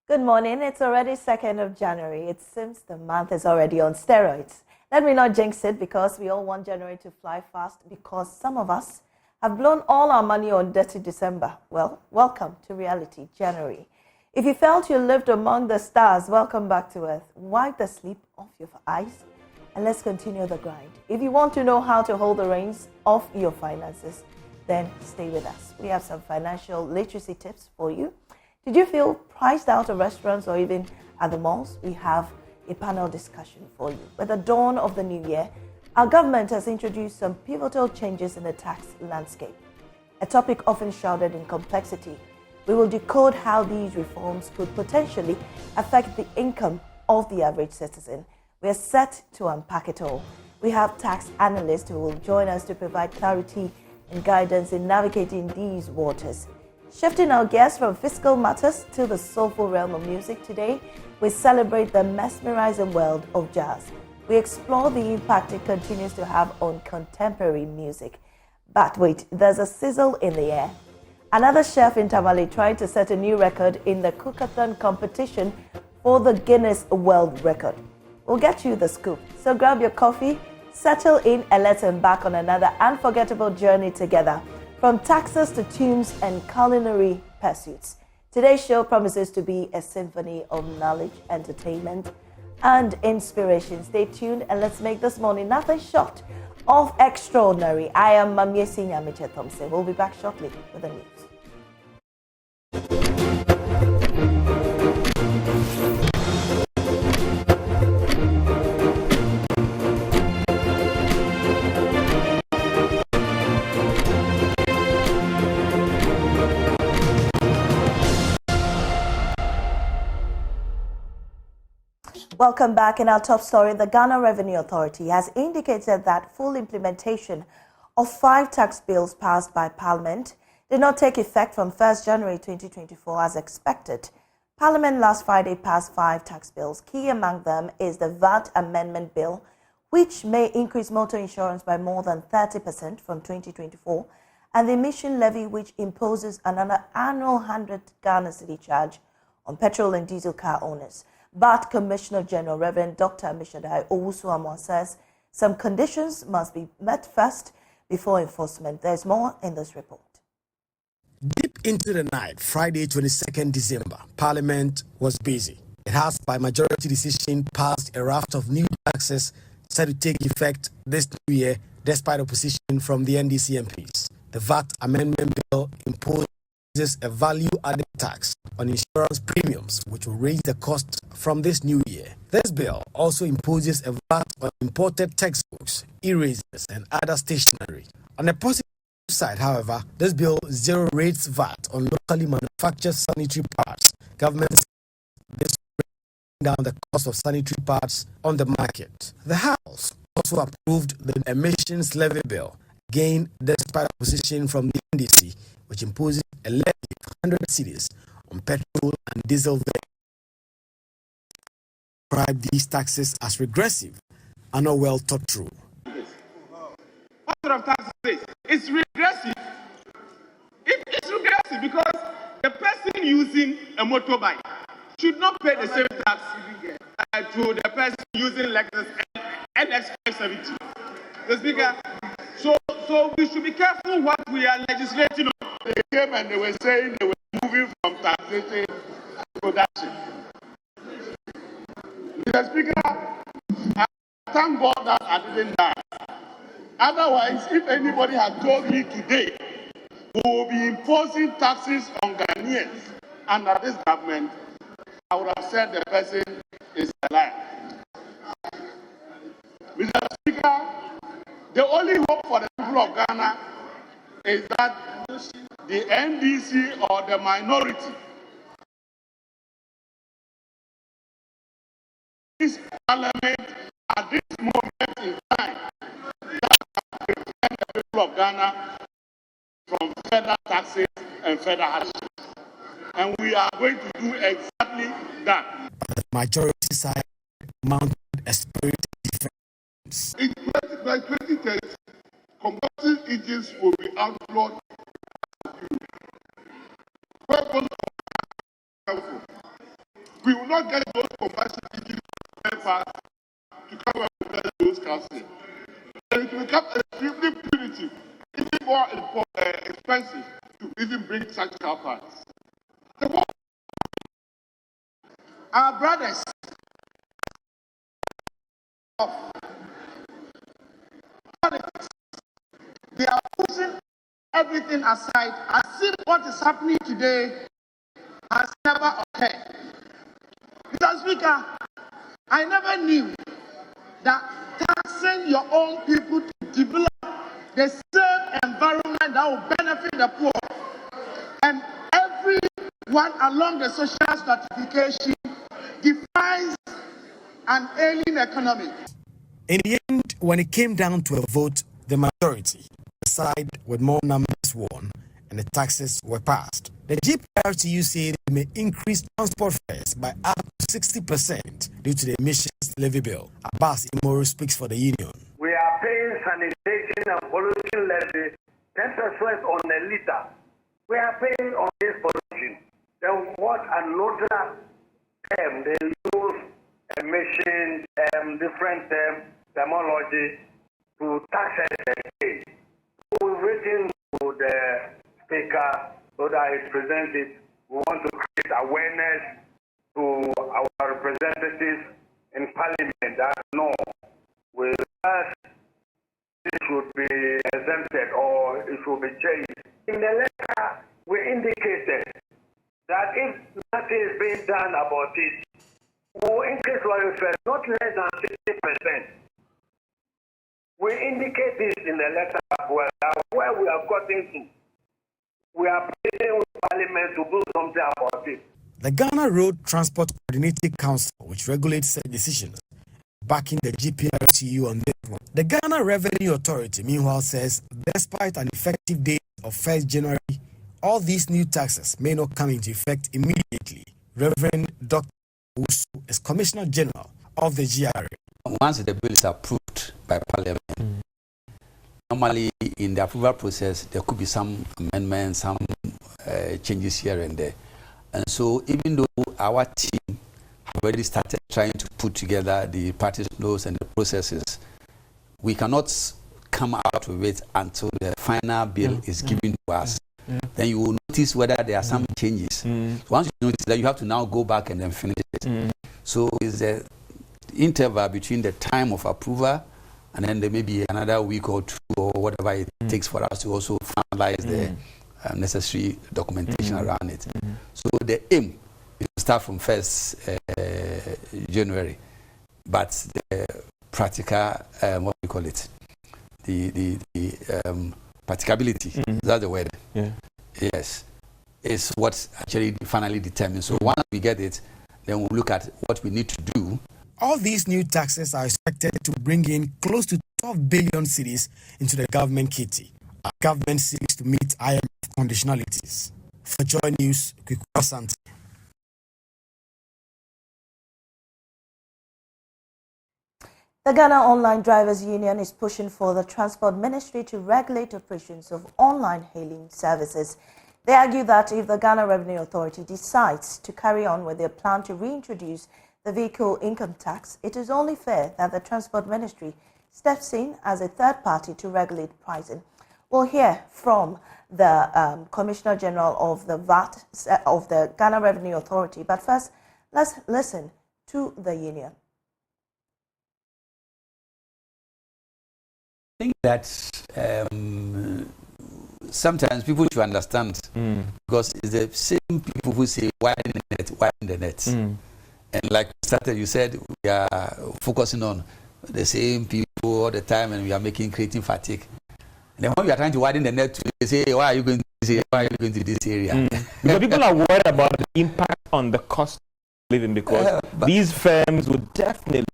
Good morning. It's already 2nd of January. It seems the month is already on steroids. Let me not jinx it because we all want January to fly fast because some of us have blown all our money on dirty December. Well, welcome to reality, January. If you felt you lived among the stars, welcome back to Earth. Wipe the sleep off your eyes and let's continue the grind. If you want to know how to hold the reins of your finances, then stay with us. We have some financial literacy tips for you. Did you feel priced out of restaurants or even at the malls? We have a panel discussion for you. With the dawn of the new year, our government has introduced some pivotal changes in the tax landscape, a topic often shrouded in complexity. We will decode how these reforms could potentially affect the income of the average citizen. We are set to unpack it all. We have tax analysts who will join us to provide clarity and guidance in navigating these waters. Shifting our gears from fiscal matters to the soulful realm of music today, we celebrate the mesmerizing world of jazz. We explore the impact it continues to have on contemporary music. But wait, there's a sizzle in the air. Another chef in Tamale trying to set a new record in the cookathon competition for the Guinness World Record. We'll get you the scoop. So grab your coffee, settle in, and let's embark on another unforgettable journey together. From taxes to tunes and culinary pursuits, today's show promises to be a symphony of knowledge, entertainment, and inspiration. Stay tuned and let's make this morning nothing short of extraordinary. I am Mamiesi Nyamiche Thompson. We'll be back shortly with the news. Welcome back. In our top story, the Ghana Revenue Authority has indicated that full implementation of 5 tax bills passed by Parliament did not take effect from 1st January 2024 as expected. Parliament last Friday passed 5 tax bills. Key among them is the VAT Amendment Bill, which may increase motor insurance by more than 30% from 2024, and the emission levy, which imposes another annual 100 Ghana cedi charge on petrol and diesel car owners. But Commissioner General Reverend Dr. Mishadai Owusu-Amwa says some conditions must be met first before enforcement. There's more in this report. Deep into the night, Friday, 22nd December, Parliament was busy. It has, by majority decision, passed a raft of new taxes set to take effect this new year, despite opposition from the NDC MPs. The VAT Amendment Bill imposes a value-added tax on insurance premiums, which will raise the cost from this new year. This bill also imposes a VAT on imported textbooks, erasers, and other stationery. On the positive side, however, this bill zero rates VAT on locally manufactured sanitary parts. Government says this will bring down the cost of sanitary parts on the market. The House also approved the emissions levy bill, again despite opposition from the NDC, which imposes a levy of 100 cedis on petrol and diesel vehicles. Describe these taxes as regressive and not well thought through. What sort of tax is this? It's regressive. It's regressive because the person using a motorbike should not pay the same tax to the person using Lexus NX570. The Speaker, so we should be careful what we are legislating on. They came and they were saying they were moving from taxation to production. Mr. Speaker, I thank God that I didn't die. Otherwise, if anybody had told me today we will be imposing taxes on Ghanaians under this government, I would have said the person is a liar. Mr. Speaker, the only hope for the people of Ghana is that the NDC or the minority this parliament at this moment in time that prevent the people of Ghana from further taxes and further hardships. And we are going to do exactly that. The majority side mounted a spirit difference. By 2030, combustion engines will be outlawed. Weapons we will not get those commercial parts to come up with those cars. And it will become extremely punitive, even more expensive to even bring such car parts. Our brothers of politics, they are pushing everything aside as if what is happening today has never occurred. Mr. Speaker, I never knew that taxing your own people to develop the same environment that will benefit the poor and everyone along the social stratification defines an alien economy. In the end, when it came down to a vote, the majority, the side with more numbers won, and the taxes were passed. The GPRTU said they may increase transport fares by up to 60% due to the emissions levy bill. Abbas Imoro speaks for the union. We are paying sanitation and pollution levy 10% on a liter. We are paying on this pollution. Then what another term they use emission, different terminology to tax and we've written to the speaker so that he presents it. We want to create awareness to our representatives in parliament that no, it should be exempted or it should be changed. In the letter, we indicated that if nothing is being done about it, we will increase welfare not less than 60%. We indicate this in the letter as well, where we have gotten to. We are pleading with Parliament to do something about it. The Ghana Road Transport Coordinating Council, which regulates such decisions, backing the GPRTU on this one. The Ghana Revenue Authority, meanwhile, says despite an effective date of 1st January, all these new taxes may not come into effect immediately. Reverend Dr. Usu is Commissioner General of the GRA. Once the bill is approved by Parliament, normally in the approval process, there could be some amendments, some changes here and there. And so even though our team have already started trying to put together the parties' notes and the processes, we cannot come out with it until the final bill is given to us. Then you will notice whether there are some changes. So once you notice that, you have to now go back and then finish it. So it's the interval between the time of approval and then there may be another week or two or whatever it takes for us to also finalize the necessary documentation around it. So the aim is to start from 1st January, but the practical, what we call it, the practicability, that's the word. Yes, is what actually finally determines. So once we get it, then we'll look at what we need to do. All these new taxes are expected to bring in close to 12 billion cedis into the government kitty. Our government seeks to meet IMF conditionalities. For Joy News, Kpano Asante. The Ghana Online Drivers Union is pushing for the Transport Ministry to regulate operations of online hailing services. They argue that if the Ghana Revenue Authority decides to carry on with their plan to reintroduce the vehicle income tax, it is only fair that the Transport Ministry steps in as a third party to regulate pricing. We'll hear from the Commissioner General of the VAT, of the Ghana Revenue Authority. But first, let's listen to the union. I think that sometimes people should understand because it's the same people who say widen the net. And like you said, we are focusing on the same people all the time and we are creating fatigue. And then when we are trying to widen the net, they say, why are you going to this area? Why are you going to this area? Because people are worried about the impact on the cost of living because these firms would definitely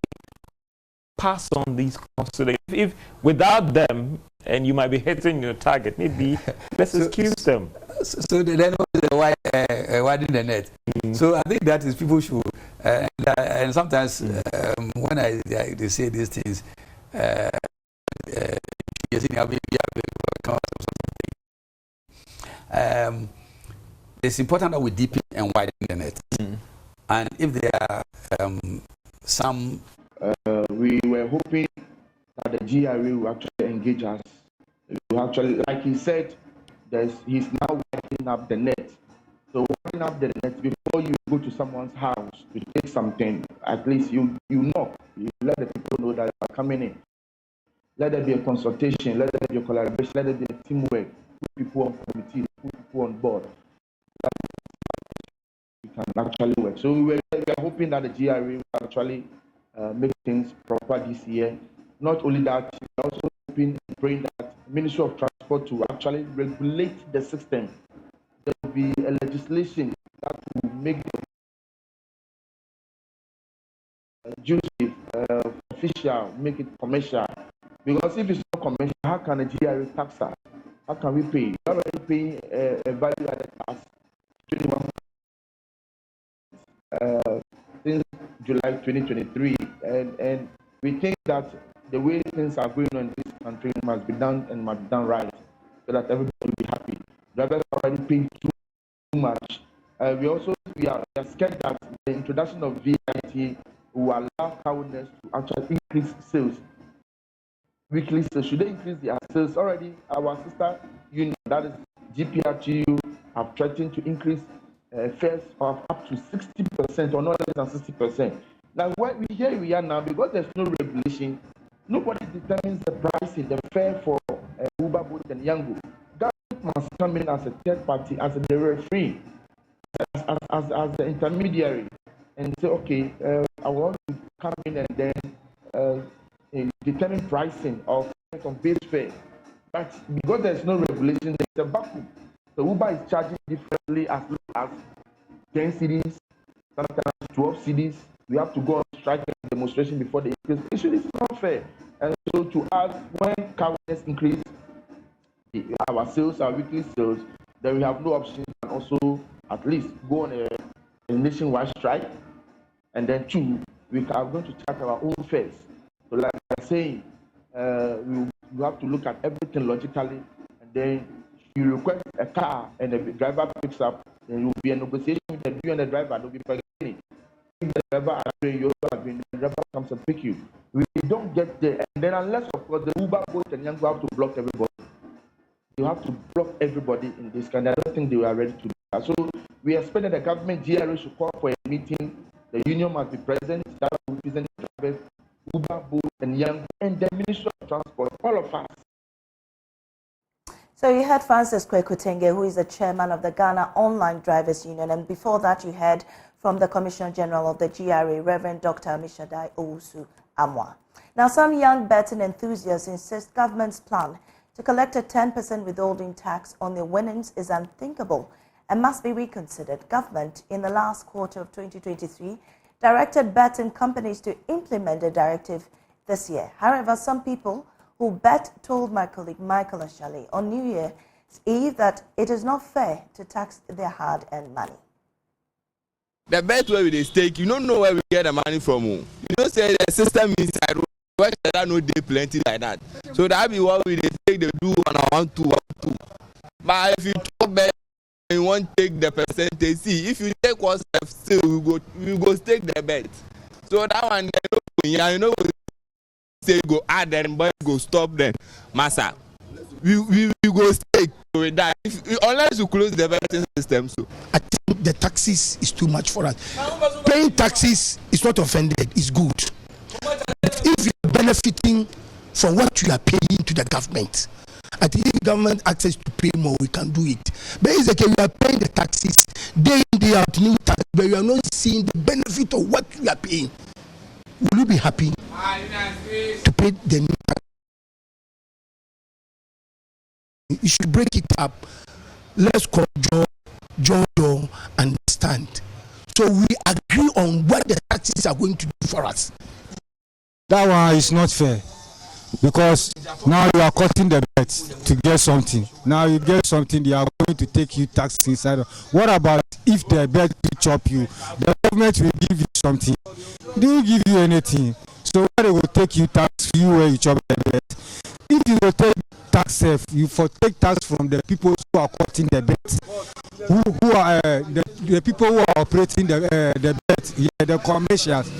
pass on these costs. So if without them, and you might be hitting your target, maybe let's excuse them. So then widen the net. So I think that is people should, and sometimes when they say these things, it's important that we deepen and widen the net. And if there are some... We were hoping that the GRA will actually engage us. Actually, like he said, he's now wiping up the net. So wiping up the net, before you go to someone's house to take something, at least you knock. You let the people know that you are coming in. Let there be a consultation, let there be a collaboration, let there be a teamwork. Put people on committee, put people on board. It can actually work. So we are hoping that the GRA will actually make things proper this year. Not only that, we are also hoping and praying that the Ministry of Transport to actually regulate the system. There will be a legislation that will make official, make it commercial. Because if it's not commercial, how can a GRA tax us? How can we pay? We're already paying a value-added tax, 21 since July 2023, and we think that the way things are going on in this country must be done and must be done right, so that everybody will be happy. Drivers are already paying too much. We are scared that the introduction of VAT will allow car owners to actually increase sales. Weekly sales, should they increase their sales? Already, our sister union, that is GPRTU, have threatened to increase fares of up to 60% or not less than 60%. Now, here we are now, because there's no regulation, nobody determines the pricing, the fare for Uber, Bolt, and Yango. Government must come in as a third party, as the referee, as the intermediary, and say, okay, I want to come in and then determine pricing of base fare. But because there's no regulation, there's a vacuum. So Uber is charging differently as low as 10 cedis, sometimes 12 cedis. We have to go on strike and demonstration before the increase. Issue is not fair. And so to us, when car owners increase our sales, our weekly sales, then we have no option and also at least go on a nationwide strike. And then two, we are going to charge our own fares. So like I'm saying, we have to look at everything logically, and then you request a car and the driver picks up, then there will be a negotiation with you and the driver. There will be bargaining. If the driver agrees, you also agree, the driver comes and pick you. We don't get there, and then unless of course the Uber, Bolt, and Yango have to block everybody. You have to block everybody in this country. I don't think they are ready to do that. So we expect that the government GRA should call for a meeting. The union must be present. That will represent the drivers, Uber, Bolt, and Yango, and the Ministry of Transport, all of us. So you heard Francis Kwekutenge, who is the chairman of the Ghana Online Drivers Union, and before that you heard from the Commissioner General of the GRA, Reverend Dr. Amishadai Owusu Amwa. Now, some young betting enthusiasts insist government's plan to collect a 10% withholding tax on their winnings is unthinkable and must be reconsidered. Government, in the last quarter of 2023, directed betting companies to implement the directive this year. However, some people who bet told my colleague Michael Ashali on New Year's Eve that it is not fair to tax their hard-earned money. The bet where they stake, you don't know where we get the money from. You don't say the system inside. Where there no day plenty like that. So that be what we stake. They do 1 2 1 2. But if you talk bet, you want to take the percentage. See, if you take one step, still we go stake the bet. So that one, you know. Say go add them, but go stop them, massa. We go stake with that. Unless you close the betting system, so I think the taxes is too much for us. Paying taxes is not offended; it's good. But if you're benefiting from what you are paying to the government, I think if government access to pay more, we can do it. Basically, we are paying the taxes day in day out, new tax, but you are not seeing the benefit of what you are paying. Will you be happy to pay the new tax? You should break it up. Let's call John, understand. So we agree on what the taxes are going to do for us. That one is not fair, because now you are cutting the bet to get something. Now you get something, they are going to take you tax inside. What about if the bet will chop you? The government will give you something. They will give you anything. So they will take you tax you where you chop the bet. If you will take tax, you for take tax from the people who are cutting the bet, who are the people who are operating the bet, the commercials.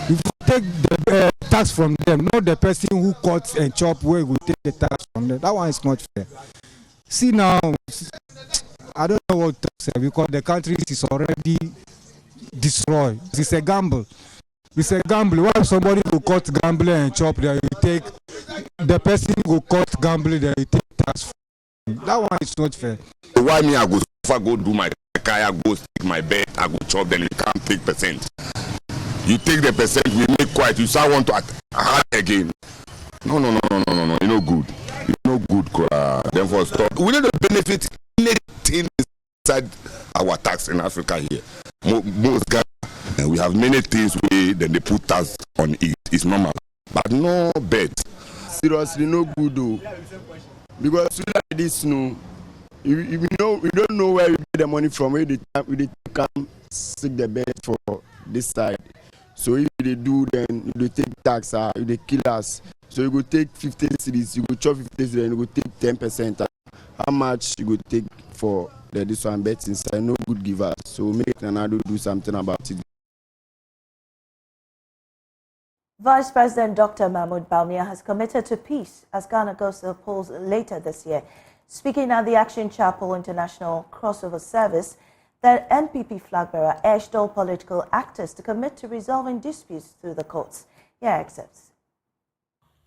If you take the tax from them, not the person who cuts and chop where will take the tax from them. That one is not fair. See now, I don't know what to say because the country is already destroyed. It's a gamble. It's a gamble. Why somebody will cut gambling and chop there, you take the person who cut gambling there, you take tax from them. That one is not fair. Why me I go do my car, I go take my bet, I go chop, then you can't take percent. You take the percent, we make quiet, you start want to add again. No, you know good. You know good, then for stop. We don't benefit anything inside our tax in Africa here. Most Ghana, we have many things where then they put tax on it. It's normal. But no bet. Seriously, no good though. Because we like this, no. We don't know where we get the money from, where they come seek the bet for this side. So if they do, then they take tax, they kill us. So you go take 15 cedis, you go chop 15 cedis, and you go take 10%. How much you go take for this one bet inside? No good givers. So make Nanado do something about it. Vice President Dr. Mahmoud Bawumia has committed to peace as Ghana goes to the polls later this year. Speaking at the Action Chapel International Crossover Service, the NPP flag bearer urged all political actors to commit to resolving disputes through the courts. Here excerpts.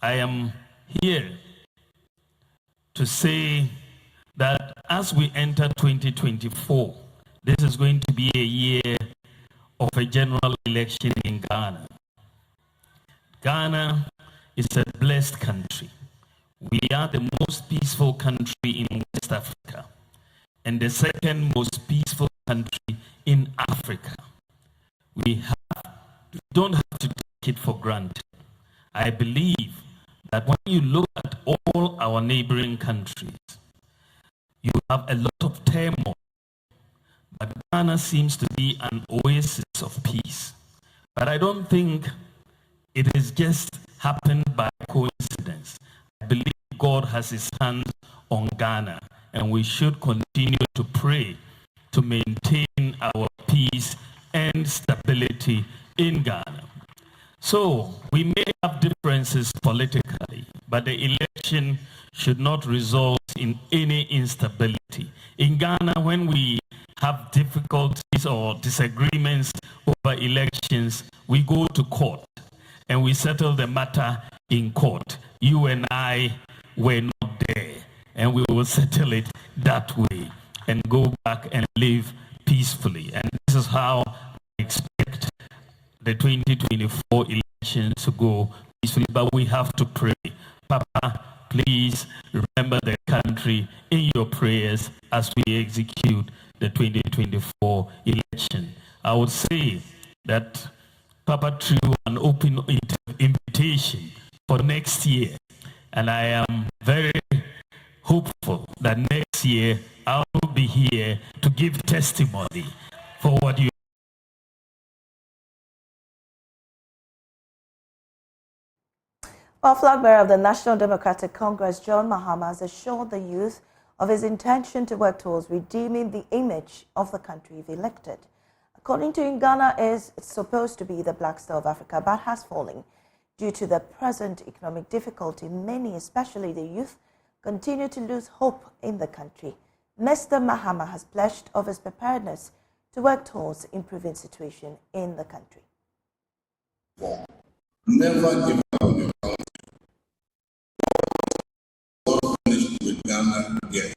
I am here to say that as we enter 2024, this is going to be a year of a general election in Ghana. Ghana is a blessed country. We are the most peaceful country in West Africa and the second most peaceful country in Africa. We don't have to take it for granted. I believe that when you look at all our neighboring countries, you have a lot of turmoil, but Ghana seems to be an oasis of peace. But I don't think it has just happened by coincidence. I believe God has his hands on Ghana, and we should continue to pray to maintain our peace and stability in Ghana. So we may have differences politically, but the election should not result in any instability. In Ghana, when we have difficulties or disagreements over elections, we go to court and we settle the matter in court. You and I were not there, and we will settle it that way and go back and live peacefully. And this is how I expect the 2024 elections to go peacefully. But we have to pray. Papa, please remember the country in your prayers as we execute the 2024 election. I would say that Papa threw an open invitation for next year, and I am very hopeful that next year I will be here to give testimony for what you. Well, flag bearer of the National Democratic Congress, John Mahama, has assured the youth of his intention to work towards redeeming the image of the country if elected. According to him, Ghana is supposed to be the Black Star of Africa, but has fallen. Due to the present economic difficulty, many, especially the youth, continue to lose hope in the country. Mr. Mahama has pledged of his preparedness to work towards improving the situation in the country. Never give up on your country. God finished with Ghana yet.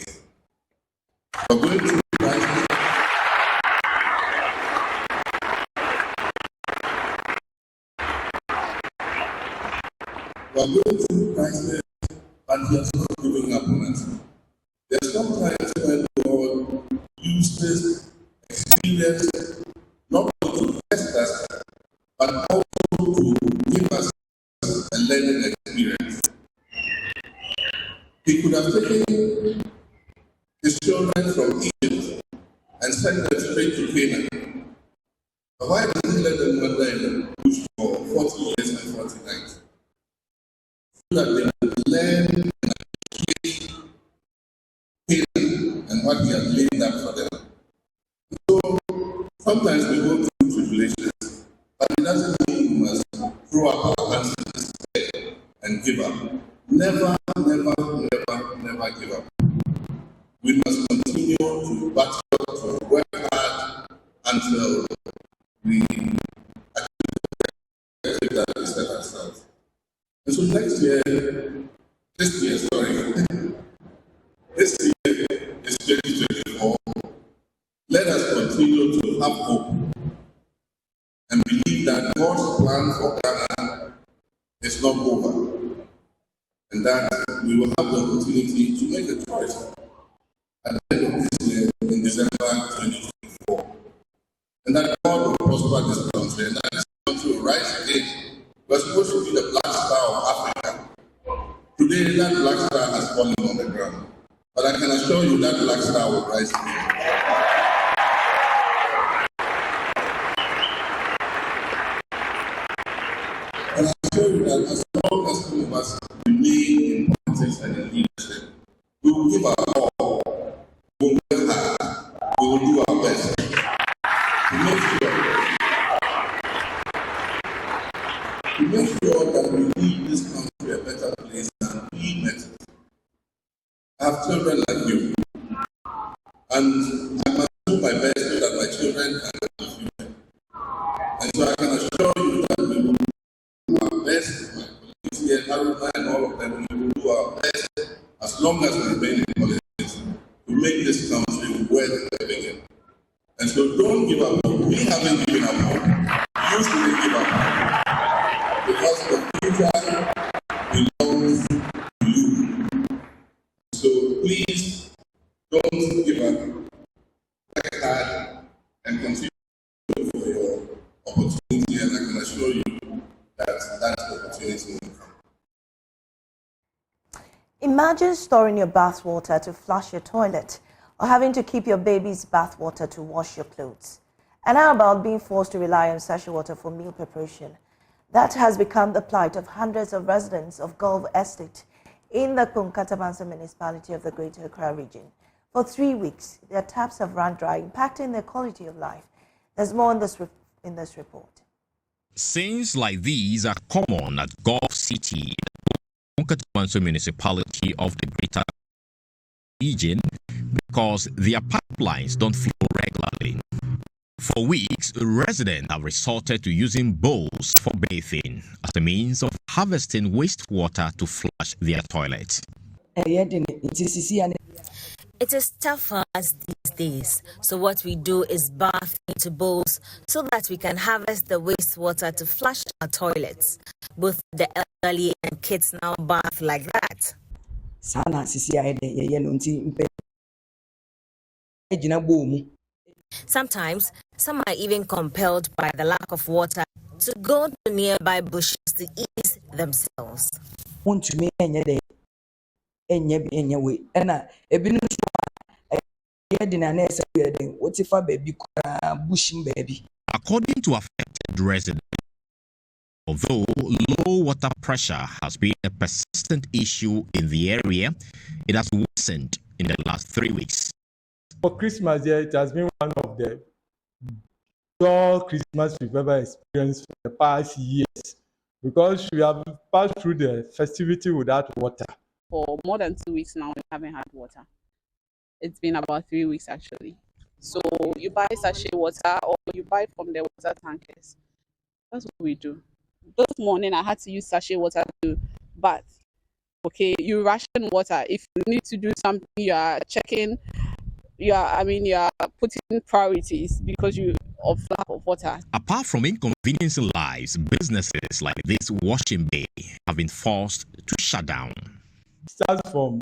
We're going through crisis. We're going through crisis, but he has not given up on us. There's sometimes when God uses experience not only to test us, but also to give us a learning experience. He could have taken his children from Egypt and sent them straight to Canaan. But why did he let them wander in the bush for 40 years and 40 nights? So that they would learn and appreciate Canaan and what we are laying down for them. So sometimes we go through tribulations, but it doesn't mean we must throw up our hands in despair and give up. Never, never, never, never give up. We must continue to battle, to work hard until we achieve that we set ourselves. And so this year, this year is 2024. Let us continue to have hope and believe that God's plan for Ghana is not over, and that we will have the opportunity to make a choice at the end of this year in December 2024. And that God will prosper this country, and that this country will rise again. We're supposed to be the black star of Africa. Today, that black star has fallen on the ground. But I can assure you that black star will rise again. And I assure you that as long as some of us remain in politics and in leadership, we will give our all, we will work hard, we will do our best to make sure that we leave this country a better place than we met it. I have children like you, and I must do my best so that my children can have a future. And so I can assure you that we will do our best, my community and Haruna and all of them, we will do our best as long as we remain in politics to make this country worth living in. And so don't give up. We haven't given up hope. You shouldn't give up. Because the future belongs to you. So please don't give up. Work hard and continue for your opportunity, and I can assure you that that opportunity will come. Imagine storing your bath water to flush your toilet, or having to keep your baby's bath water to wash your clothes. And how about being forced to rely on sachet water for meal preparation? That has become the plight of hundreds of residents of Gulf Estate in the Kunkatabansa municipality of the Greater Accra region. For 3 weeks, their taps have run dry, impacting their quality of life. There's more in this report. Scenes like these are common at Gulf City, the Kunkatabansa municipality of the Greater region, because their pipelines don't flow regularly. For weeks, residents have resorted to using bowls for bathing as a means of harvesting wastewater to flush their toilets. It is tough for us these days, so what we do is bath into bowls so that we can harvest the wastewater to flush our toilets. Both the elderly and kids now bath like that. Sometimes, some are even compelled by the lack of water to go to nearby bushes to ease themselves. According to affected residents, although low water pressure has been a persistent issue in the area, it has worsened in the last 3 weeks. For Christmas, it has been one of the dull Christmas we've ever experienced for the past years, because we have passed through the festivity without water. For more than 2 weeks now, we haven't had water. It's been about 3 weeks actually. So you buy sachet water or you buy from the water tankers. That's what we do. This morning I had to use sachet water to bath. Okay, you ration water. If you need to do something, you are checking. You are putting priorities because of lack of water. Apart from inconveniencing lives, businesses like this washing bay have been forced to shut down. It starts from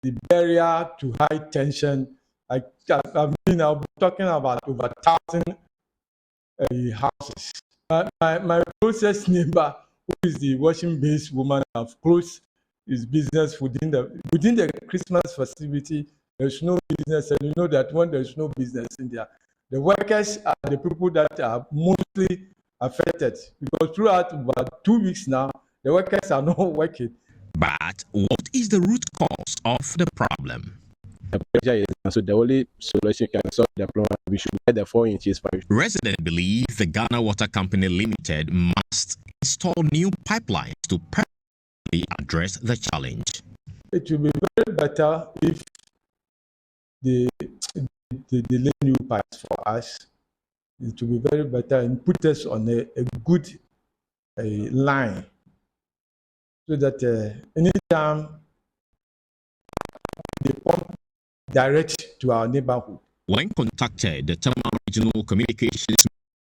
the barrier to high tension. I've been talking about over 1,000 houses. My closest neighbor, who is the washing base woman, have closed his business within the Christmas festivity. There's no business, and you know that when there's no business in there, the workers are the people that are mostly affected, because throughout about 2 weeks now, the workers are not working. But what is the root cause of the problem? The pressure is down. So the only solution can solve the problem. We should get the 4 inches pipe. Residents believe the Ghana Water Company Limited must install new pipelines to permanently address the challenge. It will be very better if they lay new pipes for us. It will be very better and put us on a good line so that anytime they pump direct to our neighborhood. When contacted, the Tema Regional Communications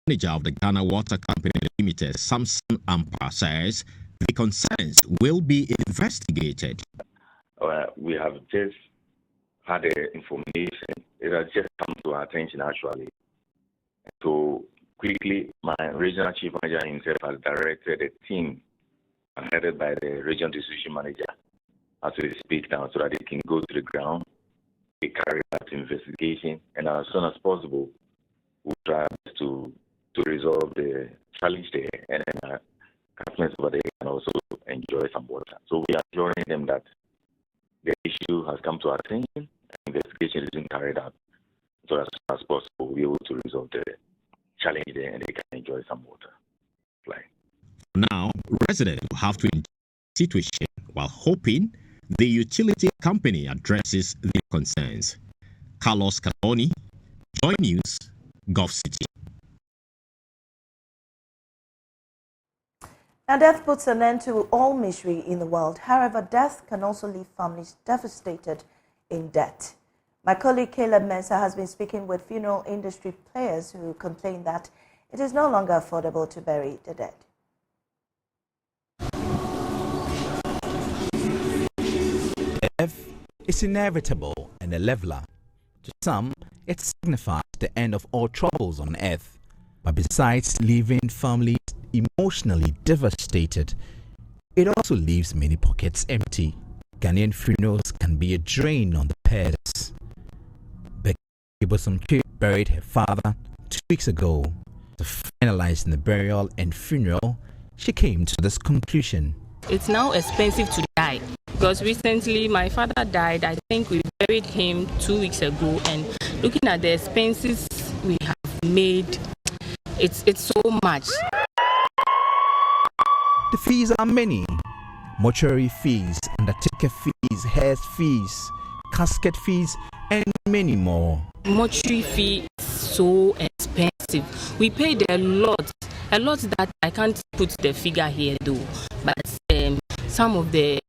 Manager of the Ghana Water Company Limited, Samson Ampa, says the concerns will be investigated. We have just had the information. It has just come to our attention, actually. So quickly, my regional chief manager himself has directed a team headed by the regional decision manager as we speak now, so that they can go to the ground, they carry out investigation, and as soon as possible, we'll try to resolve the challenge there, and then customers over there can also enjoy some water. So we are assuring them that the issue has come to our attention, and investigation is being carried out, so as soon as possible, we'll be able to resolve the challenge there, and they can enjoy some water. Now, residents will have to enjoy the situation while hoping the utility company addresses their concerns. Carlos Caloni, Joy News, Gulf City. Now, death puts an end to all misery in the world. However, death can also leave families devastated in debt. My colleague Caleb Mensah has been speaking with funeral industry players who complain that it is no longer affordable to bury the dead. Death is inevitable and a leveler. To some, it signifies the end of all troubles on earth. But besides leaving families emotionally devastated, it also leaves many pockets empty. Ghanaian funerals can be a drain on the pairs. Becky Bosomke buried her father 2 weeks ago. To finalize the burial and funeral, she came to this conclusion. It's now expensive to die because recently my father died. I think we buried him 2 weeks ago, and looking at the expenses we have made, it's so much. The fees are many. Mortuary fees, undertaker fees, hearse fees, casket fees, and many more. Mortuary fee is so expensive. We paid a lot that I can't put the figure here though. But some of the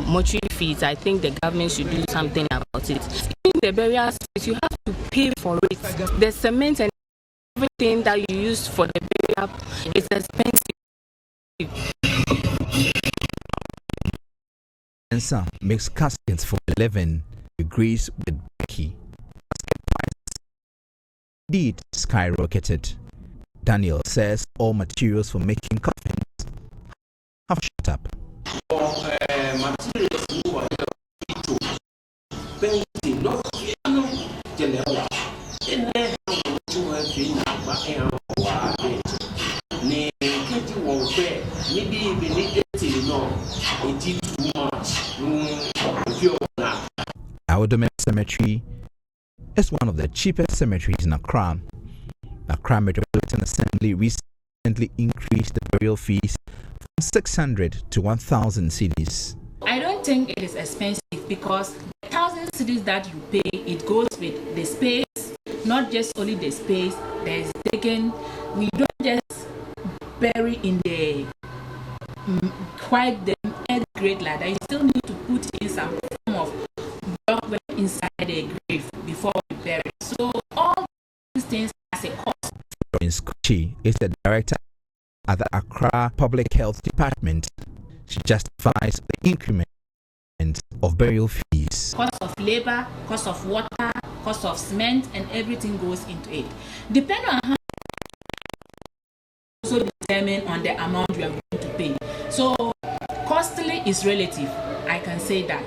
mortuary fees, I think the government should do something about it. In the burial space, you have to pay for it. The cement and everything that you use for the burial is expensive. Ensa makes caskets for a living. Agrees with Becky. Indeed, skyrocketed. Daniel says all materials for making coffins have shot up. Our Cemetery is one of the cheapest cemeteries in Accra. Accra Metropolitan Assembly recently increased the burial fees from 600 to 1,000 cedis. I don't think it is expensive because 1,000 cedis that you pay, it goes with the space, not just only the space. There's taken. We don't just bury in the quite the earth grade like that. You still need to put in some form of blockwork inside the grave before we bury. So all these things has a cost. Florence Kuchi is the director at the Accra Public Health Department. She justifies the increment of burial fees. Cost of labor, cost of water, cost of cement, and everything goes into it. Depending on how also determine on the amount you are going to pay. So costly is relative. I can say that.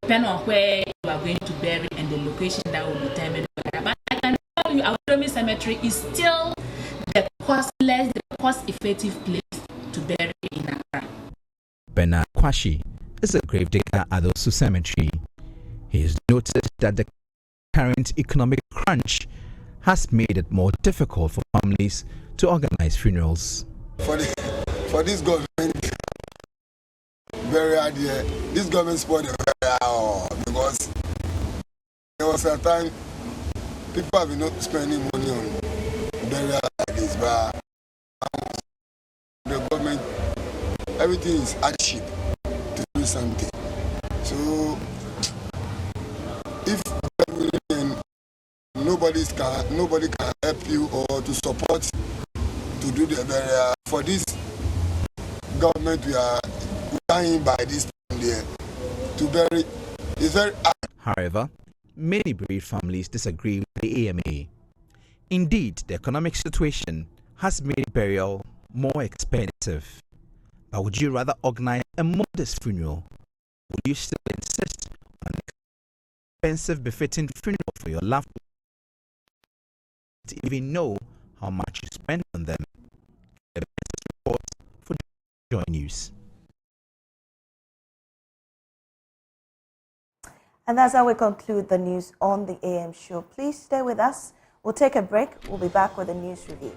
Depending on where you are going to bury and the location that will determine that. But I can tell you, our cemetery is still the costless, the cost-effective place to bury in Accra. Bernard Kwashi is a gravedigger at the Cemetery. He has noticed that the current economic crunch has made it more difficult for families to organize funerals. For this government burial there, this government spoiled the burial because there was a time people have been not spending money on burial like this, but the government, everything is hardship to do something. So if nobody can help you or to support to do the burial, for this government we are dying by this time there to bury is very hard. However, many bereaved families disagree with the AMA. Indeed, the economic situation has made burial more expensive. But would you rather organize a modest funeral? Would you still insist on an expensive, befitting funeral for your loved one to even know how much you spend on them? The best report for Joy News. And that's how we conclude the news on the AM show. Please stay with us. We'll take a break. We'll be back with a news review.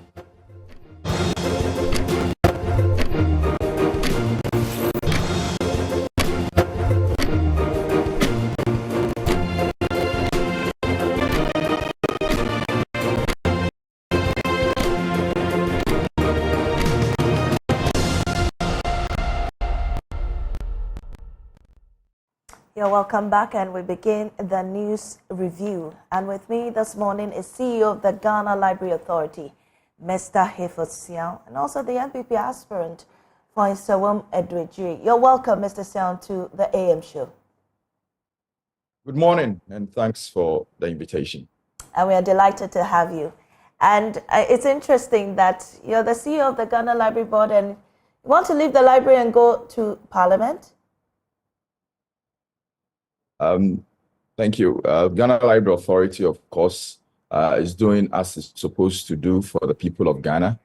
You're welcome back, and we begin the news review. And with me this morning is CEO of the Ghana Library Authority, Mr. Hayford Siao, and also the NPP aspirant for Nsawam Edwidjiri. You're welcome, Mr. Siao, to the AM show. Good morning, and thanks for the invitation. And we are delighted to have you. And it's interesting that you're the CEO of the Ghana Library Board, and you want to leave the library and go to Parliament? Thank you. Ghana Library Authority, of course, is doing as it's supposed to do for the people of Ghana.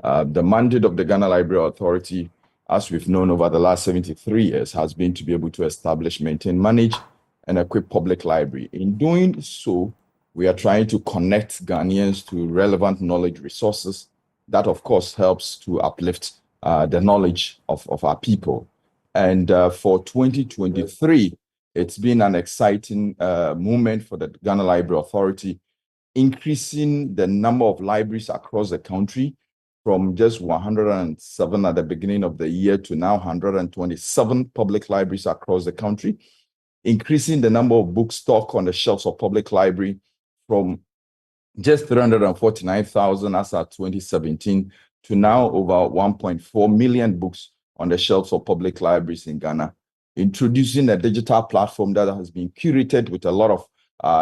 The mandate of the Ghana Library Authority, as we've known over the last 73 years, has been to be able to establish, maintain, manage, and equip public library. In doing so, we are trying to connect Ghanaians to relevant knowledge resources. That, of course, helps to uplift the knowledge of our people. And for 2023, it's been an exciting moment for the Ghana Library Authority, increasing the number of libraries across the country from just 107 at the beginning of the year to now 127 public libraries across the country, increasing the number of book stock on the shelves of public library from just 349,000 as at 2017 to now over 1.4 million books on the shelves of public libraries in Ghana, introducing a digital platform that has been curated with a lot of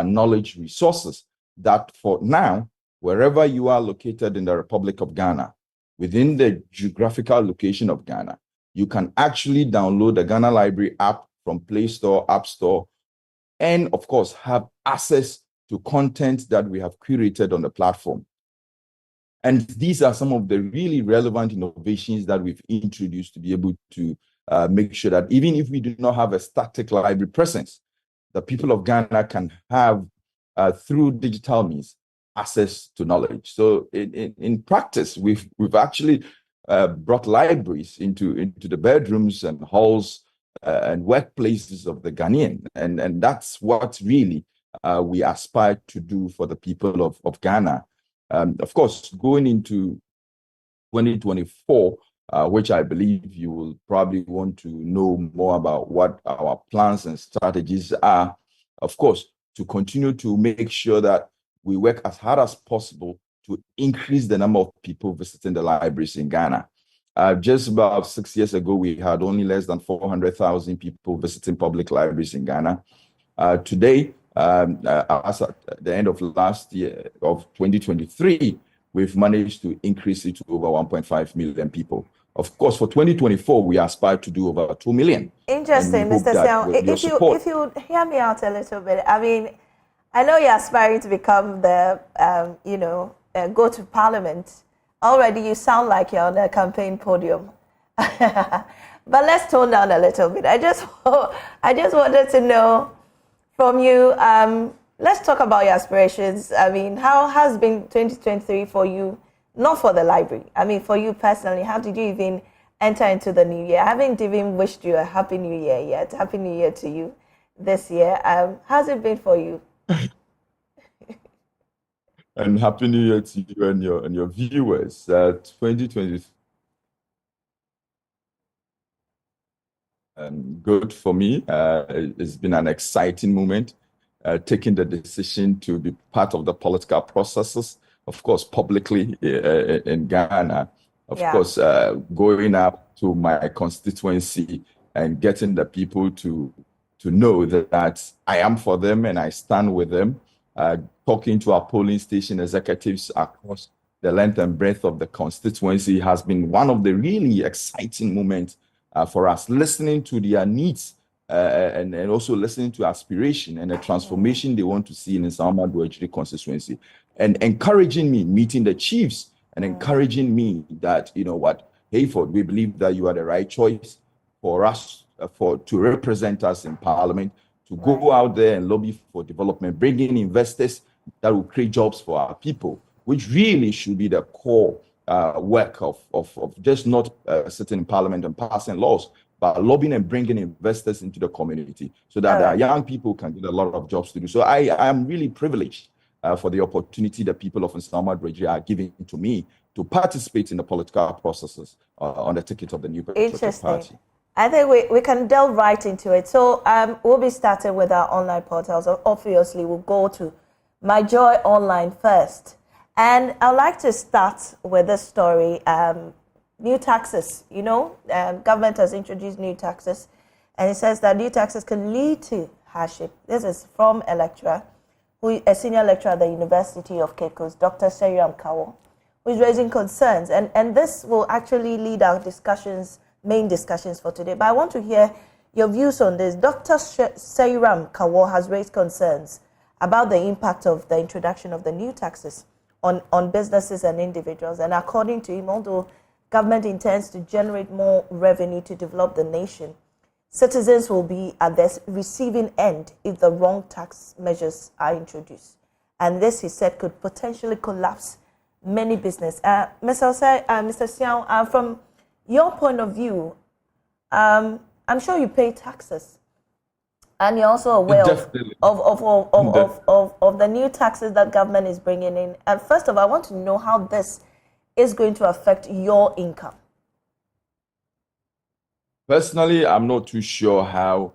knowledge resources that for now, wherever you are located in the Republic of Ghana, within the geographical location of Ghana, you can actually download the Ghana Library app from Play Store, App Store, and of course, have access to content that we have curated on the platform. And these are some of the really relevant innovations that we've introduced to be able to make sure that even if we do not have a static library presence, the people of Ghana can have, through digital means, access to knowledge. So in practice, we've actually brought libraries into the bedrooms and halls and workplaces of the Ghanaian. And that's what really we aspire to do for the people of Ghana. Of course, going into 2024, which I believe you will probably want to know more about what our plans and strategies are, of course, to continue to make sure that we work as hard as possible to increase the number of people visiting the libraries in Ghana. Just about 6 years ago, we had only less than 400,000 people visiting public libraries in Ghana. Today, as at the end of last year, of 2023, we've managed to increase it to over 1.5 million people. Of course, for 2024, we aspire to do over 2 million. Interesting, Mr. Siao. If you would hear me out a little bit, I mean, I know you're aspiring to become the, go to Parliament. Already, you sound like you're on a campaign podium. But let's tone down a little bit. I just wanted to know, From you, let's talk about your aspirations. I mean, how has been 2023 for you? Not for the library. I mean, for you personally, how did you even enter into the new year? I haven't even wished you a happy new year yet. Happy new year to you this year. How's it been for you? And happy new year to you and your viewers. 2023. Good for me. It's been an exciting moment. Taking the decision to be part of the political processes, of course, publicly in Ghana, of course, going up to my constituency and getting the people to know that I am for them and I stand with them, talking to our polling station executives across the length and breadth of the constituency has been one of the really exciting moments for us, listening to their needs and also listening to aspiration and the transformation they want to see in the Salma constituency, and encouraging me, meeting the chiefs and encouraging me that, you know what, Hayford, we believe that you are the right choice for us to represent us in Parliament, to go out there and lobby for development, bring in investors that will create jobs for our people, which really should be the core work of just not sitting in Parliament and passing laws, but lobbying and bringing investors into the community so that our young people can get a lot of jobs to do. So I am really privileged for the opportunity that people of Nsawam Adwogyiri are giving to me to participate in the political processes on the ticket of the New Patriotic Party. I think we can delve right into it. So we'll be starting with our online portals. Obviously, we'll go to My Joy Online first. And I'd like to start with this story. New taxes, government has introduced new taxes, and it says that new taxes can lead to hardship. This is from a lecturer, a senior lecturer at the University of Cape Coast, Dr. Seyram Kawo, who is raising concerns. And this will actually lead our main discussions for today. But I want to hear your views on this. Dr. Seyram Kawo has raised concerns about the impact of the introduction of the new taxes on businesses and individuals. And according to him, although government intends to generate more revenue to develop the nation, citizens will be at the receiving end if the wrong tax measures are introduced. And this, he said, could potentially collapse many business. Mr. Siao, from your point of view, I'm sure you pay taxes. And you're also aware of the new taxes that government is bringing in. And first of all, I want to know how this is going to affect your income. Personally, I'm not too sure how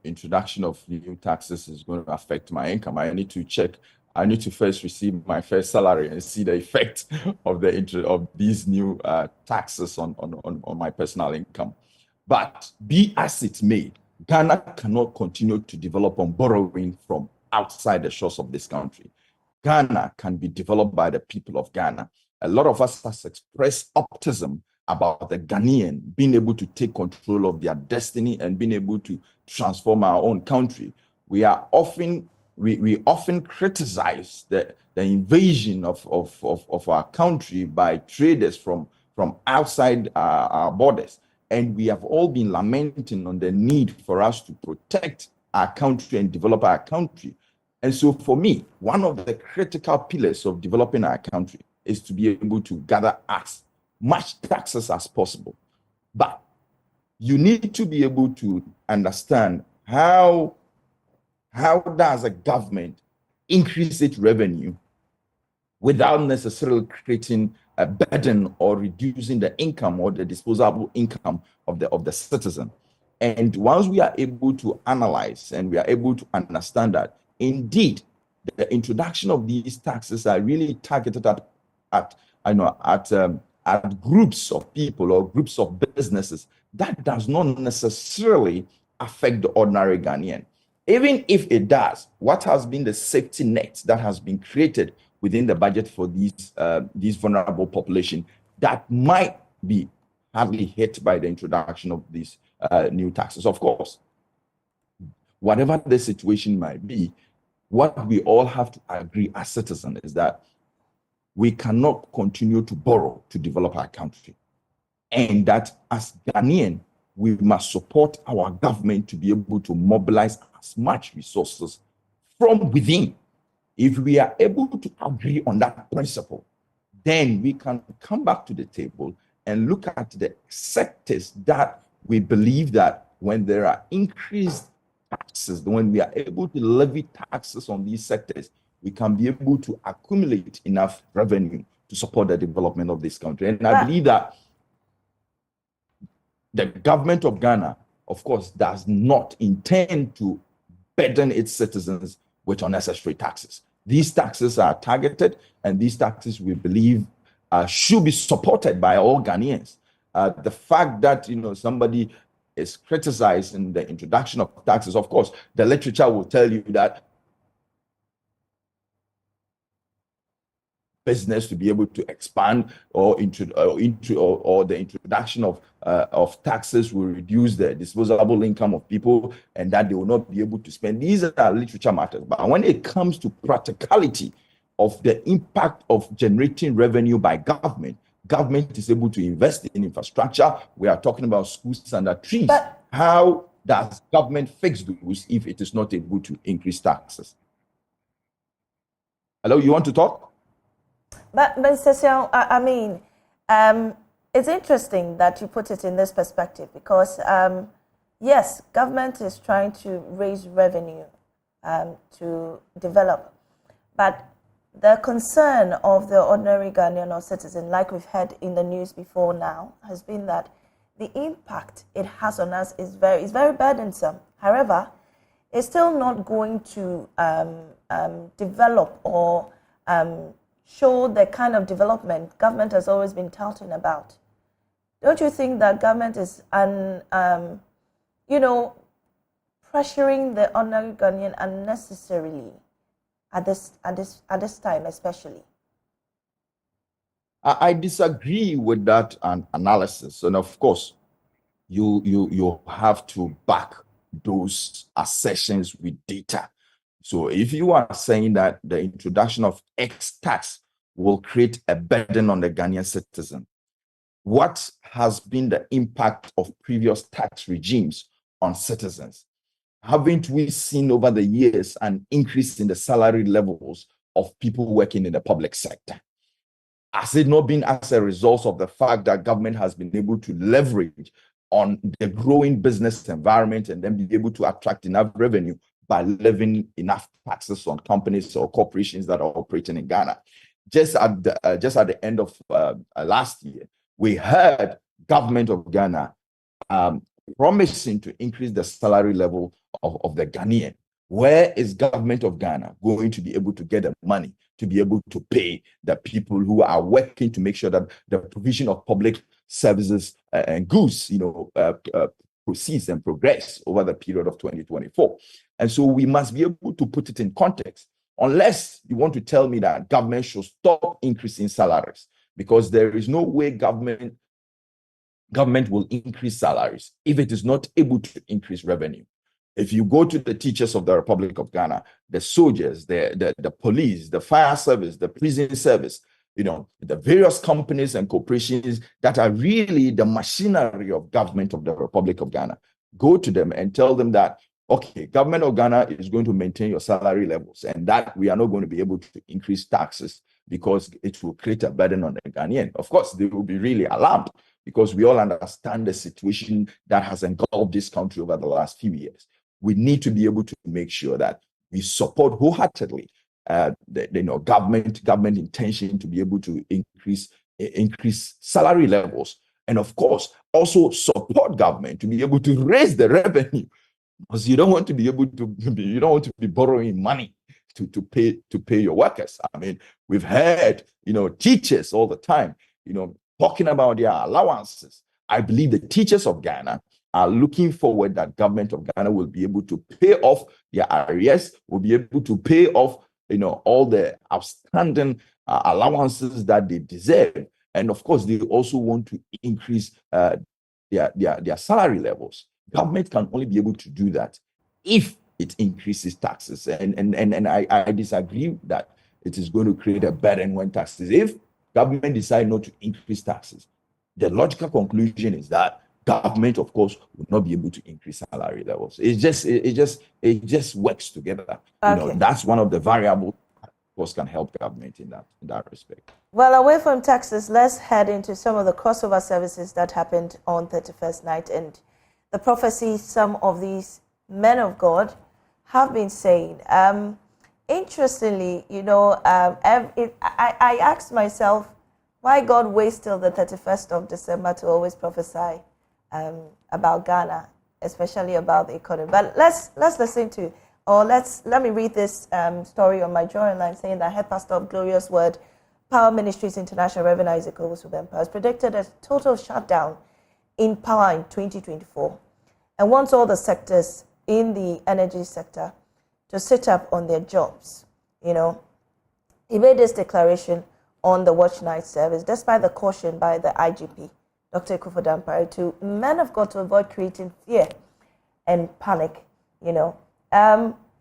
introduction of new taxes is going to affect my income. I need to check. I need to first receive my first salary and see the effect of these new taxes on my personal income. But be as it may, Ghana cannot continue to develop on borrowing from outside the shores of this country. Ghana can be developed by the people of Ghana. A lot of us has expressed optimism about the Ghanaian being able to take control of their destiny and being able to transform our own country. We often criticize the invasion of our country by traders from outside our borders. And we have all been lamenting on the need for us to protect our country and develop our country. And so for me, one of the critical pillars of developing our country is to be able to gather as much taxes as possible. But you need to be able to understand how does a government increase its revenue without necessarily creating a burden or reducing the income or the disposable income of the citizen. And once we are able to analyze and we are able to understand that, indeed, the introduction of these taxes are really targeted at groups of people or groups of businesses, that does not necessarily affect the ordinary Ghanaian. Even if it does, what has been the safety net that has been created within the budget for these vulnerable population that might be hardly hit by the introduction of these new taxes? Of course, whatever the situation might be, what we all have to agree as citizens is that we cannot continue to borrow to develop our country. And that as Ghanaian, we must support our government to be able to mobilize as much resources from within. If we are able to agree on that principle, then we can come back to the table and look at the sectors that we believe that when there are increased taxes, when we are able to levy taxes on these sectors, we can be able to accumulate enough revenue to support the development of this country. And I believe that the government of Ghana, of course, does not intend to burden its citizens with unnecessary taxes. These taxes are targeted, and these taxes, we believe, should be supported by all Ghanaians. The fact that somebody is criticizing the introduction of taxes, of course, the literature will tell you that business to be able to expand or the introduction of taxes will reduce the disposable income of people and that they will not be able to spend. These are literature matters. But when it comes to practicality of the impact of generating revenue by government is able to invest in infrastructure. We are talking about schools under trees. But how does government fix those if it is not able to increase taxes? Hello, you want to talk? But Mr. I mean, it's interesting that you put it in this perspective because, yes, government is trying to raise revenue to develop. But the concern of the ordinary Ghanaian or citizen, like we've heard in the news before now, has been that the impact it has on us is very burdensome. However, it's still not going to develop or show the kind of development government has always been touting about. Don't you think that government is, pressuring the ordinary Ghanaian unnecessarily at this time, especially? I disagree with that analysis, and of course, you have to back those assertions with data. So if you are saying that the introduction of X tax will create a burden on the Ghanaian citizen, what has been the impact of previous tax regimes on citizens? Haven't we seen over the years an increase in the salary levels of people working in the public sector? Has it not been as a result of the fact that government has been able to leverage on the growing business environment and then be able to attract enough revenue by levying enough taxes on companies or corporations that are operating in Ghana? Just at the end of last year, we heard government of Ghana promising to increase the salary level of the Ghanaian. Where is government of Ghana going to be able to get the money to be able to pay the people who are working to make sure that the provision of public services and goods, proceeds and progress over the period of 2024? And so we must be able to put it in context. Unless you want to tell me that government should stop increasing salaries, because there is no way government will increase salaries if it is not able to increase revenue. If you go to the teachers of the Republic of Ghana, the soldiers, the police, the fire service, the prison service, the various companies and corporations that are really the machinery of government of the Republic of Ghana, go to them and tell them that, okay, government of Ghana is going to maintain your salary levels and that we are not going to be able to increase taxes because it will create a burden on the Ghanaian. Of course, they will be really alarmed because we all understand the situation that has engulfed this country over the last few years. We need to be able to make sure that we support wholeheartedly the government intention to be able to increase salary levels, and of course also support government to be able to raise the revenue, because you don't want to be borrowing money to pay your workers. I mean, we've heard teachers all the time talking about their allowances. I believe the teachers of Ghana are looking forward that government of Ghana will be able to pay off their arrears, will be able to pay off all the outstanding allowances that they deserve. And of course, they also want to increase their salary levels. Government can only be able to do that if it increases taxes. And I disagree that it is going to create a burden when taxes. If government decide not to increase taxes, the logical conclusion is that government, of course, will not be able to increase salary levels. It just works together. Okay. That's one of the variables that, of course, can help government in that respect. Well, away from taxes, let's head into some of the crossover services that happened on 31st night and the prophecy some of these men of God have been saying. Interestingly, I asked myself why God waits till the 31st of December to always prophesy about Ghana, especially about the economy. But let's listen to, or let me read this story on my drawing line saying that head pastor of Glorious Word Power Ministries International, Reverend Isaac Owusu-Bempah, has predicted a total shutdown in power in 2024 and wants all the sectors in the energy sector to sit up on their jobs. He made this declaration on the Watch Night service, despite the caution by the IGP, Dr. Kufuor, to men of God to avoid creating fear and panic.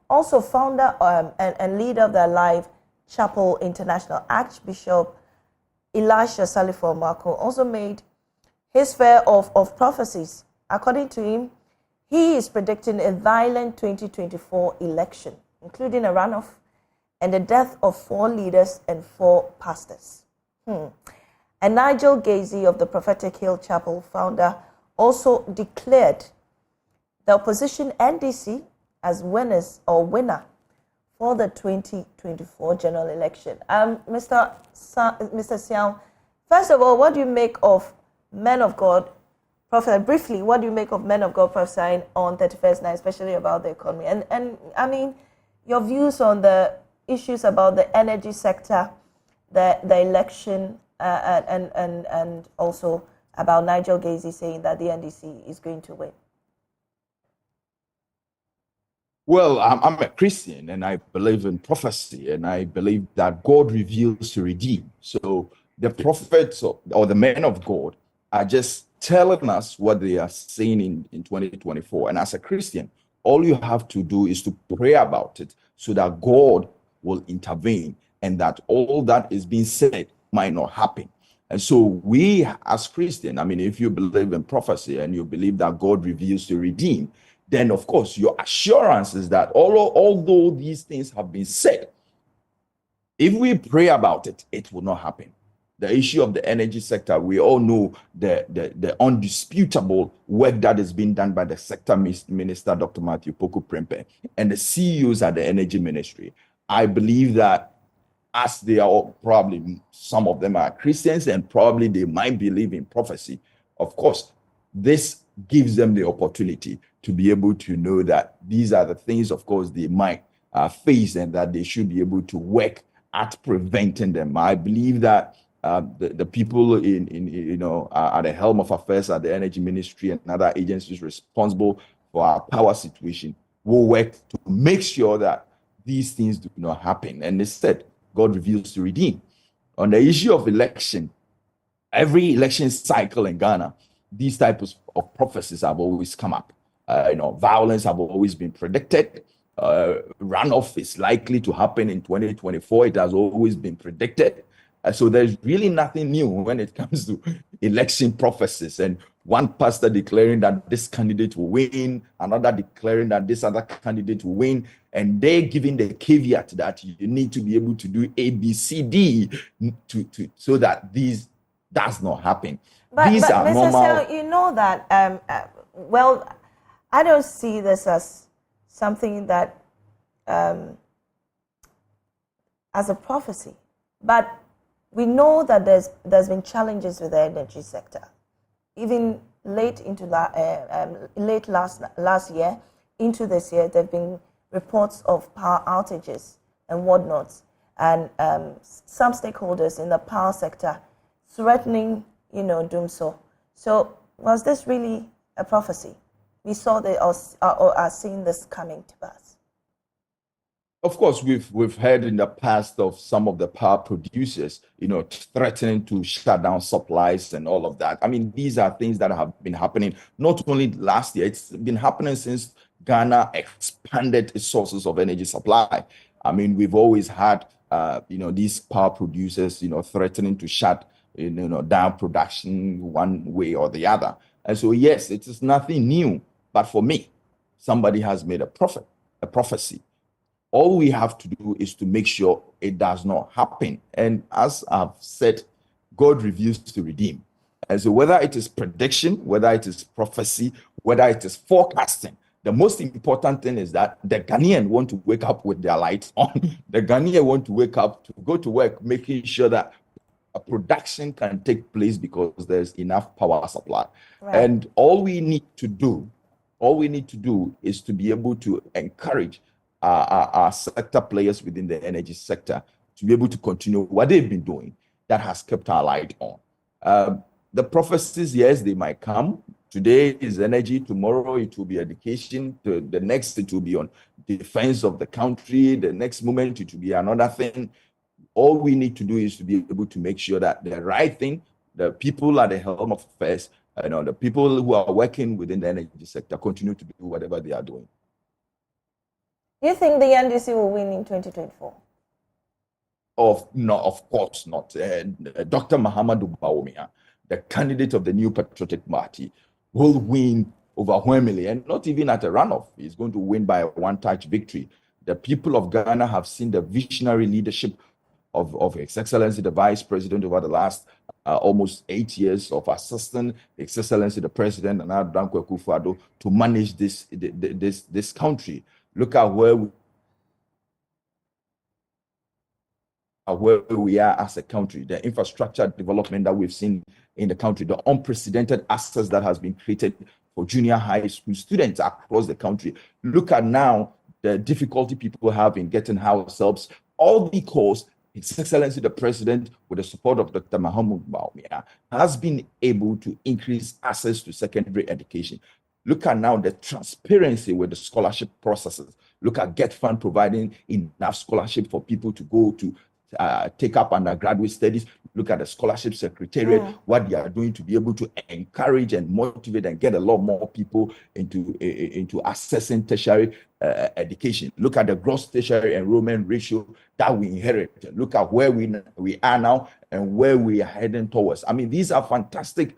Also founder and leader of the Alive Chapel International, Archbishop Elisha Salifo Marco, also made his fair of prophecies. According to him, he is predicting a violent 2024 election, including a runoff and the death of 4 leaders and 4 pastors. And Nigel Gazy of the Prophetic Hill Chapel, founder, also declared the opposition NDC as winner for the 2024 general election. Mr. Siang, first of all, what do you make of men of God briefly, what do you make of men of God prophesying on 31st night, especially about the economy? And I mean, your views on the issues about the energy sector, the election, and also about Nigel Gazy saying that the NDC is going to win. Well, I'm a Christian and I believe in prophecy and I believe that God reveals to redeem. So the prophets or the men of God are just telling us what they are saying in 2024. And as a Christian, all you have to do is to pray about it so that God will intervene and that all that is being said might not happen. And so we as Christians, I mean, if you believe in prophecy and you believe that God reveals to redeem, then of course your assurance is that although these things have been said, if we pray about it, it will not happen. The issue of the energy sector, we all know the undisputable work that is being done by the sector minister, Dr. Matthew Poku Prempeh, and the CEOs at the energy ministry. I believe that as they are all, probably some of them are Christians and probably they might believe in prophecy. Of course, this gives them the opportunity to be able to know that these are the things, of course, they might face and that they should be able to work at preventing them. I believe that the people at the helm of affairs at the energy ministry and other agencies responsible for our power situation will work to make sure that these things do not happen. And instead, God reveals to redeem. On the issue of election, every election cycle in Ghana, these types of prophecies have always come up. Violence have always been predicted. Runoff is likely to happen in 2024. It has always been predicted. So there's really nothing new when it comes to election prophecies. And one pastor declaring that this candidate will win, another declaring that this other candidate will win, and they're giving the caveat that you need to be able to do A, B, C, D so that these does not happen. But These are Mr. normal. Sel, you know that, I don't see this as something that, as a prophecy, but we know that there's been challenges with the energy sector. Even late last year into this year, there have been reports of power outages and whatnot, and some stakeholders in the power sector threatening, doom so. So was this really a prophecy? We saw are seeing this coming to pass. Of course, we've heard in the past of some of the power producers, threatening to shut down supplies and all of that. I mean, these are things that have been happening not only last year, it's been happening since Ghana expanded its sources of energy supply. I mean, we've always had, these power producers, threatening to shut, down production one way or the other. And so, yes, it is nothing new. But for me, somebody has made a prophecy. All we have to do is to make sure it does not happen. And as I've said, God reveals to redeem. And so whether it is prediction, whether it is prophecy, whether it is forecasting, the most important thing is that the Ghanaian want to wake up with their lights on. The Ghanaian want to wake up to go to work, making sure that a production can take place because there's enough power supply. Right. And all we need to do is to be able to encourage our sector players within the energy sector to be able to continue what they've been doing that has kept our light on. The prophecies, yes, they might come. Today is energy, tomorrow it will be education, the next it will be on defense of the country, the next moment it will be another thing. All we need to do is to be able to make sure that the right thing, the people at the helm of affairs, the people who are working within the energy sector continue to do whatever they are doing. Do you think the NDC will win in 2024? Of course not. Dr. Mahamadou Bawumia, the candidate of the New Patriotic Party, will win overwhelmingly, and not even at a runoff. He's going to win by a one-touch victory. The people of Ghana have seen the visionary leadership of His Excellency the Vice President over the last almost 8 years of assisting His Excellency the President and Dankwa Akufo-Addo to manage this country. Look at where we are as a country, the infrastructure development that we've seen in the country, the unprecedented access that has been created for junior high school students across the country. Look at now the difficulty people have in getting house helps, all because His Excellency the President, with the support of Dr. Mahamadou Bawumia, has been able to increase access to secondary education. Look at now the transparency with the scholarship processes. Look at Get Fund providing enough scholarship for people to go to take up undergraduate studies. Look at the scholarship secretariat, what they are doing to be able to encourage and motivate and get a lot more people into accessing tertiary education. Look at the gross tertiary enrollment ratio that we inherited. Look at where we are now and where we are heading towards. I mean, these are fantastic,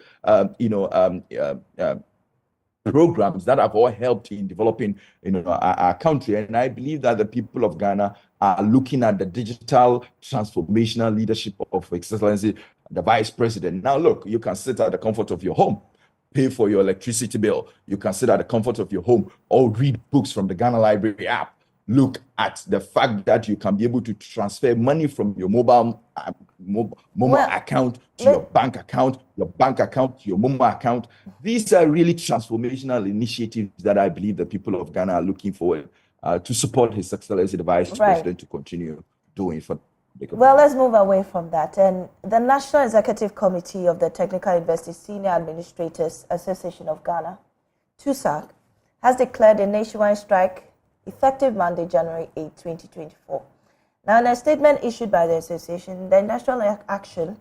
programs that have all helped in developing our country. And I believe that the people of Ghana are looking at the digital transformational leadership of His Excellency the Vice President. Now look, you can sit at the comfort of your home, pay for your electricity bill. You can sit at the comfort of your home or read books from the Ghana Library app. Look at the fact that you can be able to transfer money from your mobile account to your bank account, your mobile account. These are really transformational initiatives that I believe the people of Ghana are looking forward to support His Excellency the Vice President to continue doing for. Well, let's move away from that. And the National Executive Committee of the Technical University Senior Administrators Association of Ghana, TUSAC, has declared a nationwide strike effective Monday, January 8, 2024. Now, in a statement issued by the association, the national action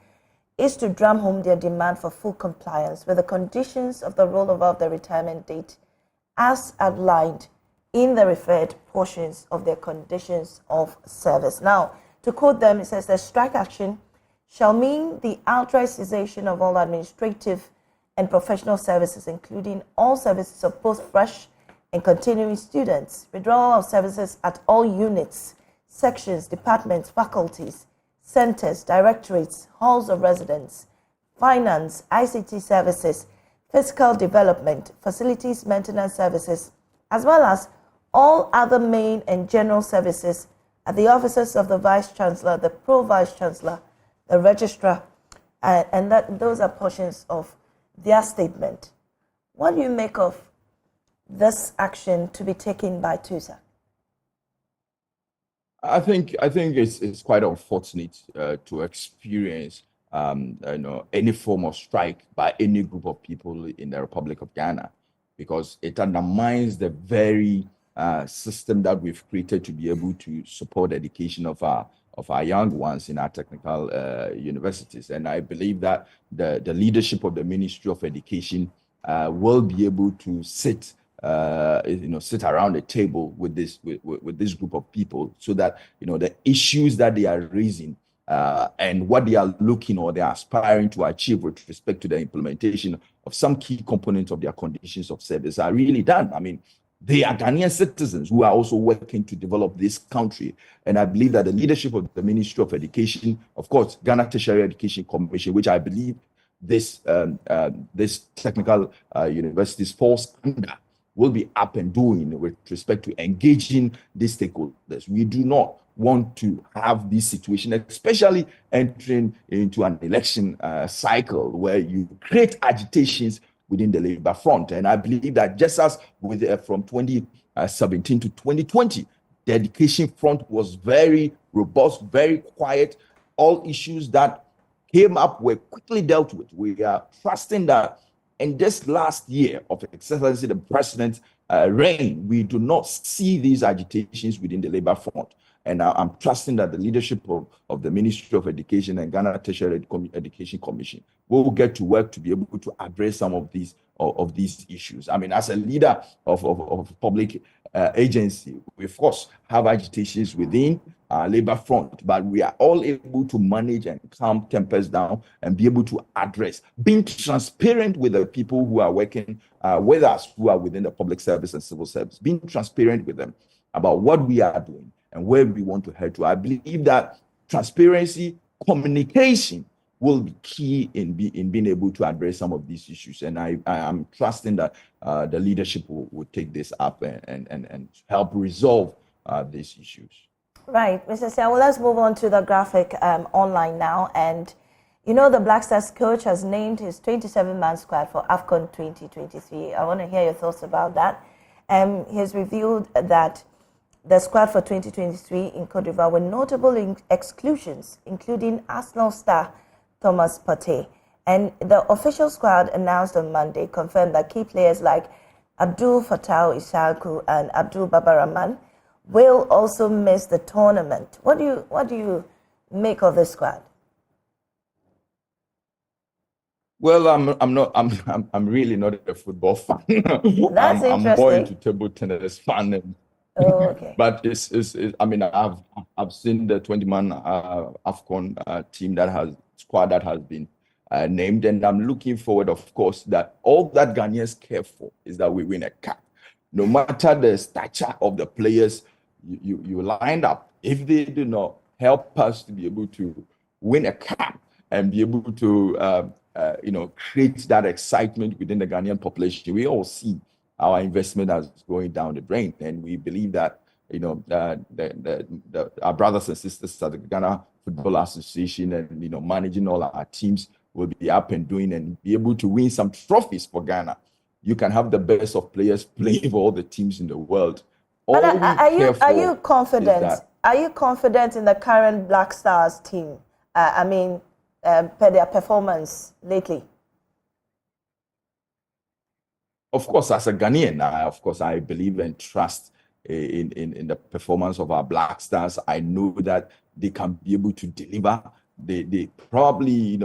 is to drum home their demand for full compliance with the conditions of the rollover of the retirement date as outlined in the referred portions of their conditions of service. Now, to quote them, it says the strike action shall mean the outright cessation of all administrative and professional services, including all services of both fresh and continuing students, withdrawal of services at all units, sections, departments, faculties, centers, directorates, halls of residence, finance, ICT services, physical development, facilities maintenance services, as well as all other main and general services at the offices of the Vice Chancellor, the Pro-Vice Chancellor, the Registrar, and those are portions of their statement. What do you make of this action to be taken by TUSAC? I think it's quite unfortunate to experience any form of strike by any group of people in the Republic of Ghana, because it undermines the very system that we've created to be able to support the education of our young ones in our technical universities. And I believe that the leadership of the Ministry of Education will be able to sit around a table with this group of people, so that the issues that they are raising and what they are looking or they are aspiring to achieve with respect to the implementation of some key components of their conditions of service are really done. I mean, they are Ghanaian citizens who are also working to develop this country. And I believe that the leadership of the Ministry of Education, of course, Ghana Tertiary Education Commission, which I believe this technical universities falls under, will be up and doing with respect to engaging these stakeholders. We do not want to have this situation, especially entering into an election cycle where you create agitations within the labor front. And I believe that just as with from 2017 to 2020, the education front was very robust, very quiet. All issues that came up were quickly dealt with. We are trusting that in this last year of Excellency the President's reign, we do not see these agitations within the labor front. And I'm trusting that the leadership of the Ministry of Education and Ghana Tertiary Education Commission will get to work to be able to address some of these issues. I mean, as a leader of public agency, we of course have agitations within our labor front, but we are all able to manage and calm tempers down and be able to address, being transparent with the people who are working with us, who are within the public service and civil service, being transparent with them about what we are doing and where we want to head to. I believe that transparency, communication will be key in being able to address some of these issues. And I am trusting that the leadership will take this up and help resolve these issues. Right, Mr. Siawo, let's move on to the graphic online now. And you know, the Black Stars coach has named his 27-man squad for AFCON 2023. I want to hear your thoughts about that. He has revealed that the squad for 2023 in Cote d'Ivoire were notable exclusions, including Arsenal star Thomas Partey. And the official squad announced on Monday confirmed that key players like Abdul Fattah Issahaku and Abdul Babarahman will also miss the tournament. What do you make of this squad? Well, I'm really not a football fan. That's interesting. I'm more into table tennis fan. Oh, okay. But I mean, I've seen the 20-man AFCON squad that has been named, and I'm looking forward, of course, that all that Ghanaians care for is that we win a cap. No matter the stature of the players you lined up, if they do not help us to be able to win a cap and be able to create that excitement within the Ghanaian population, we all see our investment is going down the drain, and we believe that our brothers and sisters at the Ghana Football Association and managing all our teams will be up and doing and be able to win some trophies for Ghana. You can have the best of players playing for all the teams in the world. But are you confident? Are you confident in the current Black Stars team? Per their performance lately. Of course, as a Ghanaian, I believe and trust in the performance of our Black Stars. I know that they can be able to deliver. They probably,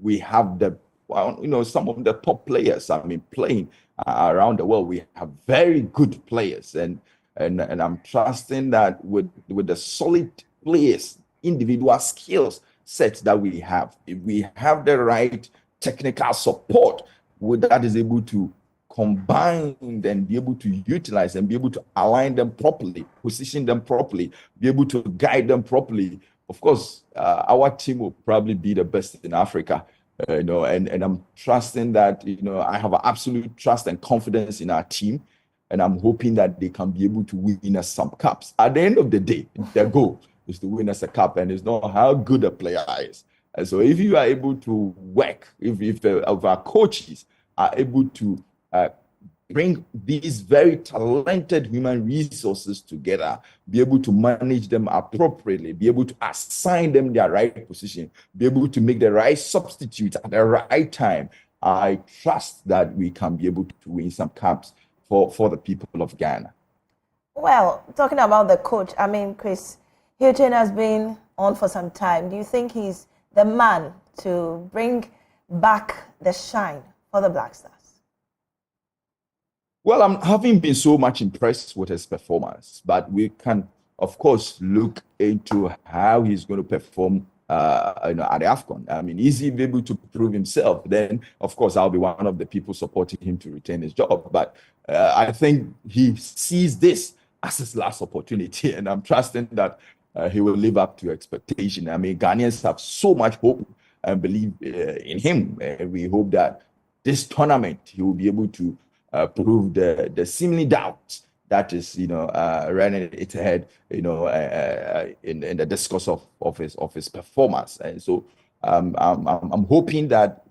we have some of the top players. Playing around the world, we have very good players, and I'm trusting that with the solid players, individual skills sets that we have, if we have the right technical support, that is able to combine and be able to utilize and be able to align them properly, position them properly, be able to guide them properly. Of course, our team will probably be the best in Africa, and I'm trusting that, I have absolute trust and confidence in our team, and I'm hoping that they can be able to win us some cups. At the end of the day, their goal is to win us a cup, and it's not how good a player is. And so if you are able to work, if our coaches are able to bring these very talented human resources together, be able to manage them appropriately, be able to assign them their right position, be able to make the right substitute at the right time, I trust that we can be able to win some cups for the people of Ghana. Well, talking about the coach, Chris Hilton has been on for some time. Do you think he's the man to bring back the shine for the Black Stars? Well, I'm having been so much impressed with his performance, but we can, of course, look into how he's going to perform at the AFCON. I mean, is he able to prove himself? Then, of course, I'll be one of the people supporting him to retain his job. But I think he sees this as his last opportunity, and I'm trusting that he will live up to expectation. I mean, Ghanaians have so much hope and believe in him. We hope that this tournament he will be able to prove the seemingly doubts that is, running its head, in the discourse of his performance. And so I'm hoping that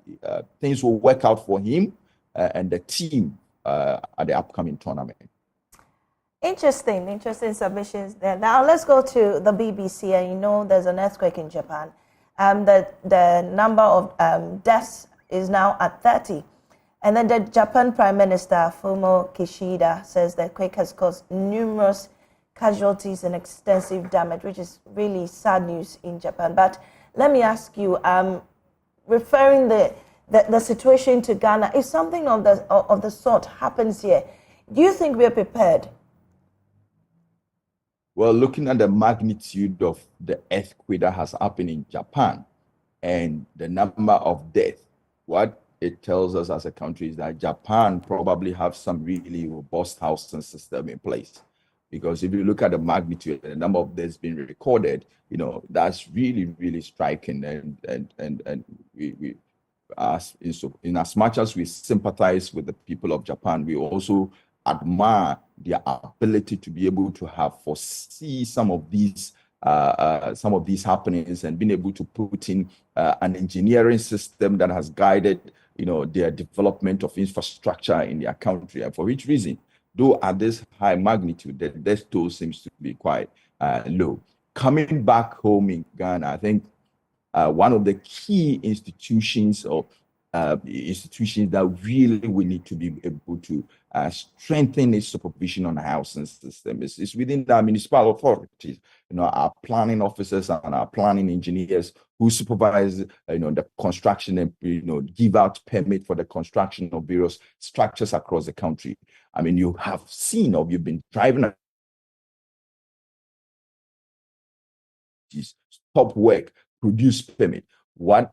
things will work out for him and the team at the upcoming tournament. Interesting submissions there. Now let's go to the BBC. And there's an earthquake in Japan. The number of deaths is now at 30. And then the Japan Prime Minister, Fumio Kishida, says the quake has caused numerous casualties and extensive damage, which is really sad news in Japan. But let me ask you, referring the situation to Ghana, if something of the sort happens here, do you think we are prepared? Well, looking at the magnitude of the earthquake that has happened in Japan and the number of deaths, what it tells us as a country is that Japan probably have some really robust housing system in place. Because if you look at the magnitude and the number of deaths being recorded, that's really, really striking. And we in as much as we sympathize with the people of Japan, we also admire their ability to be able to foresee some of these happenings and being able to put in an engineering system that has guided their development of infrastructure in their country. And for which reason, though at this high magnitude, the death toll seems to be quite low. Coming back home in Ghana, I think one of the key institutions that really we need to be able to strengthen its supervision on the housing system is within the municipal authorities. Our planning officers and our planning engineers who supervise, the construction and, give out permit for the construction of various structures across the country. I mean, you have seen or you've been driving stop work, produce permit. What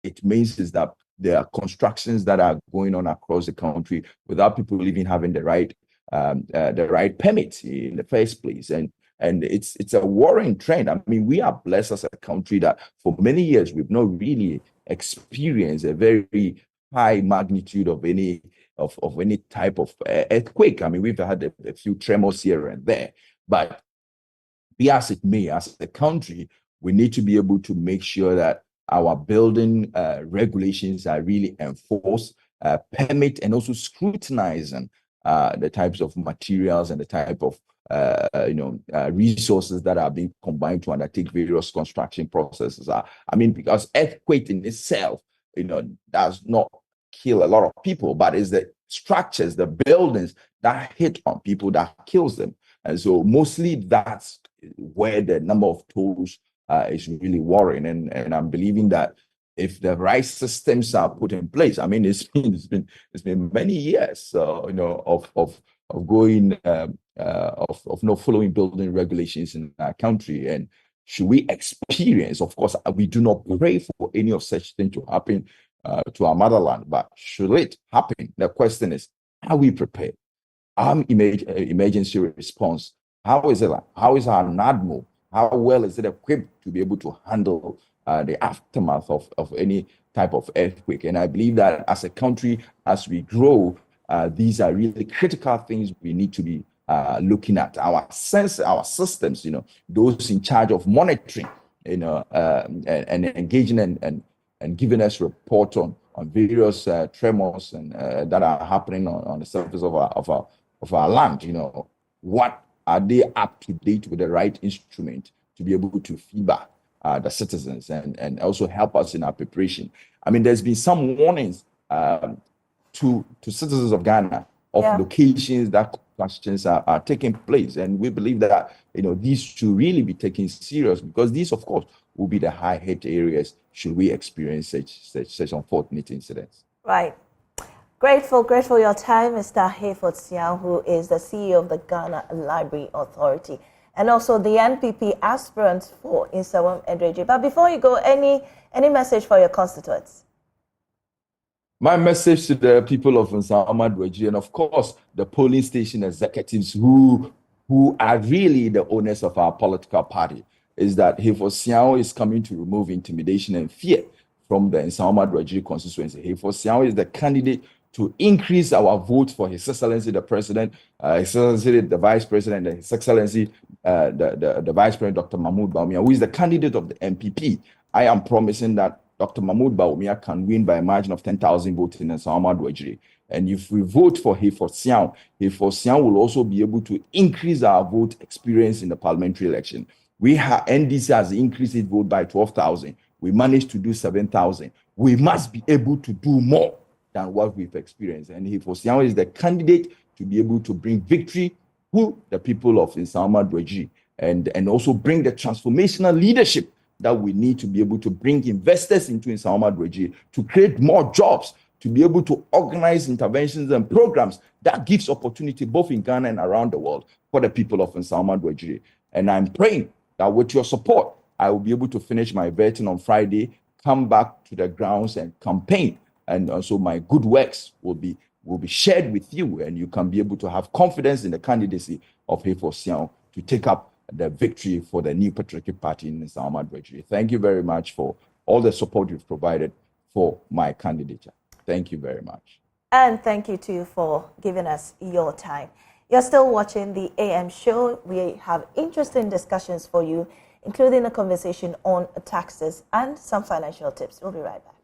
it means is that there are constructions that are going on across the country without people even having the right permits in the first place. And it's a worrying trend. I mean, we are blessed as a country that for many years we've not really experienced a very high magnitude of any type of earthquake. I mean, we've had a few tremors here and there, but be as it may, as a country, we need to be able to make sure that our building regulations are really enforced, permit, and also scrutinizing the types of materials and the type of resources that are being combined to undertake various construction processes. I mean, because earthquake in itself, does not kill a lot of people, but it's the structures, the buildings that hit on people that kills them. And so mostly that's where the number of tolls is really worrying. And I'm believing that if the right systems are put in place, I mean, it's been many years, of not following building regulations in our country. And should we experience, of course, we do not pray for any of such thing to happen to our motherland, but should it happen, the question is, are we prepared? Our emergency response, how is it? How is our NADMO? How well is it equipped to be able to handle the aftermath of any type of earthquake? And I believe that as a country, as we grow, these are really critical things we need to be looking at. Our systems, those in charge of monitoring, and engaging and giving us report on various tremors and that are happening on the surface of our land. What are they up to date with the right instrument to be able to feedback the citizens and also help us in our preparation? I mean, there's been some warnings to citizens of Ghana of locations that questions are taking place, and we believe that these should really be taken serious, because these, of course, will be the high hit areas should we experience such unfortunate incidents. Right. Grateful your time, Mr. Hayford Siang, who is the CEO of the Ghana Library Authority. and also the NPP aspirant for Insawam Edreji. But before you go, any message for your constituents? My message to the people of Nsawam Edreji, and of course the polling station executives who are really the owners of our political party, is that Hefo is coming to remove intimidation and fear from the Nsawam Edreji constituency. Hefo is the candidate to increase our vote for His Excellency the President, His Excellency the Vice President, and His Excellency the Vice President Dr. Mahmoud Bawumia, who is the candidate of the MPP. I am promising that Dr. Mahmoud Bawumia can win by a margin of 10,000 votes in Nsawam Edreji. And if we vote for Hefo will also be able to increase our vote experience in the parliamentary election. NDC has increased its vote by 12,000. We managed to do 7,000. We must be able to do more than what we've experienced. And Hefo is the candidate to be able to bring victory to the people of Nsawam Edreji and also bring the transformational leadership that we need to be able to bring investors into Nsawam Edreji, to create more jobs, to be able to organize interventions and programs that gives opportunity both in Ghana and around the world for the people of Nsawam Edreji. And I'm praying that with your support, I will be able to finish my vetting on Friday, come back to the grounds and campaign. And also my good works will be shared with you, and you can be able to have confidence in the candidacy of Hefo to take up the victory for the new patriotic party in Nsawam Edreji. Thank you very much for all the support you've provided for my candidature. Thank you very much. And thank you too for giving us your time. You're still watching the AM show. We have interesting discussions for you, including a conversation on taxes and some financial tips. We'll be right back.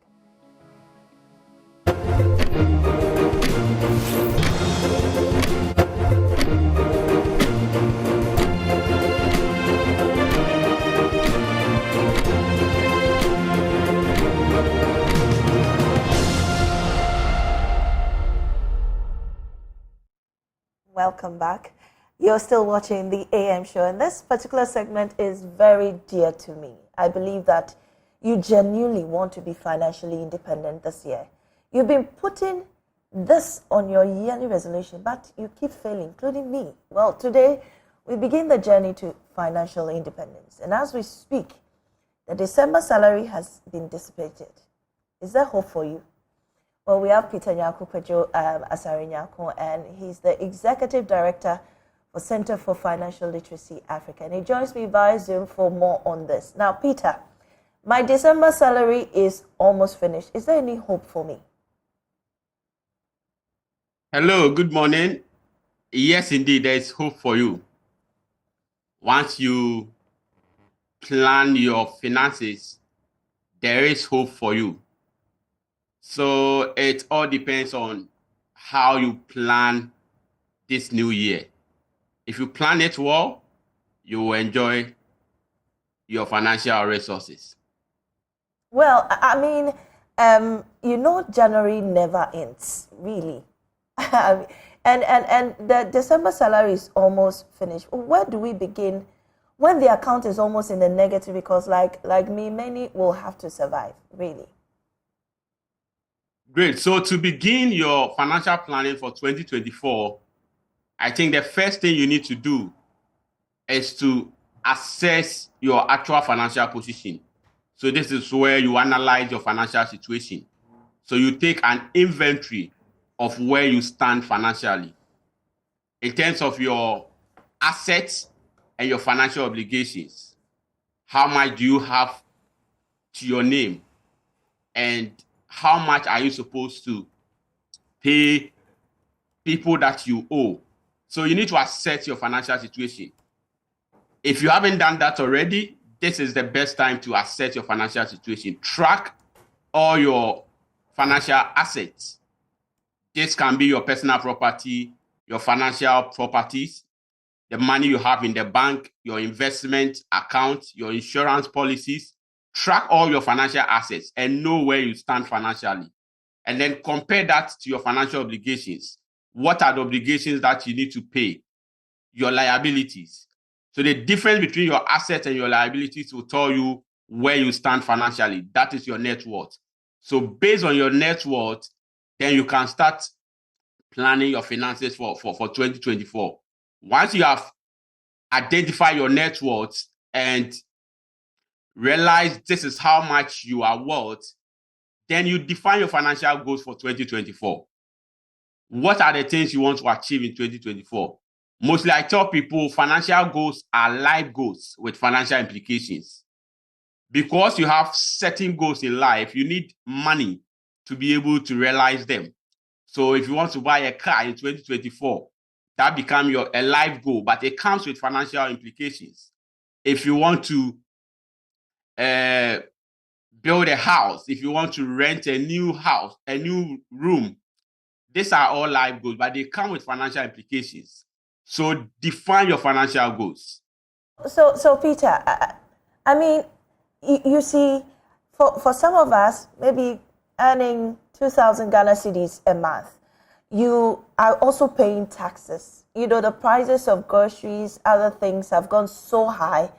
Welcome back. You're still watching the AM show, and this particular segment is very dear to me. I believe that you genuinely want to be financially independent this year. You've been putting this on your yearly resolution, but you keep failing, including me. Well, today we begin the journey to financial independence, and as we speak, the December salary has been dissipated. Is there hope for you? Well, we have Peter Nyako Pejo Asari Nyako, and he's the Executive Director for Center for Financial Literacy Africa. And he joins me via Zoom for more on this. Now, Peter, my December salary is almost finished. Is there any hope for me? Hello, good morning. Yes, indeed, there is hope for you. Once you plan your finances, there is hope for you. So it all depends on how you plan this new year. If you plan it well, you will enjoy your financial resources. Well, I mean, January never ends, really. and the December salary is almost finished. Where do we begin when the account is almost in the negative? Because like me, many will have to survive, really. Great. So to begin your financial planning for 2024, I think the first thing you need to do is to assess your actual financial position. So this is where you analyze your financial situation. So you take an inventory of where you stand financially in terms of your assets and your financial obligations. How much do you have to your name? And how much are you supposed to pay people that you owe? So you need to assess your financial situation. If you haven't done that already, this is the best time to assess your financial situation. Track all your financial assets. This can be your personal property, your financial properties, the money you have in the bank, your investment account, your insurance policies. Track all your financial assets and know where you stand financially. And then compare that to your financial obligations. What are the obligations that you need to pay? Your liabilities. So the difference between your assets and your liabilities will tell you where you stand financially. That is your net worth. So based on your net worth, then you can start planning your finances for 2024. Once you have identify your net worth and realize this is how much you are worth, then you define your financial goals for 2024. What are the things you want to achieve in 2024? Mostly, I tell people financial goals are life goals with financial implications. Because you have certain goals in life, you need money to be able to realize them. So if you want to buy a car in 2024, that becomes a life goal, but it comes with financial implications. If you want to build a house, if you want to rent a new house, a new room, these are all life goals, but they come with financial implications. So define your financial goals. So Peter, I mean, you see, for some of us, maybe earning 2,000 Ghana cedis a month, you are also paying taxes. You know, the prices of groceries, other things have gone so high.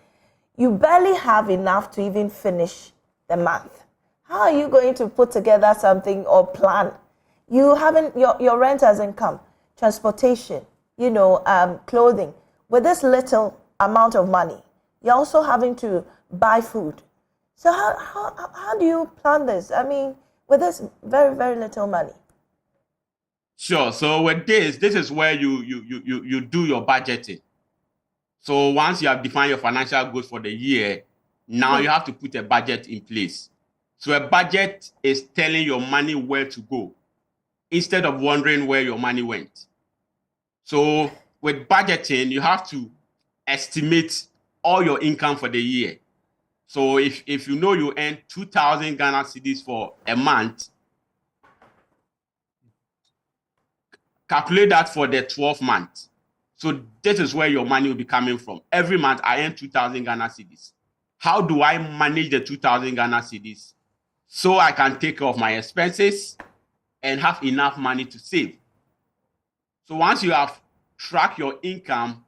You barely have enough to even finish the month. How are you going to put together something or plan? You haven't, your rent hasn't come, transportation, you know, clothing. With this little amount of money, you're also having to buy food. So how do you plan this? I mean, with this very, very little money. Sure. So with this is where you do your budgeting. So once you have defined your financial goals for the year, now you have to put a budget in place. So a budget is telling your money where to go instead of wondering where your money went. So with budgeting, you have to estimate all your income for the year. So if you know you earn 2,000 Ghana cedis for a month, calculate that for the 12th month. So this is where your money will be coming from. Every month I earn 2,000 Ghana cedis. How do I manage the 2,000 Ghana cedis so I can take care of my expenses and have enough money to save? So once you have tracked your income,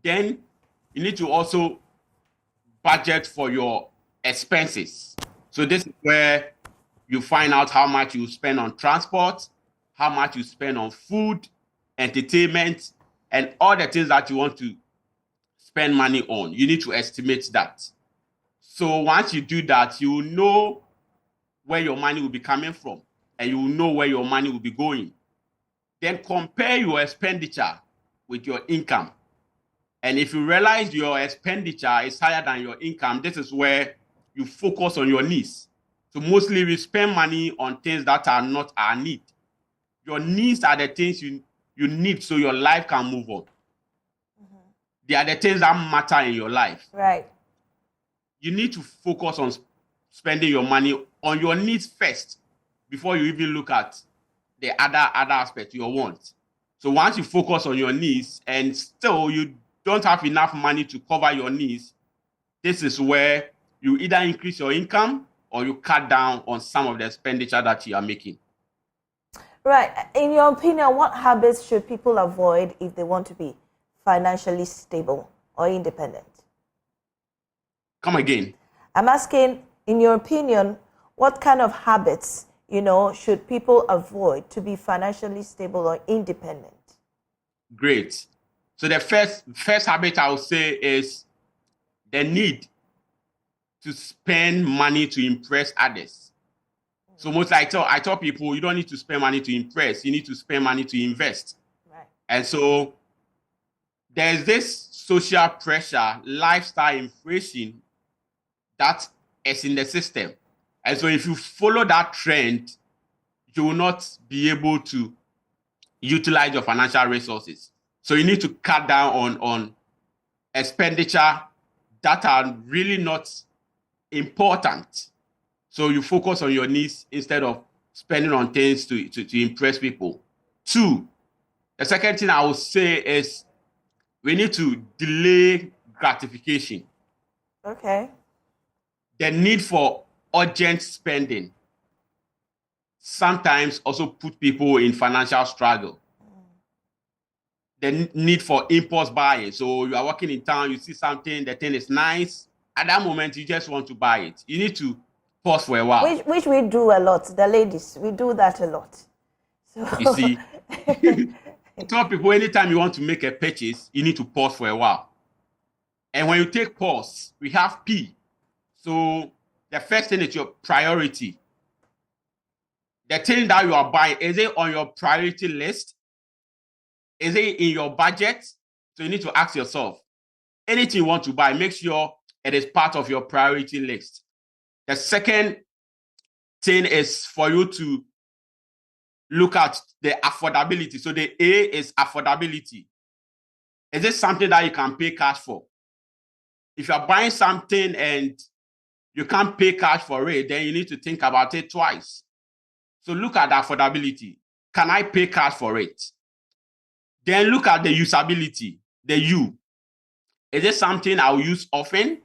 then you need to also budget for your expenses. So this is where you find out how much you spend on transport, how much you spend on food, entertainment, and all the things that you want to spend money on. You need to estimate that. So once you do that, you will know where your money will be coming from, and you will know where your money will be going. Then compare your expenditure with your income. And if you realize your expenditure is higher than your income, this is where you focus on your needs. So mostly we spend money on things that are not our need. Your needs are the things you need so your life can move on. They are the things that matter in your life. Right. You need to focus on spending your money on your needs first before you even look at the other aspect, your wants. So once you focus on your needs and still you don't have enough money to cover your needs, this is where you either increase your income or you cut down on some of the expenditure that you are making. Right. In your opinion, what habits should people avoid if they want to be financially stable or independent? Come again. I'm asking, in your opinion, what kind of habits, should people avoid to be financially stable or independent? Great. So the first habit I would say is the need to spend money to impress others. So mostly I tell people you don't need to spend money to impress, you need to spend money to invest. Right. And so there's this social pressure, lifestyle inflation that is in the system. And so if you follow that trend, you will not be able to utilize your financial resources. So you need to cut down on expenditure that are really not important. So you focus on your needs instead of spending on things to impress people. 2, the second thing I would say is we need to delay gratification. Okay. The need for urgent spending sometimes also put people in financial struggle. The need for impulse buying. So you are walking in town, you see something, the thing is nice. At that moment, you just want to buy it. You need to pause for a while. Which we do a lot. The ladies, we do that a lot. So. You see, I tell people anytime you want to make a purchase, you need to pause for a while. And when you take pause, we have P. So the first thing is your priority. The thing that you are buying, is it on your priority list? Is it in your budget? So you need to ask yourself, anything you want to buy, make sure it is part of your priority list. The second thing is for you to look at the affordability. So the A is affordability. Is it something that you can pay cash for? If you're buying something and you can't pay cash for it, then you need to think about it twice. So look at the affordability. Can I pay cash for it? Then look at the usability, the U. Is it something I'll use often?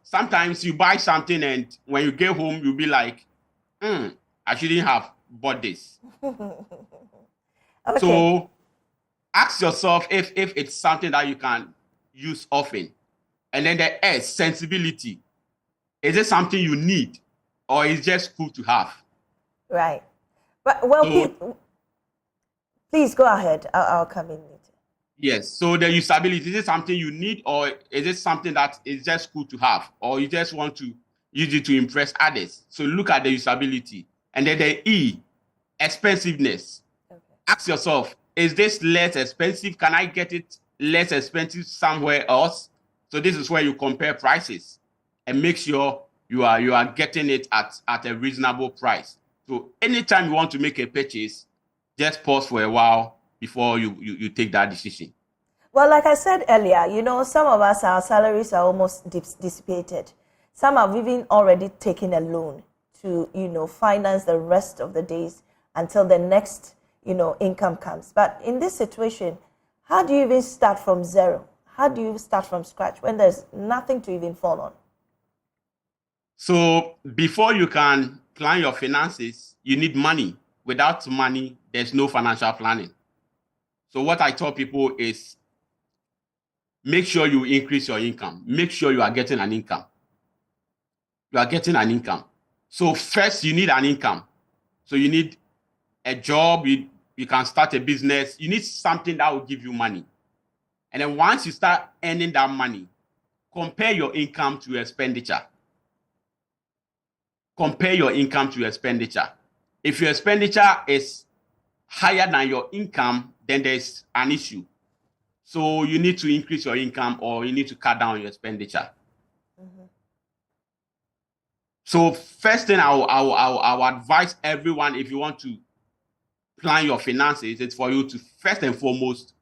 Sometimes you buy something and when you get home, you'll be like, I shouldn't have bought this. Okay. So ask yourself if it's something that you can use often. And then the S, sensibility. Is it something you need or is just cool to have? Right. But, well, So, please go ahead. I'll come in later. yes. So the usability, is it something you need or is it something that is just cool to have or you just want to use it to impress others? So look at the usability. And then the E, expensiveness. Okay. Ask yourself, is this less expensive? Can I get it less expensive somewhere else? So this is where you compare prices and make sure you are getting it at a reasonable price. So anytime you want to make a purchase, just pause for a while before you take that decision. Well, like I said earlier, some of us, our salaries are almost dissipated. Some have even already taken a loan to, finance the rest of the days until the next, income comes. But in this situation, how do you even start from zero? How do you start from scratch when there's nothing to even fall on? So before you can plan your finances, you need money. Without money, there's no financial planning. So what I tell people is make sure you increase your income. Make sure you are getting an income. You are getting an income. So first, you need an income. So you need a job. You can start a business. You need something that will give you money. And then once you start earning that money, compare your income to your expenditure. Compare your income to your expenditure. If your expenditure is higher than your income, then there's an issue. So you need to increase your income or you need to cut down your expenditure. Mm-hmm. So first thing I will advise everyone, if you want to plan your finances, it's for you to first and foremost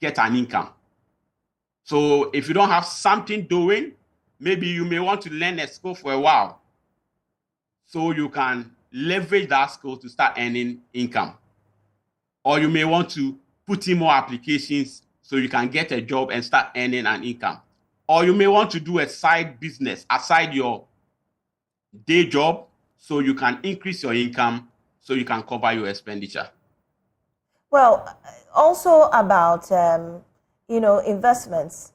get an income. So if you don't have something doing, maybe you may want to learn a skill for a while so you can leverage that skill to start earning income. Or you may want to put in more applications so you can get a job and start earning an income. Or you may want to do a side business aside your day job so you can increase your income so you can cover your expenditure. Well, also about, investments.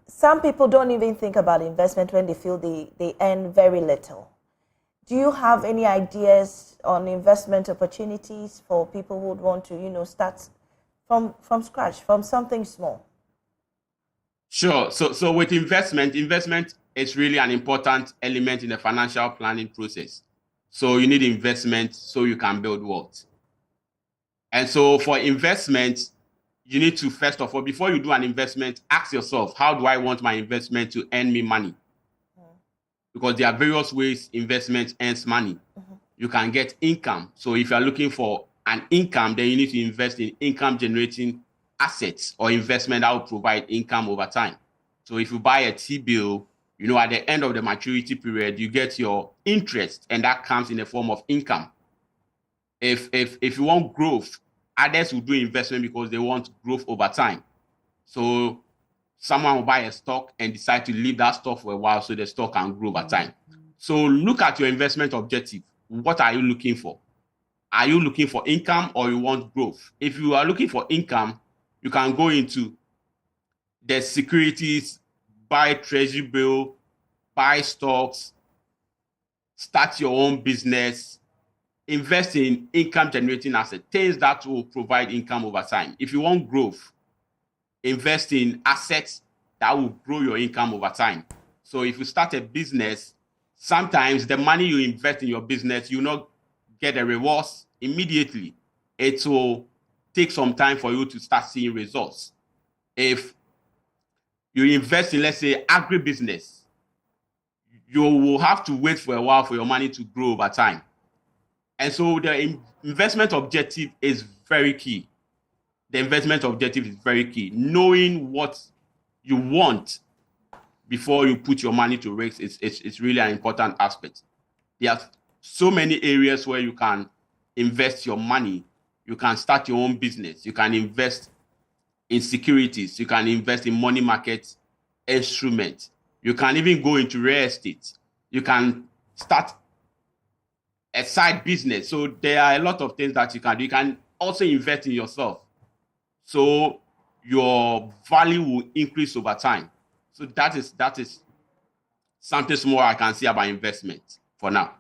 Some people don't even think about investment when they feel they earn very little. Do you have any ideas on investment opportunities for people who would want to, start from scratch, from something small? Sure. So with investment is really an important element in the financial planning process. So you need investment so you can build wealth. And so for investment, you need to, first of all, before you do an investment, ask yourself, how do I want my investment to earn me money? Because there are various ways investment earns money. Mm-hmm. You can get income. So if you're looking for an income, then you need to invest in income generating assets or investment that will provide income over time. So if you buy a T-bill, at the end of the maturity period, you get your interest and that comes in the form of income. If you want growth, others will do investment because they want growth over time. So someone will buy a stock and decide to leave that stock for a while so the stock can grow over time. So look at your investment objective. What are you looking for? Are you looking for income or you want growth? If you are looking for income, you can go into the securities, buy treasury bill, buy stocks, start your own business, invest in income generating assets, things that will provide income over time. If you want growth, invest in assets that will grow your income over time. So if you start a business, sometimes the money you invest in your business, you not get the rewards immediately. It will take some time for you to start seeing results. If you invest in, let's say, agribusiness, you will have to wait for a while for your money to grow over time. And so the investment objective is very key. The investment objective is very key. Knowing what you want before you put your money to risk is really an important aspect. There are so many areas where you can invest your money. You can start your own business. You can invest in securities. You can invest in money market instruments. You can even go into real estate. You can start a side business. So there are a lot of things that you can do. You can also invest in yourself. So your value will increase over time. So that is something small I can say about investment for now.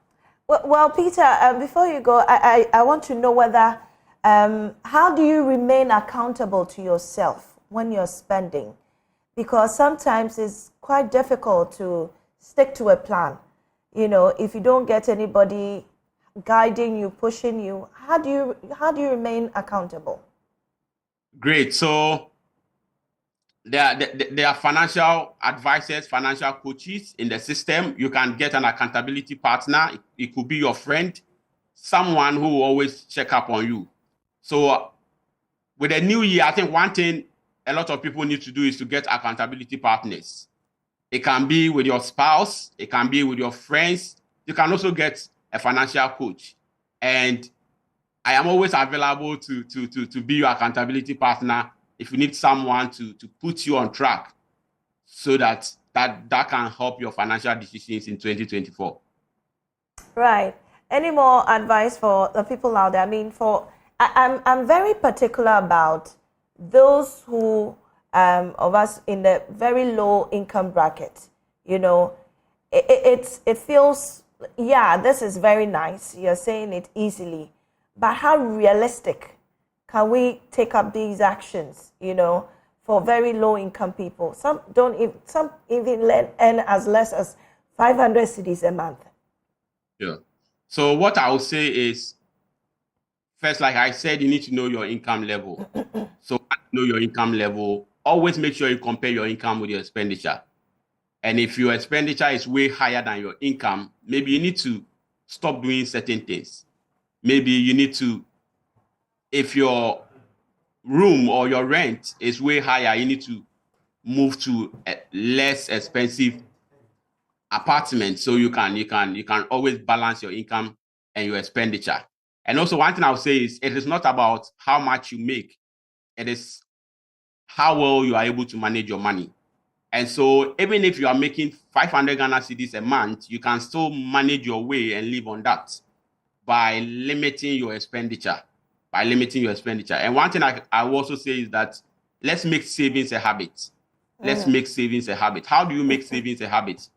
Well, Peter, before you go, I want to know whether, how do you remain accountable to yourself when you're spending? Because sometimes it's quite difficult to stick to a plan. You know, if you don't get anybody guiding you, pushing you, how do you remain accountable? Great. So there are financial advisors, financial coaches in the system. You can get an accountability partner. It could be your friend, someone who will always check up on you. So with a new year, I think one thing a lot of people need to do is to get accountability partners. It can be with your spouse. It can be with your friends. You can also get a financial coach. And I am always available to be your accountability partner if you need someone to put you on track so that can help your financial decisions in 2024. Right. Any more advice for the people out there? I mean, I'm very particular about those who of us in the very low income bracket. You know, it feels, yeah, this is very nice. You're saying it easily, but how realistic can we take up these actions? You know, for very low income people, some even earn as less as 500 cedis a month. Yeah. So what I would say is, first, like I said, you need to know your income level. So know your income level. Always make sure you compare your income with your expenditure. And if your expenditure is way higher than your income, maybe you need to stop doing certain things. Maybe you need to, if your room or your rent is way higher, you need to move to a less expensive apartment so you can always balance your income and your expenditure. And also one thing I would say is it is not about how much you make. It is how well you are able to manage your money. And so even if you are making 500 Ghana cedis a month, you can still manage your way and live on that by limiting your expenditure. And one thing I will also say is that let's make savings a habit. Let's make savings a habit. How do you make savings a habit?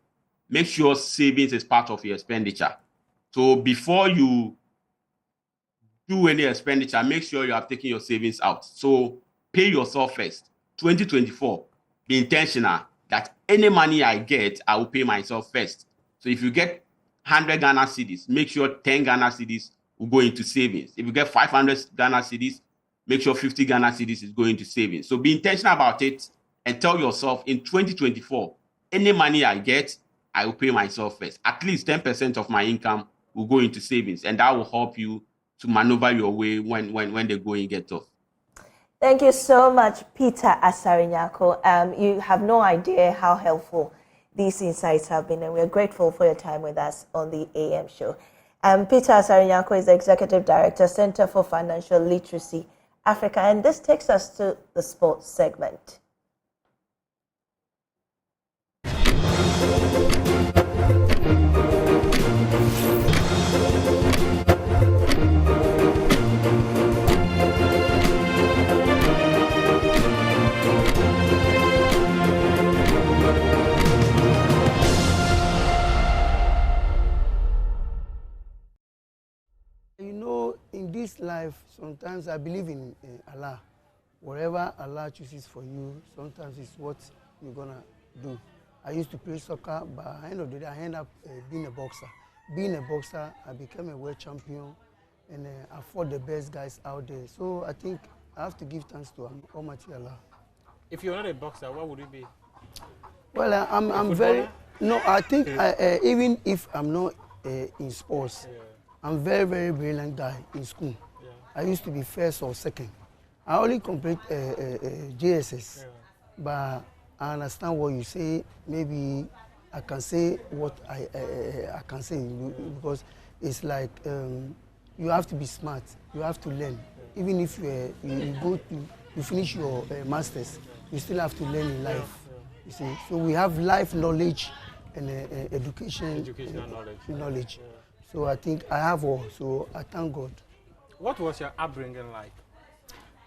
Make sure savings is part of your expenditure. So before you do any expenditure, make sure you have taken your savings out. So pay yourself first. 2024, be intentional that any money I get, I will pay myself first. So if you get 100 Ghana cedis, make sure 10 Ghana cedis will go into savings. If you get 500 Ghana cedis, make sure 50 Ghana cedis is going into savings. So be intentional about it and tell yourself in 2024, any money I get, I will pay myself first. At least 10% of my income will go into savings, and that will help you to maneuver your way when the going gets tough. Thank you so much, Peter Asarinyako. You have no idea how helpful these insights have been, and we're grateful for your time with us on the AM show. Peter Asarinyako is the Executive Director, Center for Financial Literacy, Africa, and this takes us to the sports segment. You know, in this life, sometimes I believe in Allah. Whatever Allah chooses for you, sometimes it's what you're gonna do. I used to play soccer, but at the end of the day, I ended up being a boxer. Being a boxer, I became a world champion, and I fought the best guys out there. So I think I have to give thanks to Almighty Allah. If you're not a boxer, what would it be? Well, I'm very, no, I think even if I'm not in sports, I'm very, very brilliant guy in school. I used to be first or second. I only complete JSS, but I understand what you say. Maybe I can say what I can say because it's like you have to be smart. You have to learn. Even if you finish your masters, you still have to learn in life. You see, so we have life knowledge and educational knowledge. So I think I have all. So I thank God. What was your upbringing like?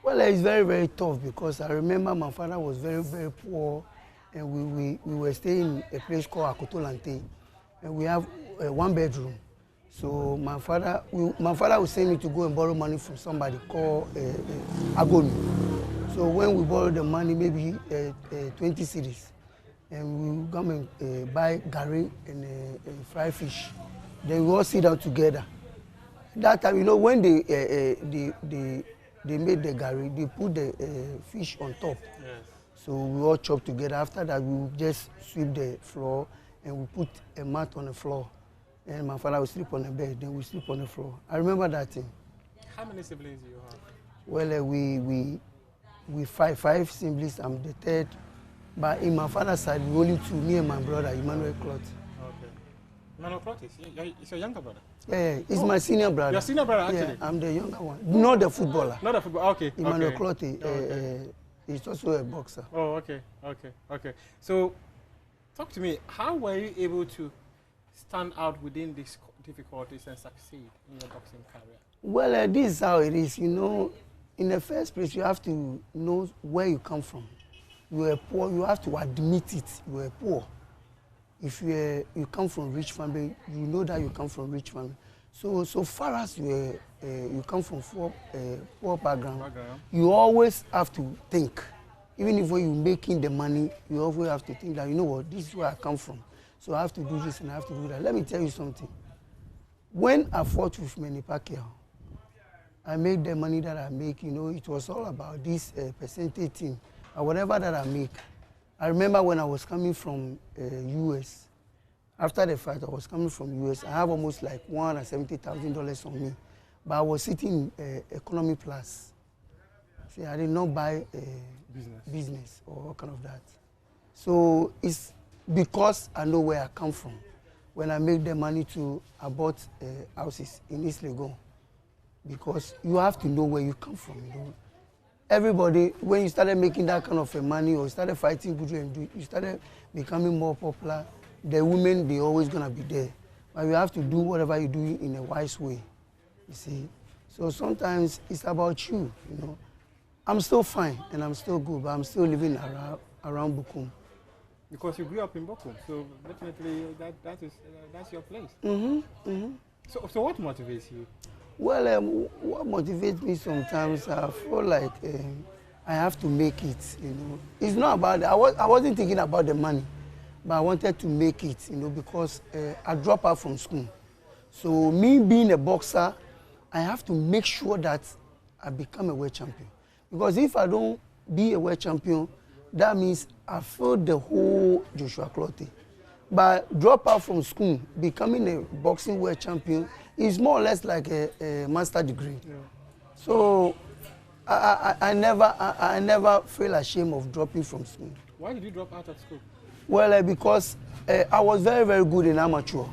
Well, it's very, very tough because I remember my father was very, very poor, and we were staying in a place called Akotolante, and we have a 1 bedroom. So my father would send me to go and borrow money from somebody called Agonu. So when we borrow the money, maybe 20 cedis, and we will come and buy gari and fried fish. Then we all sit down together. That time, you know, when they made the gari, they put the fish on top. Yes. So we all chop together. After that, we just sweep the floor and we put a mat on the floor. And my father would sleep on the bed, then we sleep on the floor. I remember that thing. How many siblings do you have? Well, we five siblings. I'm the third. But in my father's side, we only 2, me and my brother, Emmanuel Clottey. Okay. Emmanuel Clottey, it's your younger brother? Yeah, he's my senior brother. Your senior brother, actually? Yeah, I'm the younger one. Not the footballer. Not the footballer, okay. Emmanuel Clottey, he's also a boxer. Oh, okay. So, talk to me. How were you able to stand out within these difficulties and succeed in your boxing career? Well, this is how it is. You know, in the first place, you have to know where you come from. You were poor, you have to admit it. You were poor. If you come from rich family, you know that you come from rich family. So far as you come from poor background, you always have to think. Even if when you're making the money, you always have to think that, you know what, this is where I come from. So I have to do this and I have to do that. Let me tell you something. When I fought with Manny Pacquiao, I made the money that I make. You know, it was all about this percentage thing. Or whatever that I make. I remember when I was coming from US, after the fight, I was coming from US. I have almost like $170,000 on me, but I was sitting in economy class. See, I did not buy business or kind of that. So it's because I know where I come from. When I make the money I bought houses in East Legon, because you have to know where you come from. You know? Everybody, when you started making that kind of money or started fighting good and you started becoming more popular, the women, they're always going to be there. But you have to do whatever you do in a wise way, you see. So sometimes it's about you, you know. I'm still fine and I'm still good, but I'm still living around Bukum. Because you grew up in Bukum, so definitely that's your place. So what motivates you? Well, what motivates me sometimes, I feel like I have to make it, you know. It's not about that. I wasn't thinking about the money, but I wanted to make it, you know, because I dropped out from school. So me being a boxer, I have to make sure that I become a world champion. Because if I don't be a world champion, that means I failed the whole Joshua Clottey. But drop out from school, becoming a boxing world champion, is more or less like a master degree. Yeah. So I never feel ashamed of dropping from school. Why did you drop out of school? Well, because I was very, very good in amateur.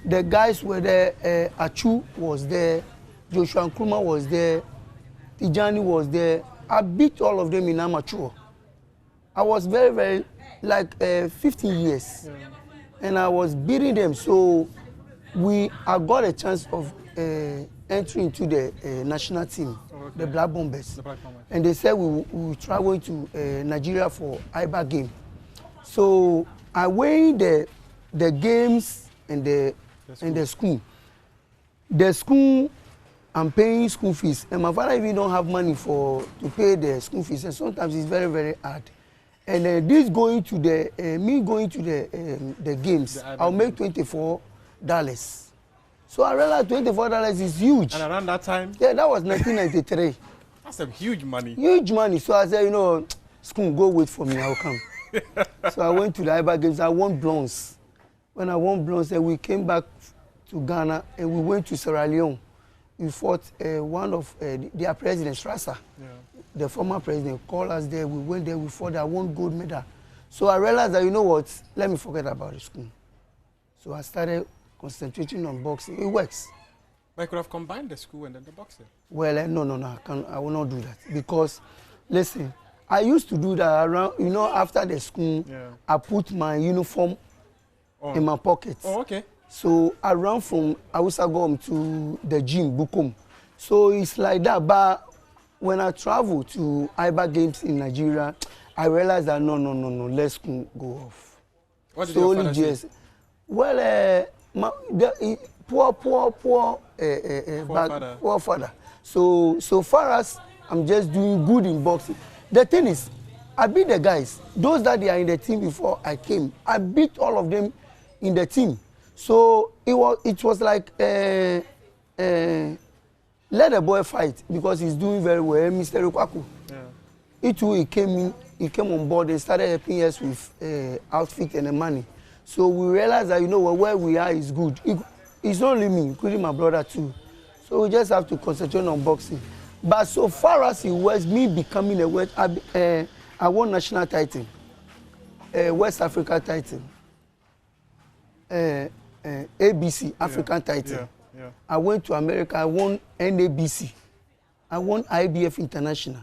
The guys were there, Achu was there, Joshua Nkrumah was there, Tijani was there. I beat all of them in amateur. I was very, very, like 15 years. Yeah. And I was beating them. So I got a chance of entering into the national team, the Black Bombers. And they said we will travel to Nigeria for IBA game. So I weighed the games and the school. The school, I'm paying school fees. And my father even don't have money to pay the school fees. And sometimes it's very, very hard. And this going to the me going to the games, I'll make $24. So I realized $24 is huge. And around that time? Yeah, that was 1993. That's some huge money. Huge money. So I said, you know, school, go wait for me, I'll come. So I went to the IBA games. I won bronze. When I won bronze, then we came back to Ghana and we went to Sierra Leone. We fought one of their president, Strasser. Yeah. The former president called us there. We went there, we fought. I won gold medal. So I realized that, you know what, let me forget about the school. So I started concentrating on boxing. It works. But I could have combined the school and then the boxing. Well, no, I will not do that. Because, listen, I used to do that around, you know, after the school, I put my uniform in my pocket. Oh, okay. So I ran from Awusagom to the gym, Bukum. So it's like that. But when I travel to IBA games in Nigeria, I realized that no, let's go off. What did your father say? Well, poor father. So far as I'm just doing good in boxing. The thing is, I beat the guys. Those that they are in the team before I came, I beat all of them in the team. So it was like let the boy fight because he's doing very well, Mr. Rukwaku. He came on board and started helping us with outfit and the money. So we realized that, you know, where we are is good. It's not only me, including my brother too. So we just have to concentrate on boxing. But so far as it was me becoming a West, I won national title, West Africa title, ABC African title. I went to America. I won NABC. I won IBF International.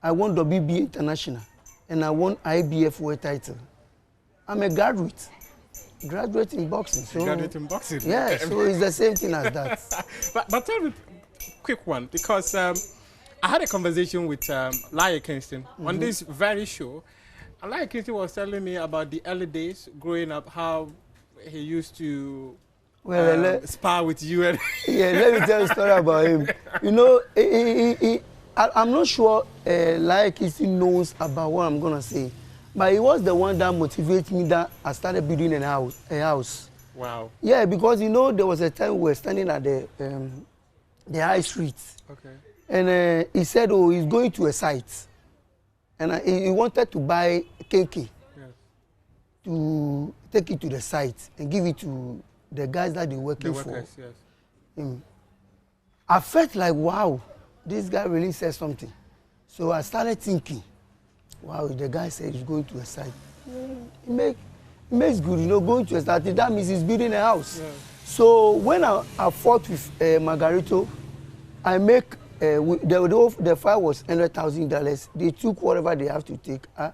I won WBA International, and I won IBF World title. I'm a graduate in boxing. So graduate in boxing. Yeah, so it's the same thing as that. but tell me, quick one, because I had a conversation with Laia Kingston on this very show. And Laia Kingston was telling me about the early days growing up, how he used to spar with you. And yeah, let me tell you a story about him. You know, I'm not sure Laia Kingston knows about what I'm going to say. But he was the one that motivated me that I started building a house. Wow. Yeah, because, you know, there was a time we were standing at the high street. Okay. And he said, oh, he's going to a site. And he wanted to buy KK to take it to the site and give it to the guys that they're working for. Yes. I felt like, wow, this guy really said something. So I started thinking, wow, the guy said he's going to a site. It makes good, you know, going to a site. That means he's building a house. Yeah. So when I fought with Margarito, I make, the fight was $100,000. They took whatever they have to take. I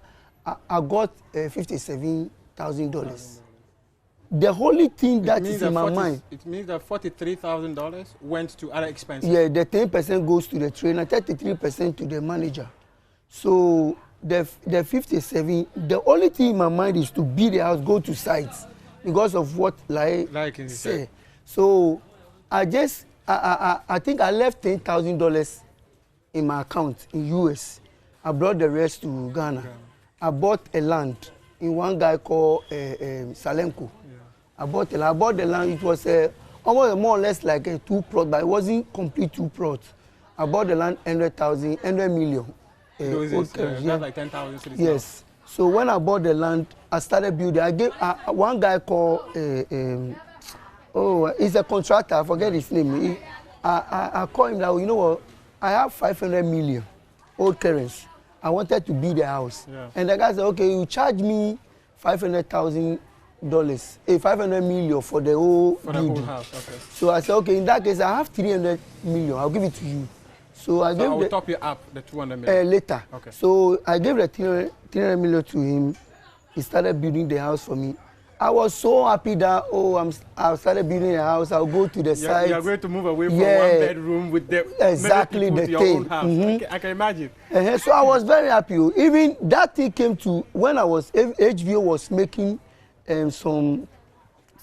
got $57,000. The only thing that is in my mind. It means that $43,000 went to other expenses. Yeah, the 10% goes to the trainer, 33% to the manager. So the 57, the only thing in my mind is to build the house, go to sites because of what like say. So I think I left $10,000 in my account in US. I brought the rest to Ghana. I bought a land in one guy called Salenko. I bought the land. It was almost more or less like a 2 plot, but it wasn't complete 2 plots. I bought the land 100 million. Like 10,000. Yes. So when I bought the land, I started building. I gave one guy called he's a contractor. I forget his name. I called him that, you know what? I have 500 million old currency. I wanted to build a house, and the guy said, okay, you charge me $500,000, 500 million for the whole building. House. Okay. So I said, okay, in that case, I have 300 million. I'll give it to you. So I will top you up the 200 million later. Okay. So I gave the 300 million to him. He started building the house for me. I was so happy that I started building a house. I'll go to the site. You're going to move away from 1 bedroom with the exactly the your thing. own house. I can imagine. So I was very happy. Even that thing came to when I was HBO was making some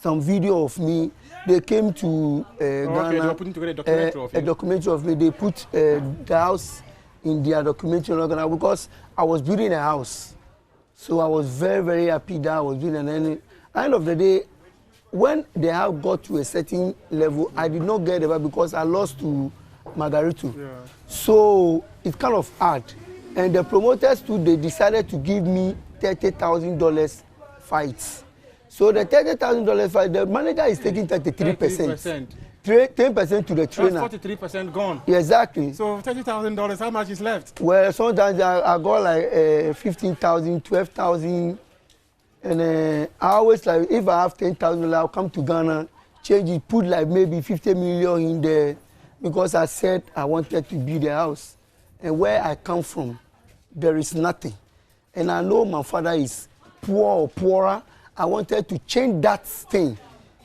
video of me. They came to Ghana. They were putting together a documentary of you. A documentary of me. They put the house in their documentary because I was building a house. So I was very, very happy that I was doing it. And then at the end of the day, when they have got to a certain level, I did not get it because I lost to Margarito. Yeah. So it's kind of hard. And the promoters too, they decided to give me $30,000 fights. So the $30,000 fight, the manager is taking 33%. 10% to the trainer. That's 43% gone. Yeah, exactly. So $30,000, how much is left? Well, sometimes I got like 15,000, 12,000. And I always like, if I have $10,000, I'll come to Ghana, change it, put like maybe 50 million in there, because I said I wanted to build a house. And where I come from, there is nothing. And I know my father is poor or poorer. I wanted to change that thing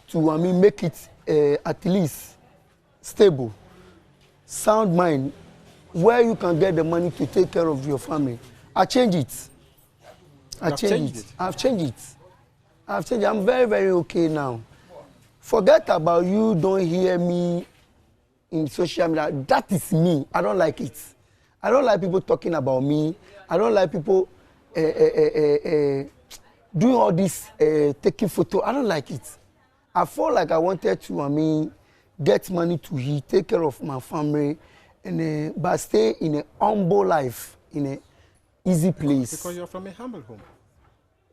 to, make it at least stable, sound mind, where you can get the money to take care of your family. I changed it. I've changed it. I've changed it. I'm very, very okay now. Forget about you don't hear me in social media. That is me. I don't like it. I don't like people talking about me. I don't like people doing all this, taking photo. I don't like it. I felt like I wanted to, get money to eat, take care of my family, and but stay in a humble life, in a easy place. Because you're from a humble home.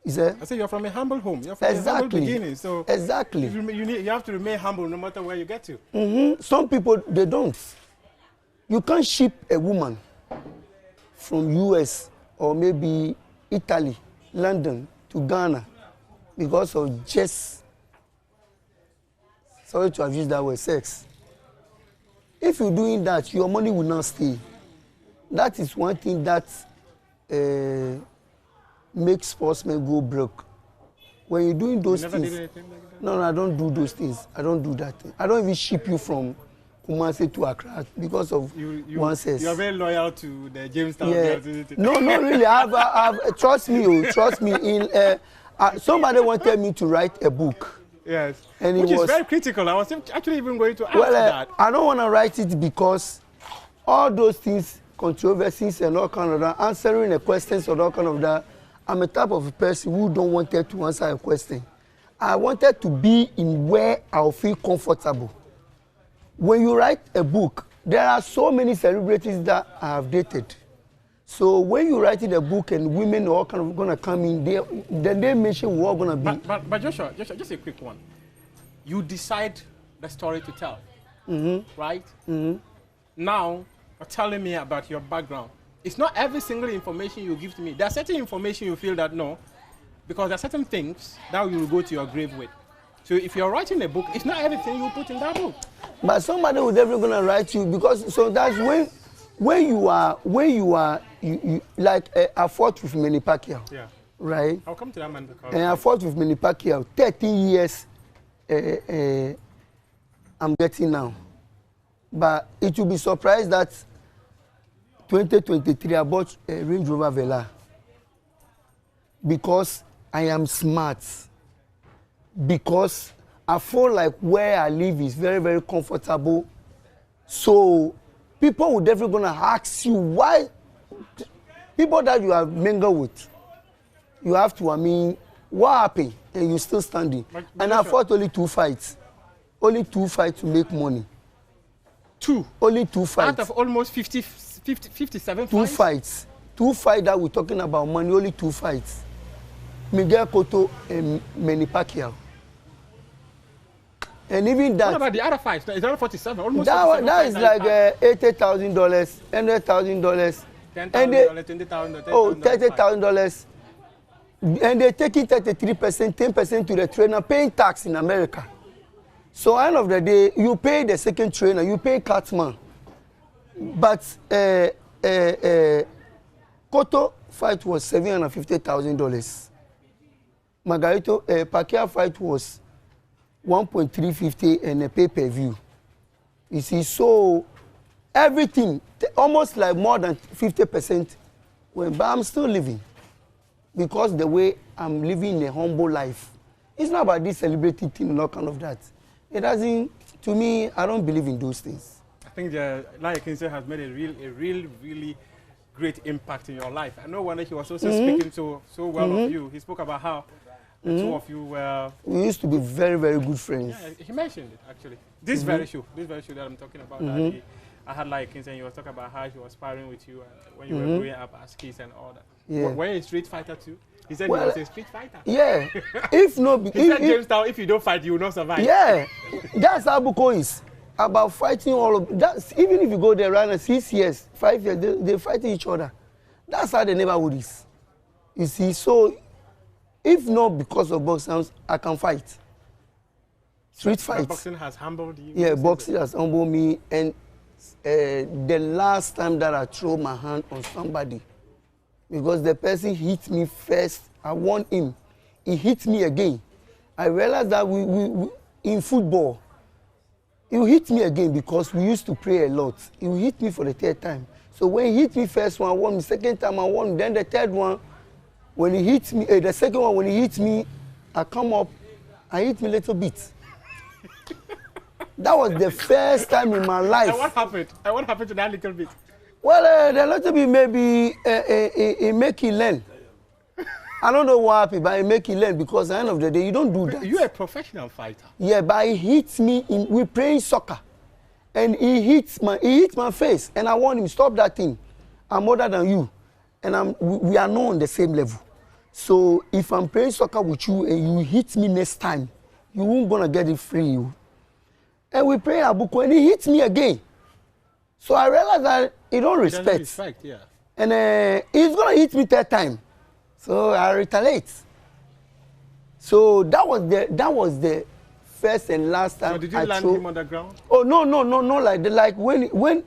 Is that? I say you're from a humble home. You're from a humble beginning. So exactly. You have to remain humble no matter where you get to. Mm-hmm. Some people, they don't. You can't ship a woman from US or maybe Italy, London to Ghana because of just, sorry to have used that word, sex. If you're doing that, your money will not stay. That is one thing that makes sportsmen go broke. When you're doing those things, did anything like that? No, I don't do those things. I don't do that thing. I don't even ship you from Kumasi to Accra because of one sex. You're very loyal to the Jamestown girls, isn't it? No, not really. Trust me. Trust me. Somebody wanted me to write a book. Yes, and which is very critical. I was actually even going to ask that. I don't want to write it because all those things, controversies and all kind of that, answering the questions and all kind of that, I'm a type of a person who don't want to answer a question. I wanted to be in where I'll feel comfortable. When you write a book, there are so many celebrities that I have dated. So when you write a book and women are all kind of going to come in, they mention what going to be. But Joshua, just a quick one. You decide the story to tell, right? Mm-hmm. Now, you're telling me about your background. It's not every single information you give to me. There's certain information you feel that no, because there are certain things that you will go to your grave with. So if you're writing a book, it's not everything you put in that book. But somebody will never going to write you because so that's when you are like I fought with Manny Pacquiao. Yeah. Right. I'll come to that man. And I fought with Manny Pacquiao. 13 years I'm getting now. But it will be surprised that 2023 I bought a Range Rover Velar because I am smart. Because I feel like where I live is very, very comfortable. So people will definitely gonna ask you why people that you have mingled with, you have to, what happened? And you're still standing. And I fought only 2 fights. Only 2 fights to make money. 2? Only 2 fights. Out of almost 57 2 fights. 2 fights that we're talking about money, only 2 fights. Miguel Cotto and Manny Pacquiao. And even that. What about the other fights? It's only 47. Almost that is like $80,000, $100,000. $10,000, $20,000. Oh, $30,000. And they're taking 33%, 10% to the trainer, paying tax in America. So at the end of the day, you pay the second trainer, you pay Cartman. But Cotto fight was $750,000. Margarito Pacquiao fight was 1.350 and a pay-per-view. You see, so everything, almost like more than 50% went, but I'm still living. Because the way I'm living a humble life. It's not about this celebrity thing and all kind of that. It doesn't, to me, I don't believe in those things. I think Lai Kinsey has made a really great impact in your life. I know one day he was also speaking so well of you. He spoke about how the two of you were... We used to be very, very good friends. Yeah, he mentioned it, actually. This very show that I'm talking about, that I had like him saying he was talking about how he was sparring with you when you were growing up as kids and all that. Yeah. Were you a street fighter too? He said he was a street fighter. Yeah. If not... He said, Jamestown, if you don't fight, you will not survive. Yeah. That's how Buko is. About fighting all of... That's, even if you go there right now, 6 years, 5 years, they fight each other. That's how the neighborhood is. You see, so... If not because of boxing, I can fight. Street fights. Boxing has humbled you? Yeah, boxing has humbled me. And the last time that I threw my hand on somebody, because the person hit me first, I won him. He hit me again. I realized that we in football, he hit me again because we used to pray a lot. He hit me for the third time. So when he hit me first one, I won. The second time I won. Then the third one, when he hit me, the second one, when he hit me, I come up, I hit me a little bit. That was the first time in my life. And what happened? And what happened to that little bit? Well, the little bit maybe it make you learn. I don't know what happened, but it make you learn because at the end of the day, you don't do that. You're a professional fighter. Yeah, but he hit me, we playing soccer. And he hit my face, and I warned him, stop that thing. I'm older than you, and we are not on the same level. So if I'm playing soccer with you and you hit me next time, you won't gonna get it free. And we play Abuko, and he hit me again. So I realized that he don't respect. He doesn't respect, yeah. And he's gonna hit me third time. So I retaliate. So that was the first and last time. So did you land him on the ground? Oh no like that. Like when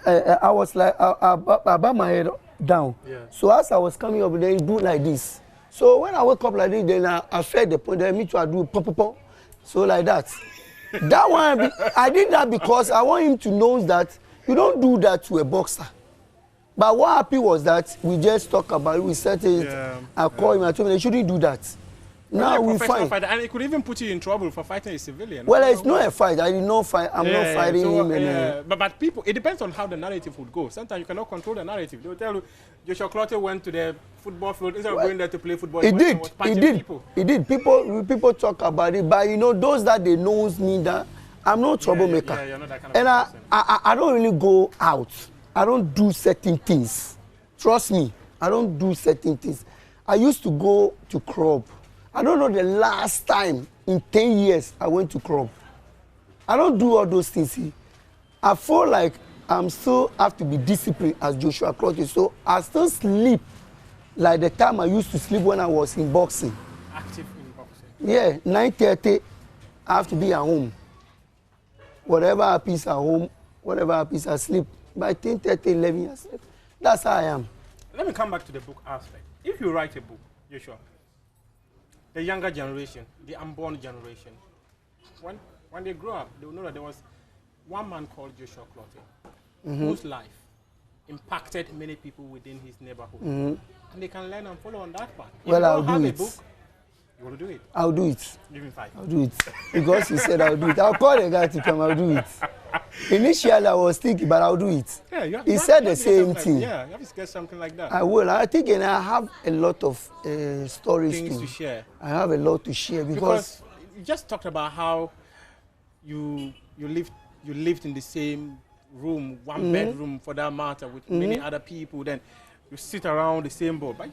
I was like I bowed my head down. Yeah. So as I was coming up there, he do like this. So when I wake up like this, then I felt the point. Then me too, I do pop pop pop. So like that. That one I did that because I want him to know that you don't do that to a boxer. But what happened was that we just talk about it. We said it. Yeah. I called him. I told him they shouldn't do that. Now we fight. And it could even put you in trouble for fighting a civilian. Well, it's not a fight. I did not fight. I'm not fighting him. But people, it depends on how the narrative would go. Sometimes you cannot control the narrative. They will tell you, Joshua Clottey went to the football field instead of going there to play football. He did. People talk about it, but you know those that they knows me that I'm not troublemaker. Yeah, you're not that kind of person. I don't really go out. I don't do certain things. Trust me, I don't do certain things. I used to go to club. I don't know the last time in 10 years I went to club. I don't do all those things. I feel like I'm still have to be disciplined as Joshua Clottey. So I still sleep like the time I used to sleep when I was in boxing. Active in boxing? Yeah, 9:30, I have to be at home. Whatever happens at home, whatever happens, I sleep. By 10:30, 11, I sleep. That's how I am. Let me come back to the book aspect. If you write a book, Joshua, the younger generation, the unborn generation, when they grow up, they will know that there was one man called Joshua Clottey, whose life impacted many people within his neighborhood. And they can learn and follow on that path. If well, you I'll don't do have it. A book, you want to do it? I'll do it. Give me 5. I'll do it. Because he said I'll do it. I'll call the guy to come, I'll do it. Initially, I was thinking, but I'll do it. Yeah, he said the same thing. Yeah, you have to get something like that. I will. I think, and I have a lot of stories Things to share. I have a lot to share because you just talked about how you lived in the same room, one bedroom for that matter, with many other people. Then you sit around the same board. But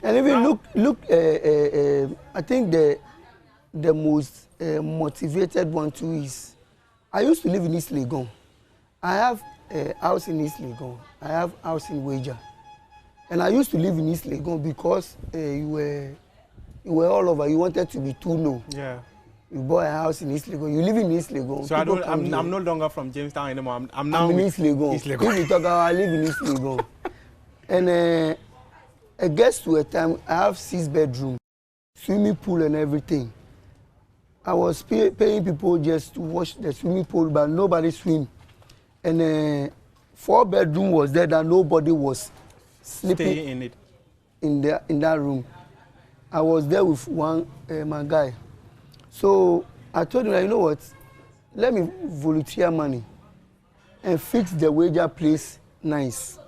and even look. I think the most motivated one too is. I used to live in East Legon. I have a house in East Legon. I have a house in Wager. And I used to live in East Legon because you were all over. You wanted to be too low. Yeah. You bought a house in East Legon. You live in East Legon. So I'm no longer from Jamestown anymore. I'm now in East Legon. East Legon. If you talk about I live in East Legon. And it gets to a time I have 6 bedrooms, swimming pool and everything. I was paying people just to watch the swimming pool, but nobody swim. And 4 bedroom was there that nobody was sleeping Stay in it. In that room. I was there with my guy. So I told him, you know what? Let me volunteer money and fix the Wager place nice.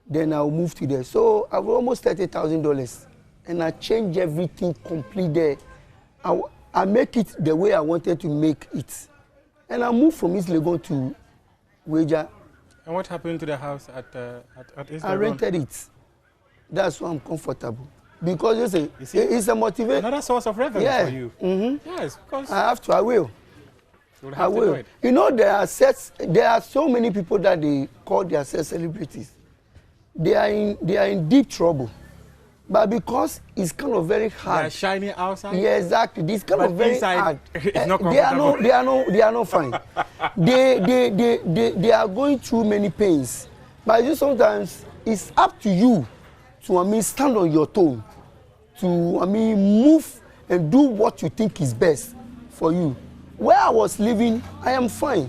then I'll move to there. So I've almost $30,000, and I change everything complete there. I make it the way I wanted to make it, and I moved from East Legon to Weja. And what happened to the house at East Legon? I rented it. That's why I'm comfortable. Because you see, it's a motivation. Another source of revenue for you. Mm-hmm. Yes, because I have to. I will. I will. You know, there are so many people that they call themselves celebrities. They are in deep trouble. But because it's kind of very hard. They are shiny outside? Yeah, exactly. This kind of very inside, hard. It's not they are not fine. they are going through many pains. But sometimes it's up to you to stand on your toe, to move and do what you think is best for you. Where I was living, I am fine.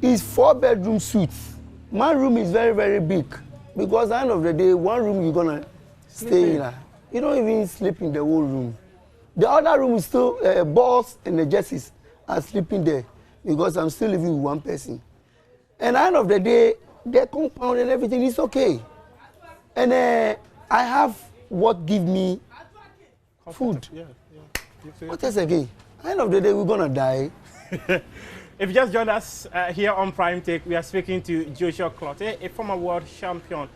It's 4-bedroom suite. My room is very, very big because at the end of the day, one room you're gonna stay in. You don't even sleep in the whole room. The other room is still balls and the jerseys are sleeping there because I'm still living with one person. And at the end of the day, the compound and everything is okay. And I have what give me food. Yeah. What else again? At the end of the day, we're gonna die. If you just joined us here on Prime Take, we are speaking to Joshua Clottey, a former world champion,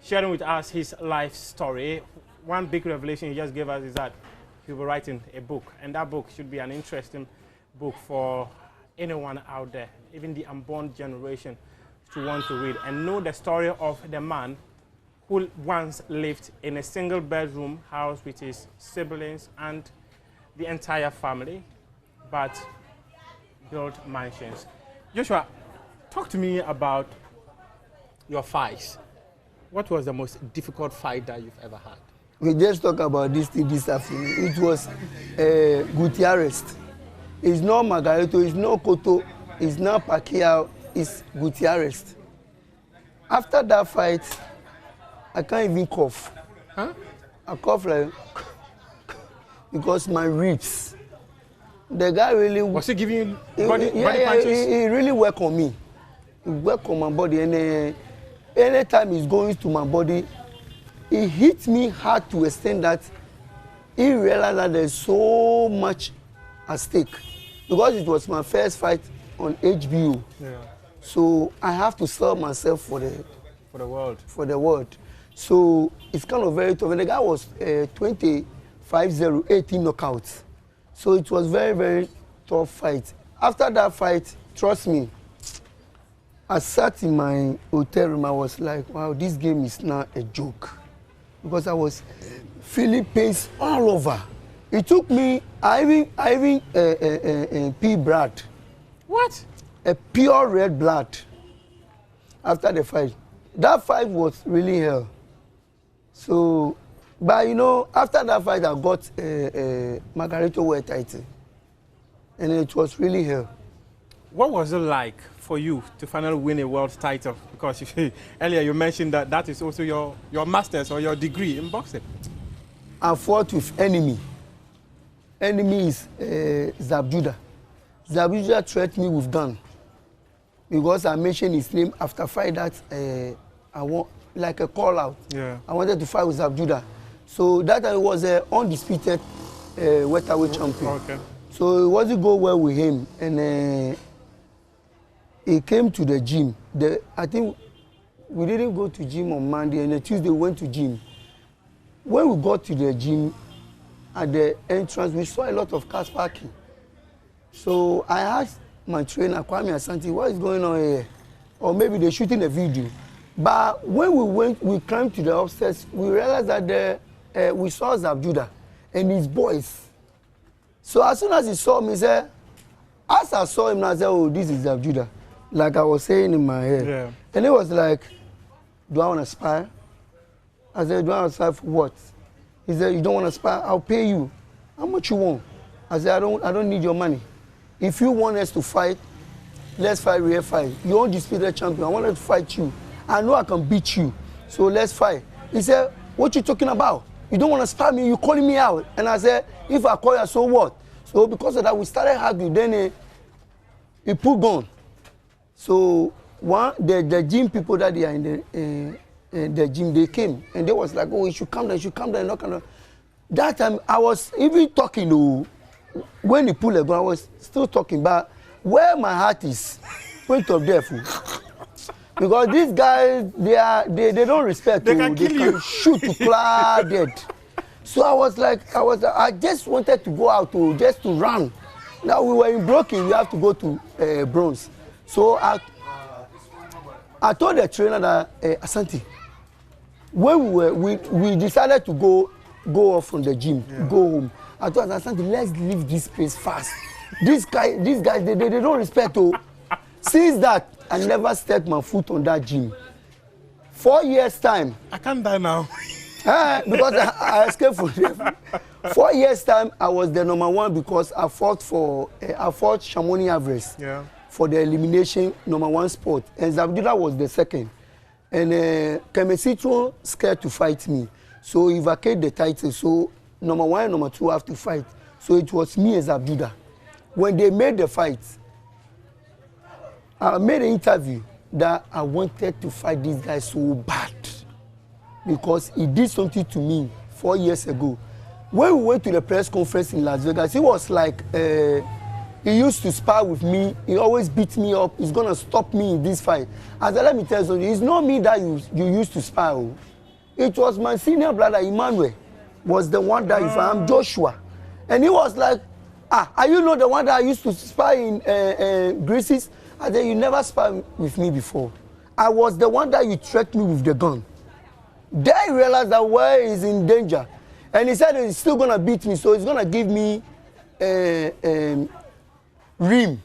sharing with us his life story. One big revelation he just gave us is that he'll be writing a book, and that book should be an interesting book for anyone out there, even the unborn generation, to want to read and know the story of the man who once lived in a single bedroom house with his siblings and the entire family, but built mansions. Joshua, talk to me about your fights. What was the most difficult fight that you've ever had? We just talk about this thing this afternoon. It was Gutierrez. It's not Margarito, it's not Cotto, it's not Pacquiao, it's Gutierrez. After that fight, I can't even cough. Huh? I cough like because my ribs. The guy really was he giving you body punches? He really worked on me. He worked on my body, and anytime he's going to my body, he hit me hard to extend that he realized that there's so much at stake because it was my first fight on HBO. Yeah. So I have to sell myself for the world. So it's kind of very tough. And the guy was 25-0, 18 knockouts. So it was very, very tough fight. After that fight, trust me, I sat in my hotel room. I was like, wow, this game is not a joke. Because I was feeling pains all over. It took me, I even pea blood. What? A pure red blood after the fight. That fight was really hell. So, but you know, after that fight, I got a Margarito world title. And it was really hell. What was it like for you to finally win a world title? Because earlier you mentioned that that is also your master's or your degree in boxing. I fought with enemy. Enemy is Zabjuda. Zabjuda threatened me with gun. Because I mentioned his name after fight that I want like a call out. Yeah. I wanted to fight with Zabjuda. So that I was an undisputed welterweight champion. Okay. So it wasn't go well with him. And he came to the gym. I think we didn't go to gym on Monday, and on Tuesday we went to gym. When we got to the gym, at the entrance, we saw a lot of cars parking. So I asked my trainer, Kwame Asante, what is going on here? Or maybe they're shooting a video. But when we climbed to the upstairs, we realized that we saw Zabjuda and his boys. So as soon as he saw me, he said, as I saw him, I said, oh, this is Zabjuda. Like I was saying in my head. Yeah. And it was like, do I want to spy? I said, do I want to spy for what? He said, you don't want to spy? I'll pay you. How much you want? I said, I don't need your money. If you want us to fight, let's fight real fight. You're undisputed champion. I wanted to fight you. I know I can beat you. So let's fight. He said, what you talking about? You don't want to spy me, you calling me out. And I said, if I call you, so what? So because of that, we started arguing. Then he put gun. So the gym people that they are in the gym, they came and they was like, oh, you should come down, not come down. That time I was even talking to, when he pulled a gun, I was still talking, but where my heart is, point of death. Because these guys, they don't respect you. They can shoot to claw dead. So I just wanted to go out just to run. Now we were in Brooklyn, we have to go to Bronx. So I told the trainer that Asante, when we decided to go off from the gym, go home. I told Asante, let's leave this place fast. These guys, they don't respect you. Since that, I never stepped my foot on that gym. 4 years time. I can't die now. Because I escaped from them. 4 years time, I was the #1 because I fought Chamonix Everest for the elimination #1 spot, and Zabdula was the second. And Kemesitro scared to fight me, so he vacated the title. So #1 and #2 have to fight. So it was me and Zabdula. When they made the fight, I made an interview that I wanted to fight this guy so bad because he did something to me 4 years ago. When we went to the press conference in Las Vegas, he was like, he used to spar with me. He always beat me up. He's going to stop me in this fight. I said, let me tell you something. It's not me that you used to spar. It was my senior brother, Emmanuel, was the one that I'm Joshua. And he was like, are you not the one that I used to spar in Greece? I said, you never spar with me before. I was the one that you threatened me with the gun. Then he realized that where he's in danger. And he said he's still going to beat me, so he's going to give me rim.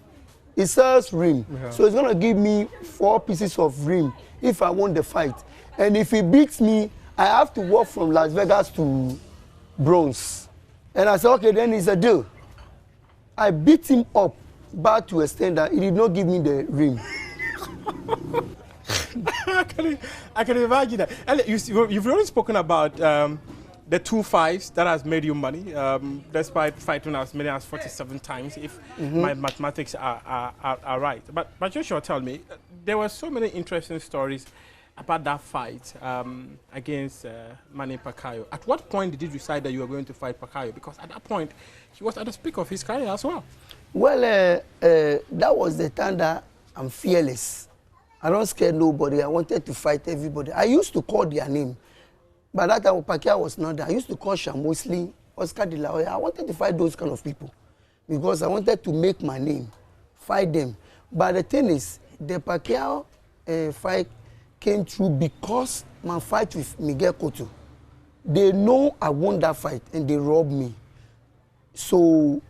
He sells rim. So he's going to give me 4 pieces of rim if I won the fight. And if he beats me, I have to walk from Las Vegas to Bronx. And I said, okay, then it's a deal. I beat him up, but to extend that he did not give me the rim. I can imagine that. You've already spoken about the 2 fights that has made you money, despite fighting as many as 47 times, if my mathematics are right. But Joshua, tell me, there were so many interesting stories about that fight against Manny Pacquiao. At what point did you decide that you were going to fight Pacquiao? Because at that point, he was at the peak of his career as well. Well, that was the time that I'm fearless. I don't scare nobody. I wanted to fight everybody. I used to call their name. But that time, Pacquiao was not there. I used to call Shamosley, Oscar De La Hoya. I wanted to fight those kind of people because I wanted to make my name, fight them. But the thing is, the Pacquiao fight came through because my fight with Miguel Cotto. They know I won that fight and they robbed me. So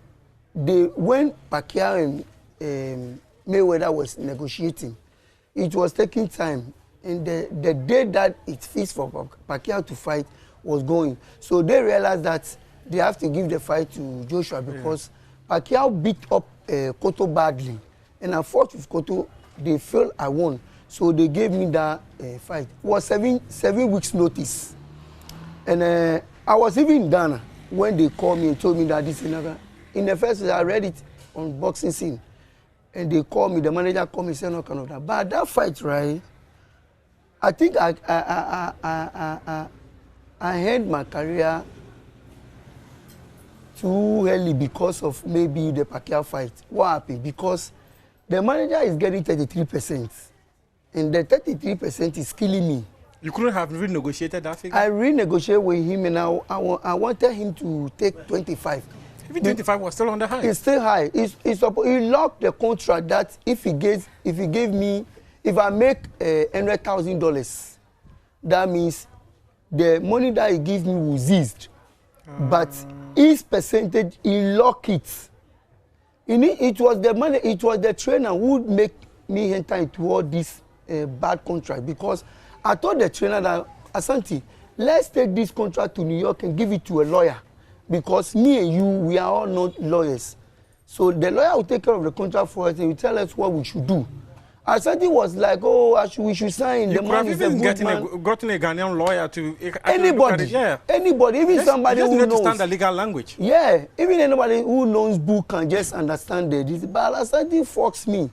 when Pacquiao and Mayweather was negotiating, it was taking time. And the day that it fits for Pacquiao to fight was going. So they realized that they have to give the fight to Joshua because Pacquiao beat up Cotto badly. And I fought with Cotto. They felt I won. So they gave me that fight. It was 7 weeks notice. And I was even in Ghana when they called me and told me that this is another. In the first place, I read it on Boxing Scene. And they called me, the manager called me and said, no, kind of that. But that fight, right, I think I end my career too early because of maybe the Pacquiao fight. What happened? Because the manager is getting 33%. And the 33% is killing me. You couldn't have renegotiated that figure? I renegotiated with him and I wanted him to take 25. Even 25 was still on the high. It's still high. He locked the contract that if I make $100,000, that means the money that he gives me will cease. But his percentage, he locked it. It was the money. It was the trainer who would make me enter into all this bad contract because I told the trainer that, Asante, let's take this contract to New York and give it to a lawyer because me and you, we are all not lawyers. So the lawyer will take care of the contract for us and will tell us what we should do. Asante was like, oh, we should sign. You could have even gotten a Ghanaian lawyer to... Anybody, even somebody who knows. You just understand the legal language. Yeah, even anybody who knows book can just understand this. But Asante foxed me.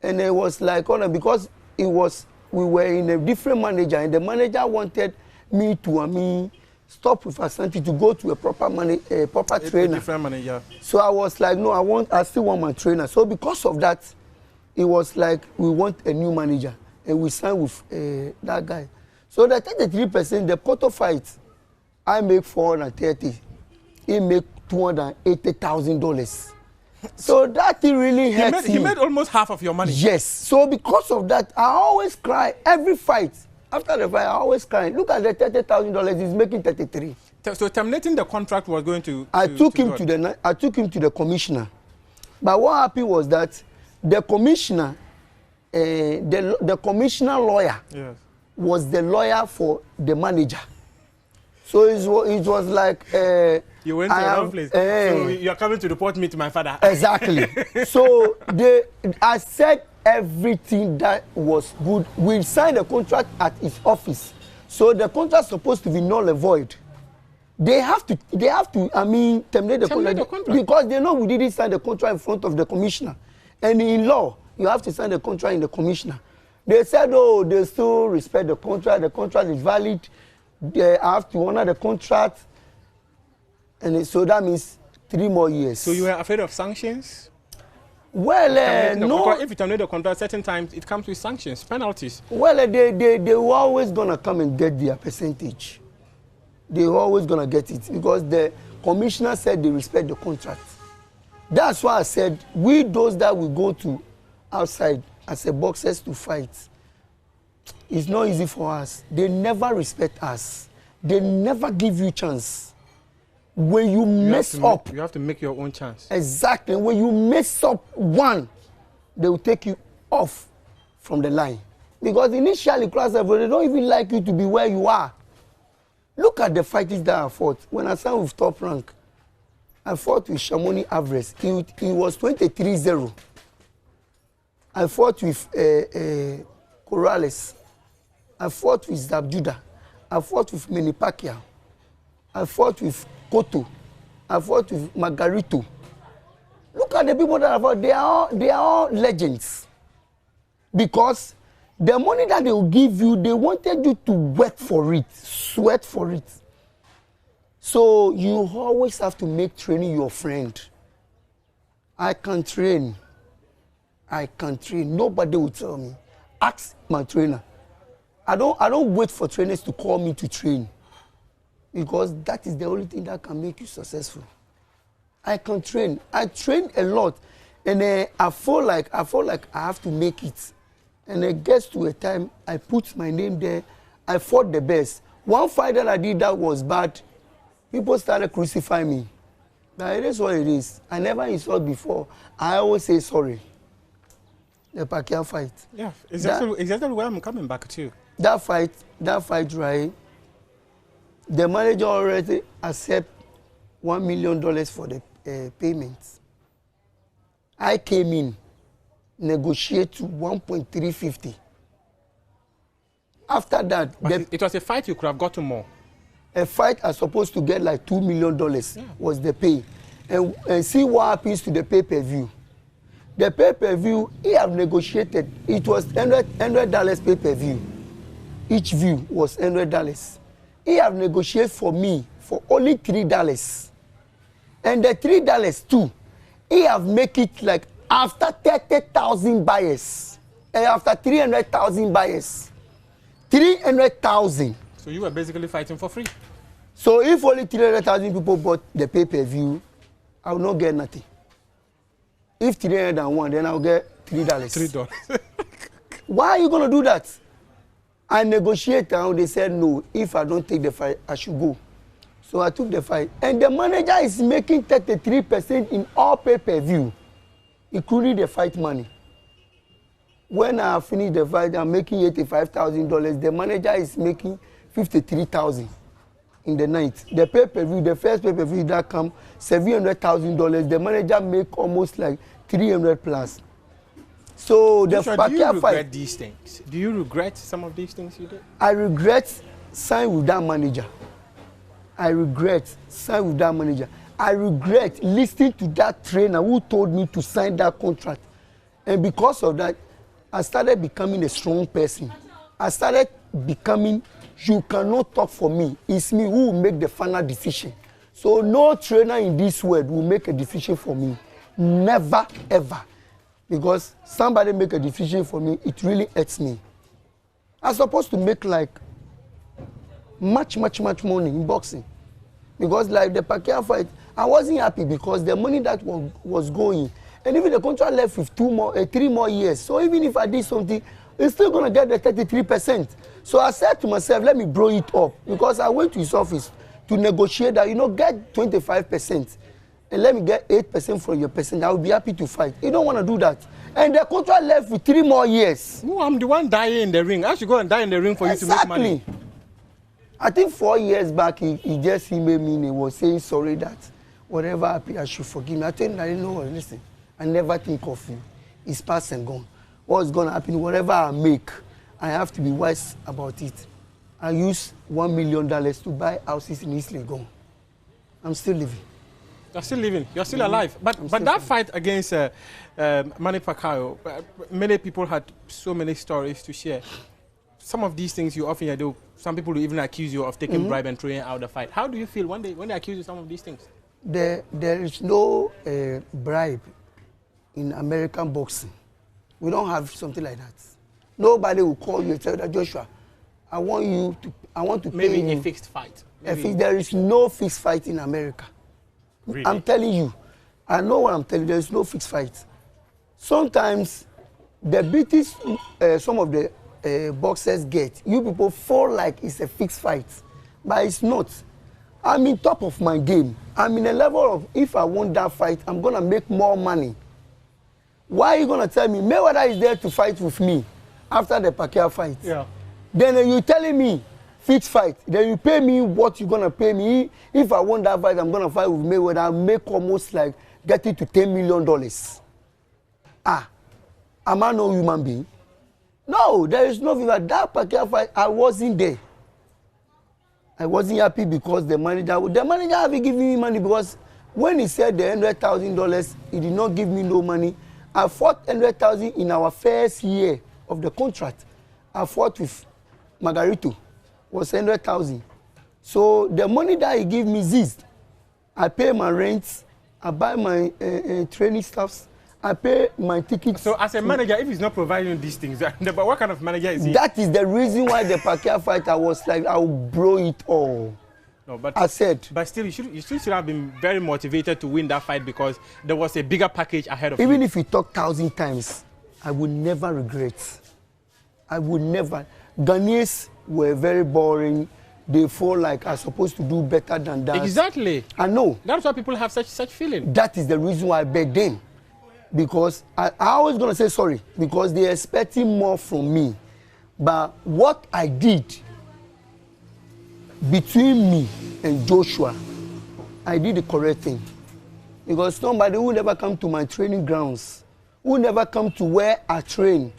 And it was like, because it was we were in a different manager, and the manager wanted me to, stop with Asante to go to a proper trainer. A different manager. So I was like, no, I still want my trainer. So because of that, it was like we want a new manager, and we signed with that guy. So the 33%, the quarter fight, I make 430. He make $280,000. So that thing really hurts me. He made almost half of your money. Yes. So because of that, I always cry every fight. After the fight, I always cry. Look at the $30,000. He's making 33. So terminating the contract was going to. I took him to the commissioner. But what happened was that the commissioner, the commissioner lawyer, yes, was the lawyer for the manager. So it was like. You went to the wrong place. So you're coming to report me to my father. Exactly. So I said everything that was good. We signed a contract at his office. So the contract supposed to be null and void. They have to terminate the contract because they know we didn't sign the contract in front of the commissioner. And in law, you have to sign the contract in the commissioner. They said, oh, they still respect the contract is valid. They have to honor the contract. And so that means 3 more years. So you were afraid of sanctions? Well, no. If you terminate the contract, certain times it comes with sanctions, penalties. Well, they were always going to come and get their percentage. They were always going to get it because the commissioner said they respect the contract. That's why I said, those that will go to outside as a boxers to fight, it's not easy for us. They never respect us. They never give you chance. When you mess up, you have to make your own chance. Exactly. When you mess up one, they will take you off from the line. Because initially, class level, they don't even like you to be where you are. Look at the fighters that I fought. When I signed with Top Rank, I fought with Shamoni Avres. He was 23-0. I fought with Corrales. I fought with Zabjuda. I fought with Manny Pacquiao. I fought with Cotto. I fought with Margarito. Look at the people that I fought. They are all legends. Because the money that they will give you, they wanted you to work for it, sweat for it. So you always have to make training your friend. I can train. Nobody will tell me. Ask my trainer. I don't wait for trainers to call me to train. Because that is the only thing that can make you successful. I can train. I train a lot. And I feel like I have to make it. And it gets to a time, I put my name there. I fought the best. One fight that I did that was bad. People started crucifying me. But it is what it is. I never insult before. I always say sorry. The Pacquiao fight. Yeah, exactly where I'm coming back to. That fight, right? The manager already accept $1 million for the payments. I came in, negotiate to 1.350. After that, it was a fight you could have gotten more. A fight I supposed to get like $2 million was the pay, and see what happens to the pay-per-view. The pay-per-view he have negotiated. It was $100 pay-per-view. Each view was $100. He have negotiated for me for only $3. And the $3 too, he have make it like after 30,000 buyers. And after 300,000 buyers. 300,000. So you were basically fighting for free. So if only 300,000 people bought the pay-per-view, I will not get nothing. If 301, then I'll get $3. $3. Why are you going to do that? I negotiated and they said no, if I don't take the fight, I should go. So I took the fight. And the manager is making 33% in all pay-per-view, including the fight money. When I finish the fight, I'm making $85,000. The manager is making $53,000 in the night. The pay-per-view, the first pay-per-view that come, $700,000. The manager make almost like 300 plus. So the Joshua, do you regret these things? Do you regret some of these things you did? I regret signing with that manager. I regret listening to that trainer who told me to sign that contract. And because of that, I started becoming a strong person. I started becoming, you cannot talk for me. It's me who will make the final decision. So no trainer in this world will make a decision for me. Never, ever. Because somebody make a decision for me, it really hurts me. I'm supposed to make like much money in boxing. Because like the Pacquiao fight, I wasn't happy because the money that was going, and even the contract left with 3 more years. So even if I did something, it's still gonna get the 33%. So I said to myself, let me blow it up, because I went to his office to negotiate that, get 25%, and let me get 8% from your percent. I will be happy to fight. You don't want to do that. And the contract left with 3 more years. No, I'm the one dying in the ring. I should go and die in the ring for you to make money. I think 4 years back, he just emailed me and he was saying sorry that whatever happened, I should forgive me. I told him, I didn't know, listen, I never think of you. It's past and gone. What's going to happen, whatever I make, I have to be wise about it. I use $1 million to buy houses in East Legon. I'm still living. You're still living. You're still alive. But that fight against Manny Pacquiao, many people had so many stories to share. Some of these things you often do. Some people will even accuse you of taking bribe and throwing out the fight. How do you feel when they accuse you of some of these things? There is no bribe in American boxing. We don't have something like that. Nobody will call you and tell that, Joshua, I want to maybe pay you. A fixed fight. There is no fixed fight in America. Really? I'm telling you. I know what I'm telling you. There is no fixed fight. Sometimes the beatings some of the boxers get, you people fall like it's a fixed fight. But it's not. I'm in top of my game. I'm in a level of, if I won that fight, I'm going to make more money. Why are you going to tell me Mayweather is there to fight with me after the Pacquiao fight? Yeah. Then you're telling me fixed fight. Then you pay me what you're going to pay me. If I won that fight, I'm going to fight with Mayweather. I'll make almost like getting to $10 million. Am I no human being? No, there is nothing like that Pacquiao fight. I wasn't there. I wasn't happy because the manager haven't given me money, because when he said the $100,000, he did not give me no money. I fought $100,000 in our first year of the contract. I fought with Margarito, was $100,000. So the money that he gave me ceased. I pay my rent, I buy my training stuffs, I pay my tickets. So as a manager, if he's not providing these things, but what kind of manager is he? That is the reason why the Pacquiao fight, I was like, I will blow it all. No, but I said. But still, you still should have been very motivated to win that fight, because there was a bigger package ahead of you. Even if you talk 1,000 times, I would never regret. I would never. Ghanaians were very boring. They feel like I'm supposed to do better than that. Exactly. I know. That's why people have such feeling. That is the reason why I beg them. Because I always going to say sorry, because they're expecting more from me. But what I did between me and Joshua, I did the correct thing. Because somebody who never come to my training grounds, who never come to where I train,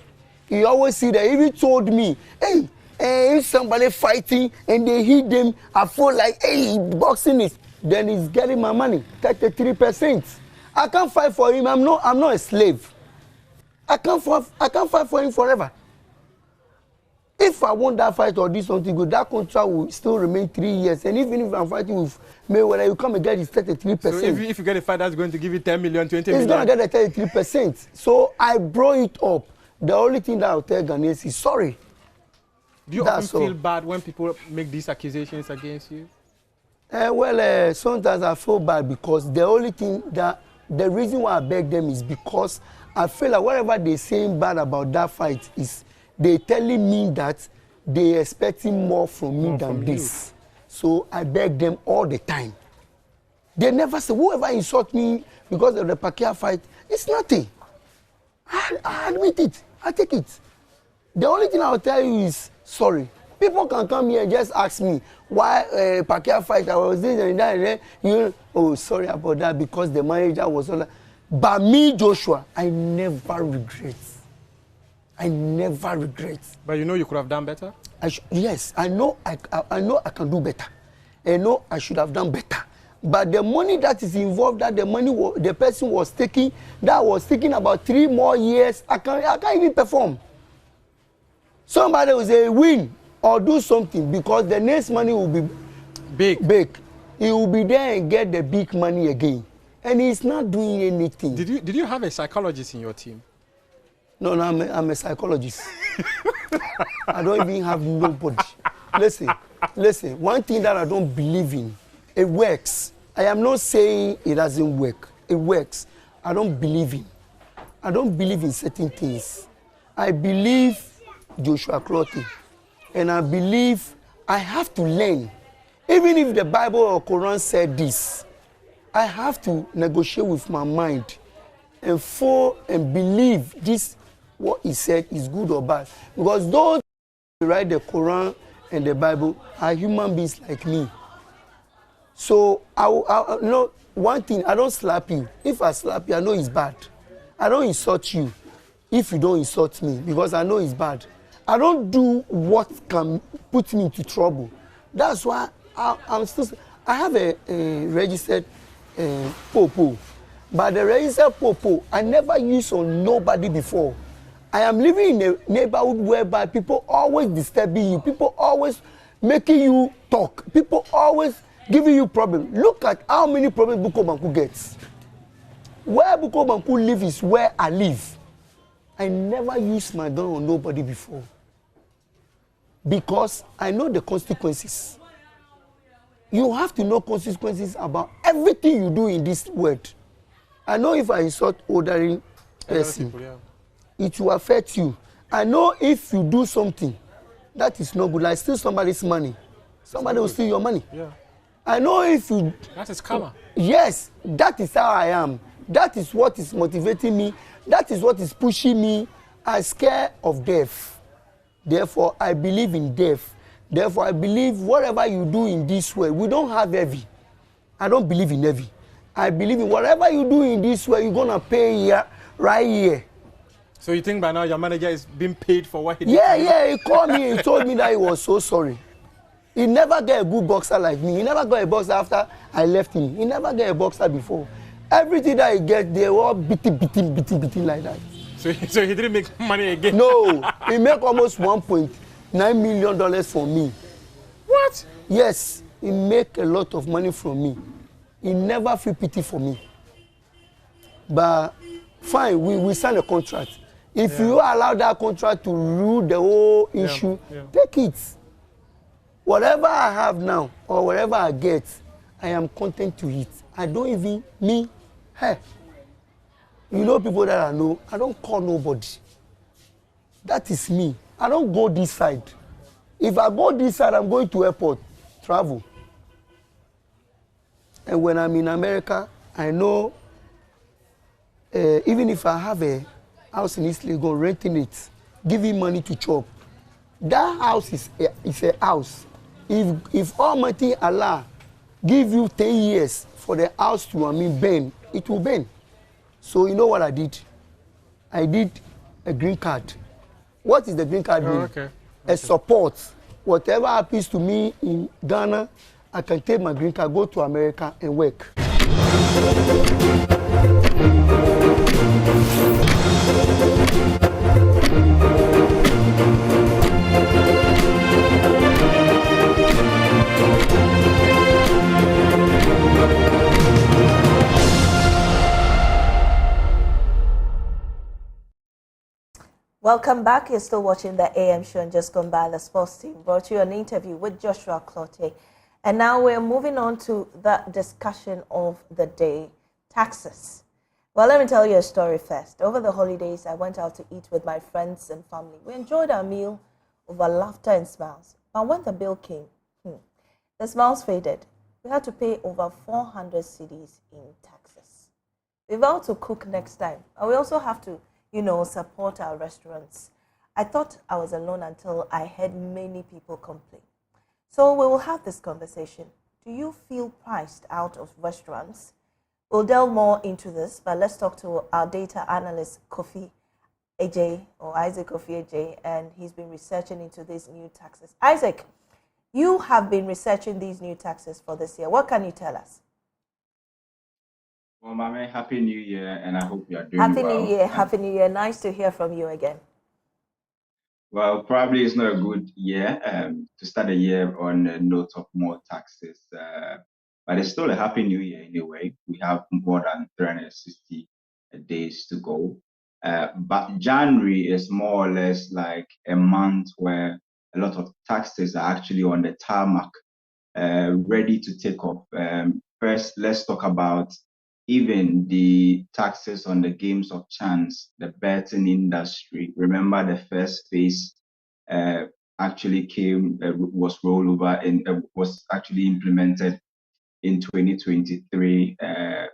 he always see that. He even told me, hey, if somebody fighting and they hit them, I feel like, hey, boxing is, then he's getting my money, 33%. I can't fight for him. I'm not a slave. I can't fight for him forever. If I won that fight or do something good, that contract will still remain 3 years. And even if I'm fighting with Mayweather, you come and get his 33%. So if you get a fight that's going to give you 10 million, 20 million. He's going to get the 33%. So I brought it up. The only thing that I'll tell Ghanaians is sorry. Do you often feel bad when people make these accusations against you? Sometimes I feel bad, because the only thing that, the reason why I beg them is because I feel like whatever they're saying bad about that fight is they telling me that they're expecting more from me than this. So I beg them all the time. They never say, whoever insult me because of the Pacquiao fight, it's nothing. I admit it. I take it. The only thing I'll tell you is sorry. People can come here and just ask me why Pacquiao fight, I was this and that, and then sorry about that, because the manager was all that. But me, Joshua, I never regret. I never regret. But you know you could have done better? Yes, I know I can do better. I know I should have done better. But the money that is involved, that the person was taking, that was taking about 3 more years, I can't even perform. Somebody will say win or do something because the next money will be big. He will be there and get the big money again. And he's not doing anything. Did you have a psychologist in your team? No, I'm a psychologist. I don't even have nobody. Listen, one thing that I don't believe in, it works. I am not saying it doesn't work. It works. I don't believe in certain things. I believe Joshua Clottey, and I believe I have to learn. Even if the Bible or Quran said this, I have to negotiate with my mind and believe this, what he said is good or bad. Because those who write the Quran and the Bible are human beings like me. So I know one thing, I don't slap you. If I slap you, I know it's bad. I don't insult you if you don't insult me because I know it's bad. I don't do what can put me into trouble. That's why I have a registered popo. But the registered popo, I never used on nobody before. I am living in a neighborhood whereby people always disturbing you. People always making you talk. People always giving you problems. Look at how many problems Buko Banku gets. Where Buko Banku live is where I live. I never used my gun on nobody before. Because I know the consequences. You have to know consequences about everything you do in this world. I know if I insult ordinary person, it will affect you. I know if you do something that is not good, like steal somebody's money, somebody will steal your money. Yeah. I know if you... That is karma. Yes, that is how I am. That is what is motivating me. That is what is pushing me. I'm scared of death. Therefore, I believe in death. Therefore, I believe whatever you do in this way, we don't have heavy. I don't believe in heavy. I believe in whatever you do in this way, you're going to pay here, right here. So you think by now your manager is being paid for what he did? Yeah, he called me and told me that he was so sorry. He never got a good boxer like me. He never got a boxer after I left him. He never got a boxer before. Everything that he gets, they were all beating like that. So he didn't make money again? No, he make almost $1.9 million for me. What? Yes, he make a lot of money from me. He never feel pity for me. But fine, we sign a contract. If you allow that contract to rule the whole issue, take it. Whatever I have now or whatever I get, I am content to it. I don't even, hey, you know people that I know, I don't call nobody. That is me. I don't go this side. If I go this side, I'm going to airport, travel. And when I'm in America, I know even if I have a house in East Legon, renting it, giving money to chop, that house is a house. If Almighty Allah give you 10 years for the house to burn, it will burn. So you know what I did? I did a green card. What is the green card mean? Okay. A support. Whatever happens to me in Ghana, I can take my green card, go to America and work. Welcome back. You're still watching the AM show and just gone by the sports team. Brought you an interview with Joshua Clottey. And now we're moving on to the discussion of the day, taxes. Well, let me tell you a story first. Over the holidays, I went out to eat with my friends and family. We enjoyed our meal over laughter and smiles. But when the bill came, the smiles faded. We had to pay over 400 cedis in taxes. We vowed to cook next time. And we also have to support our restaurants. I thought I was alone until I heard many people complain. So we will have this conversation. Do you feel priced out of restaurants? We'll delve more into this, but let's talk to our data analyst, Kofi AJ, or Isaac Kofi AJ, and he's been researching into these new taxes. Isaac, you have been researching these new taxes for this year. What can you tell us? Well, Mame, Happy New Year, and I hope you are doing well. Happy New Year. Nice to hear from you again. Well, probably it's not a good year to start the year on a note of more taxes. But it's still a happy new year anyway. We have more than 360 days to go. But January is more or less like a month where a lot of taxes are actually on the tarmac, ready to take off. First, let's talk about even the taxes on the games of chance, the betting industry. Remember, the first phase actually was rolled over and was actually implemented in 2023,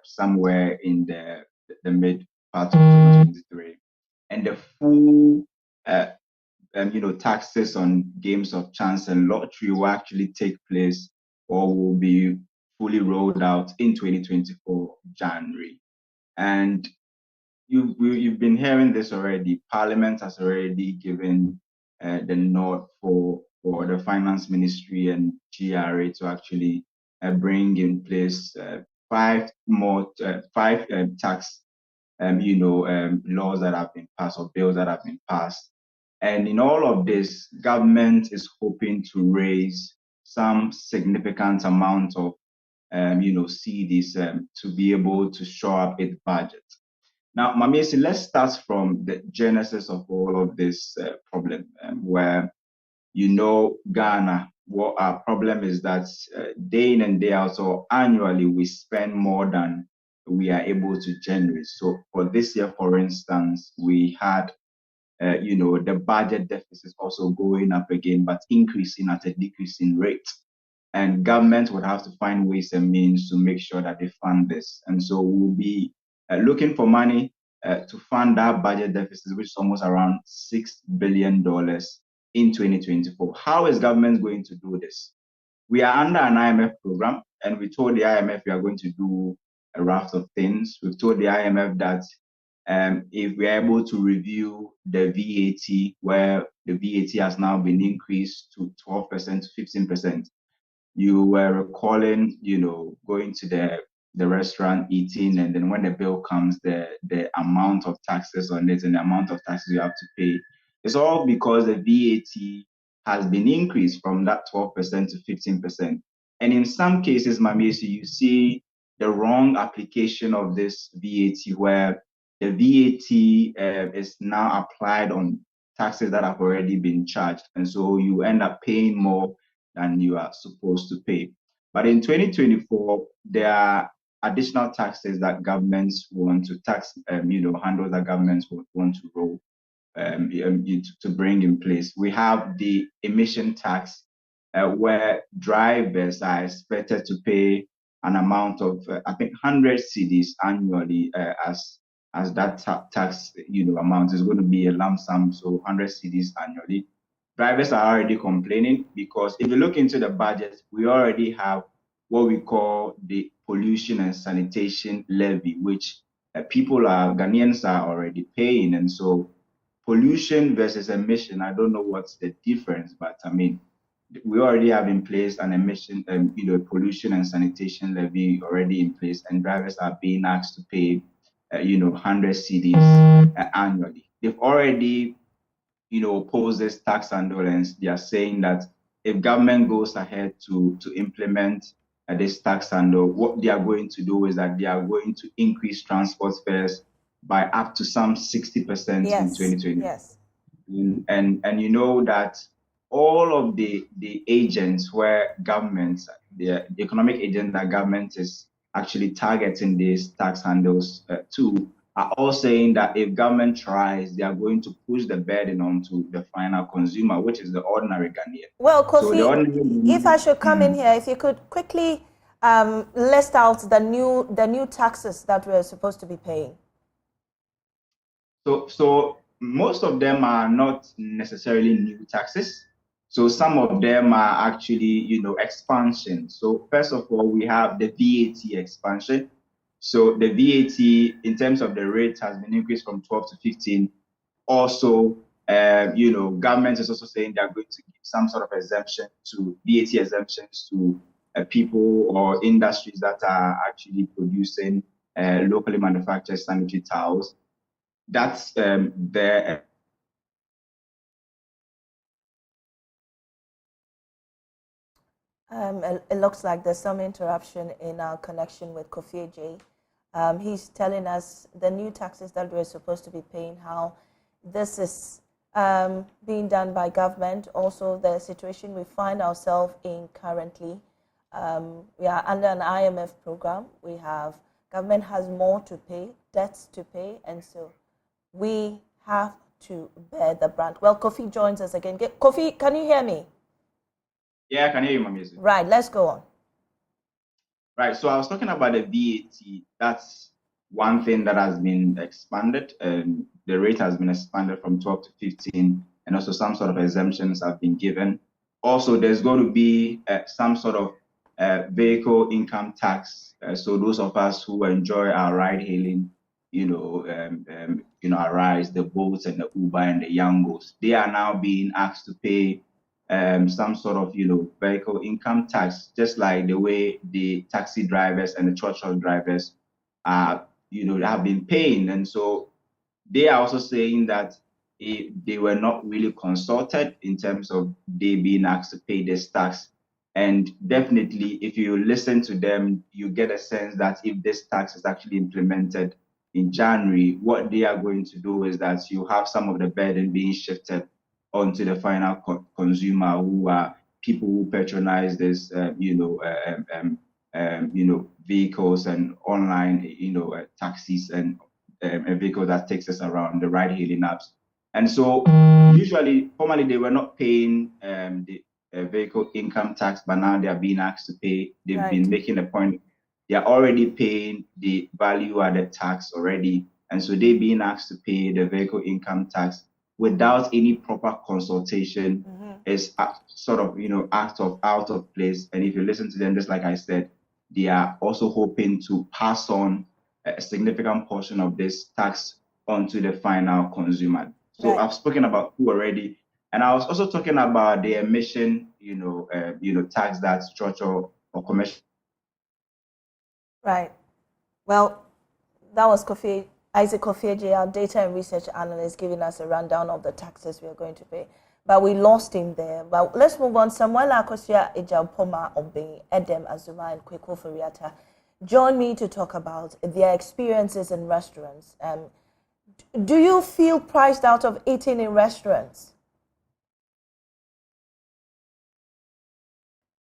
somewhere in the mid part of 2023, and the full taxes on games of chance and lottery will actually take place or will be fully rolled out in 2024 January. And you've been hearing this already. Parliament has already given the nod for the finance ministry and GRA to actually bring in place five tax laws that have been passed or bills that have been passed. And in all of this, government is hoping to raise some significant amount of cedis to be able to shore up its budget. Now, Mamiesi, let's start from the genesis of all of this problem, where Ghana, what our problem is that day in and day out, or annually, we spend more than we are able to generate. So for this year, for instance, we had, the budget deficit also going up again, but increasing at a decreasing rate. And government would have to find ways and means to make sure that they fund this. And so we'll be looking for money to fund that budget deficit, which is almost around $6 billion in 2024. How is government going to do this? We are under an IMF program, and we told the IMF we are going to do a raft of things. We've told the IMF that if we are able to review the VAT, where the VAT has now been increased to 12% to 15%, you were recalling, going to the restaurant, eating, and then when the bill comes, the amount of taxes on it and the amount of taxes you have to pay. It's all because the VAT has been increased from that 12% to 15%. And in some cases, Mamiesi, you see the wrong application of this VAT, where the VAT is now applied on taxes that have already been charged. And so you end up paying more than you are supposed to pay. But in 2024, there are additional taxes that governments want to tax, handles that governments want to roll to bring in place. We have the emission tax, where drivers are expected to pay an amount of, I think, 100 cedis annually as that tax, amount is going to be a lump sum, so 100 cedis annually. Drivers are already complaining because if you look into the budget, we already have what we call the pollution and sanitation levy, which Ghanaians are already paying. And so pollution versus emission, I don't know what's the difference, but I mean, we already have in place an emission, pollution and sanitation levy already in place, and drivers are being asked to pay, 100 cedis annually. They've already oppose this tax indolence. They are saying that if government goes ahead to implement this tax handle, what they are going to do is that they are going to increase transport fares by up to some 60% in 2020. Yes. And you know that all of the agents where governments, the economic agent that government is actually targeting these tax handles to, are all saying that if government tries, they are going to push the burden onto the final consumer, which is the ordinary Ghanaian. Well, Kofi, if I should come in here, if you could quickly list out the new taxes that we're supposed to be paying. So most of them are not necessarily new taxes. So some of them are actually, expansion. So first of all, we have the VAT expansion. So the VAT, in terms of the rate, has been increased from 12 to 15. Also, government is also saying they're going to give some sort of exemption to VAT exemptions to people or industries that are actually producing locally manufactured sanitary towels. That's their It looks like there's some interruption in our connection with Kofi J. He's telling us the new taxes that we're supposed to be paying, how this is being done by government. Also, the situation we find ourselves in currently. We are under an IMF program. We have government has more to pay, debts to pay, and so we have to bear the brunt. Well, Kofi joins us again. Kofi, can you hear me? Yeah, I can hear you, Mami. Right, let's go on. Right, so I was talking about the VAT. That's one thing that has been expanded. The rate has been expanded from 12 to 15, and also some sort of exemptions have been given. Also, there's going to be some sort of vehicle income tax. So those of us who enjoy our ride-hailing, our rides, the boats and the Uber and the Yangos, they are now being asked to pay some sort of, vehicle income tax, just like the way the taxi drivers and the church drivers are, have been paying. And so they are also saying that they were not really consulted in terms of they being asked to pay this tax. And definitely, if you listen to them, you get a sense that if this tax is actually implemented in January, what they are going to do is that you have some of the burden being shifted onto the final consumer, who are people who patronize this, vehicles and online, taxis and a vehicle that takes us around, the ride-hailing apps. And so formerly they were not paying the vehicle income tax, but now they are being asked to pay. They've been making a point. They are already paying the value-added tax already, and so they're being asked to pay the vehicle income tax without any proper consultation. Is sort of out of place. And if you listen to them, just like I said, they are also hoping to pass on a significant portion of this tax onto the final consumer. So I've spoken about two already, and I was also talking about the emission, tax that's church or commercial. Right. Well, that was Isaac Kofi, our data and research analyst, giving us a rundown of the taxes we are going to pay. But we lost him there. But let's move on. Samuel Akosia Ejampoma Obey, Edem Azuma, and Kweko Furiata join me to talk about their experiences in restaurants. Do you feel priced out of eating in restaurants?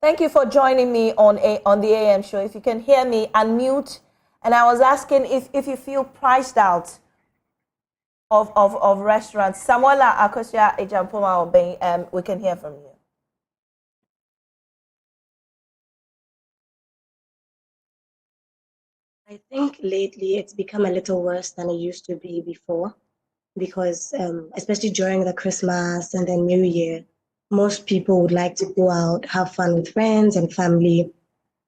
Thank you for joining me on the AM show. If you can hear me, unmute. And I was asking if you feel priced out of restaurants. Samuela Akosia Ejampoma Obey, we can hear from you. I think lately it's become a little worse than it used to be before, because especially during the Christmas and then New Year, most people would like to go out, have fun with friends and family.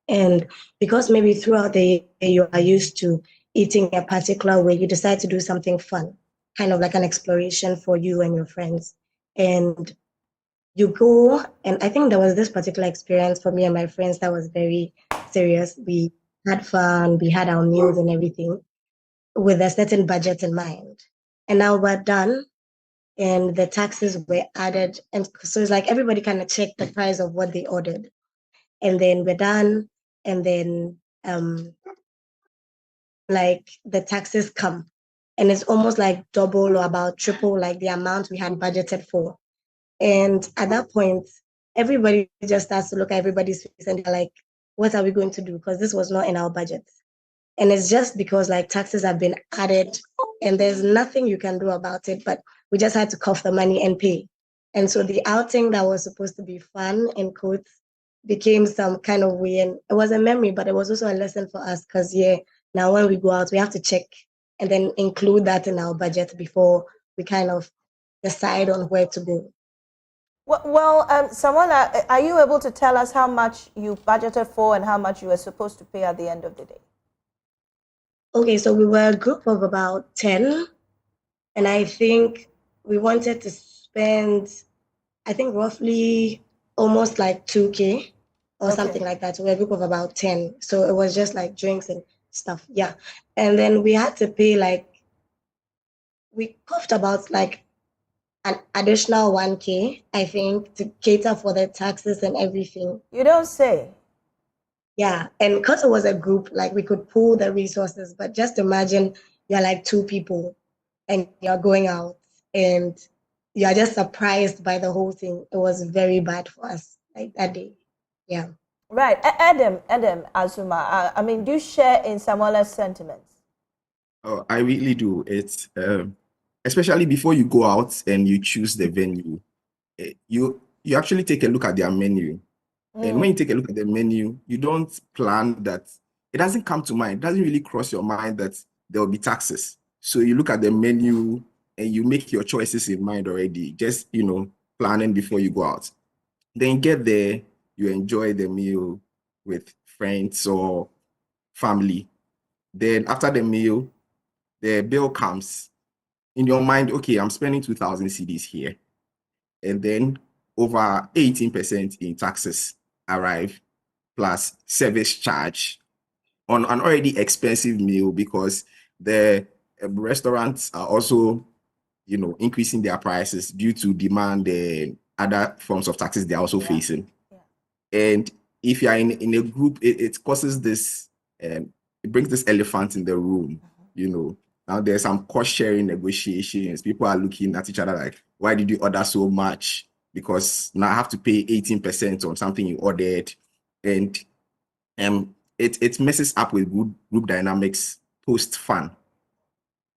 And because maybe throughout the year you are used to eating a particular way, you decide to do something fun, kind of like an exploration for you and your friends. And you go, and I think there was this particular experience for me and my friends that was very serious. We had fun, we had our meals and everything with a certain budget in mind. And now we're done, and the taxes were added. And so it's like everybody kind of checked the price of what they ordered. And then we're done, and then like the taxes come. And it's almost like double or about triple like the amount we had budgeted for. And at that point, everybody just starts to look at everybody's face and they're like, what are we going to do? Because this was not in our budget. And it's just because like taxes have been added and there's nothing you can do about it, but we just had to cough the money and pay. And so the outing that was supposed to be fun, in quotes, became some kind of way. And it was a memory, but it was also a lesson for us because now when we go out, we have to check and then include that in our budget before we kind of decide on where to go. Well, Samuela, are you able to tell us how much you budgeted for and how much you were supposed to pay at the end of the day? Okay, so we were a group of about 10, and I think we wanted to spend, I think roughly almost like 2K or something like that. So we're a group of about 10. So it was just like drinks and stuff. Yeah. And then we had to pay we coughed about like an additional 1K, I think, to cater for the taxes and everything. You don't say. Yeah, and because it was a group, like we could pool the resources, but just imagine you're like 2 people and you're going out and you're just surprised by the whole thing. It was very bad for us, like that day. Yeah. Right. Adam, Azuma, I mean, do you share in Samuela's sentiments? Oh, I really do. It's especially before you go out and you choose the venue, you actually take a look at their menu. And when you take a look at the menu, you don't plan that. It doesn't come to mind. It doesn't really cross your mind that there will be taxes. So you look at the menu and you make your choices in mind already, just, planning before you go out. Then you get there, you enjoy the meal with friends or family. Then after the meal, the bill comes. In your mind, okay, I'm spending 2,000 cedis here. And then over 18% in taxes arrive, plus service charge on an already expensive meal, because the restaurants are also, increasing their prices due to demand and other forms of taxes they're also facing. And if you're in a group, it causes this, it brings this elephant in the room, Now there's some cost sharing negotiations. People are looking at each other like, why did you order so much? Because now I have to pay 18% on something you ordered. And it messes up with group dynamics post fun.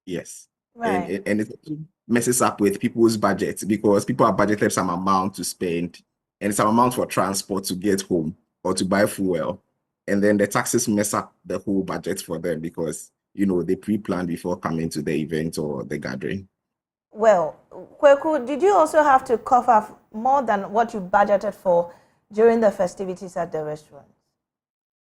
Yes. Right. And it messes up with people's budgets, because people are budgeted some amount to spend and some amount for transport to get home or to buy fuel. And then the taxes mess up the whole budget for them, because they pre-planned before coming to the event or the gathering. Well, Kweku, did you also have to cough up more than what you budgeted for during the festivities at the restaurant?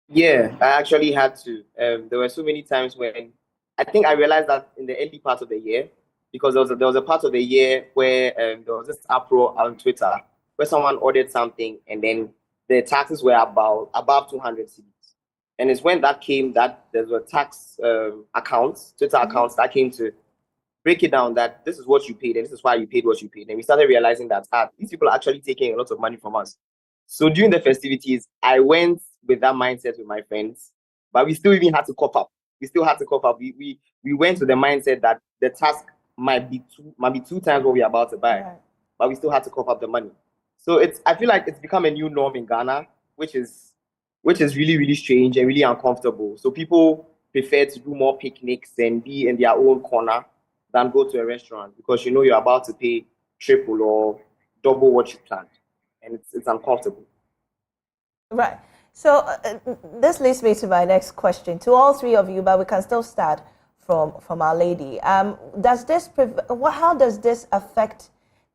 Yeah, I actually had to. There were so many times when I think I realized that in the early part of the year, because there was a part of the year where there was this uproar on Twitter where someone ordered something and then the taxes were above 200 cedis. And it's when that came that there were tax accounts, Twitter accounts that came to break it down that this is what you paid and this is why you paid what you paid. And we started realizing that these people are actually taking a lot of money from us. So during the festivities, I went with that mindset with my friends, but we still even had to cough up. We still had to cough up. We went with the mindset that the task might be 2 times what we're about to buy, but we still had to cough up the money. So I feel like it's become a new norm in Ghana, which is really, really strange and really uncomfortable. So people prefer to do more picnics and be in their own corner than go to a restaurant, because you're about to pay triple or double what you planned, and it's uncomfortable. Right. So this leads me to my next question to all three of you, but we can still start from Our Lady. How does this affect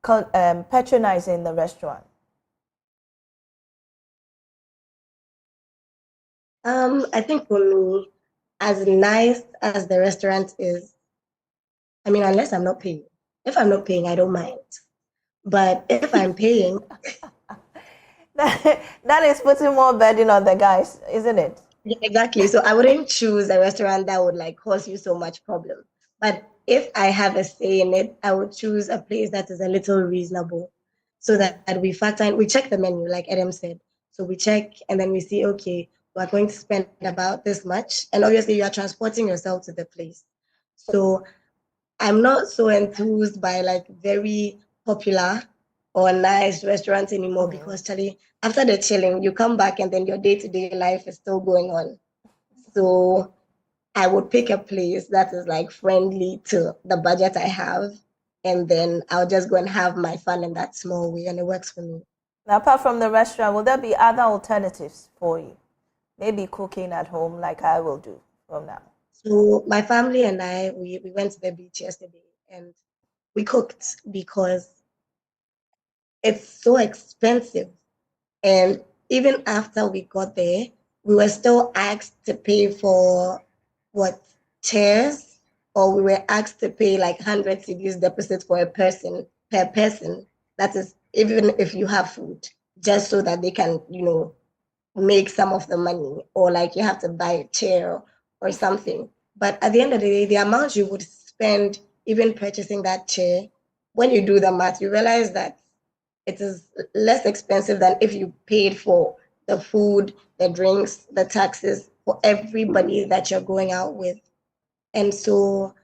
patronizing the restaurant? I think for me, as nice as the restaurant is, I mean, unless I'm not paying. If I'm not paying, I don't mind. But if I'm paying... that is putting more burden on the guys, isn't it? Yeah, exactly. So I wouldn't choose a restaurant that would cause you so much problem. But if I have a say in it, I would choose a place that is a little reasonable, so that we factor in, we check the menu, like Adam said. So we check and then we see, okay, we're going to spend about this much. And obviously you are transporting yourself to the place. So I'm not so enthused by very popular or nice restaurants anymore, because Charlie, after the chilling, you come back and then your day-to-day life is still going on. So I would pick a place that is friendly to the budget I have, and then I'll just go and have my fun in that small way, and it works for me. Now, apart from the restaurant, will there be other alternatives for you? Maybe cooking at home like I will do from now. So my family and I, we went to the beach yesterday and we cooked, because it's so expensive. And even after we got there, we were still asked to pay for chairs, or we were asked to pay 100 cedis deposit for a person per person. That is, even if you have food, just so that they can, make some of the money, or you have to buy a chair or something. But at the end of the day, the amount you would spend even purchasing that chair when you do the math, you realize that it is less expensive than if you paid for the food, the drinks, the taxes for everybody that you're going out with. And so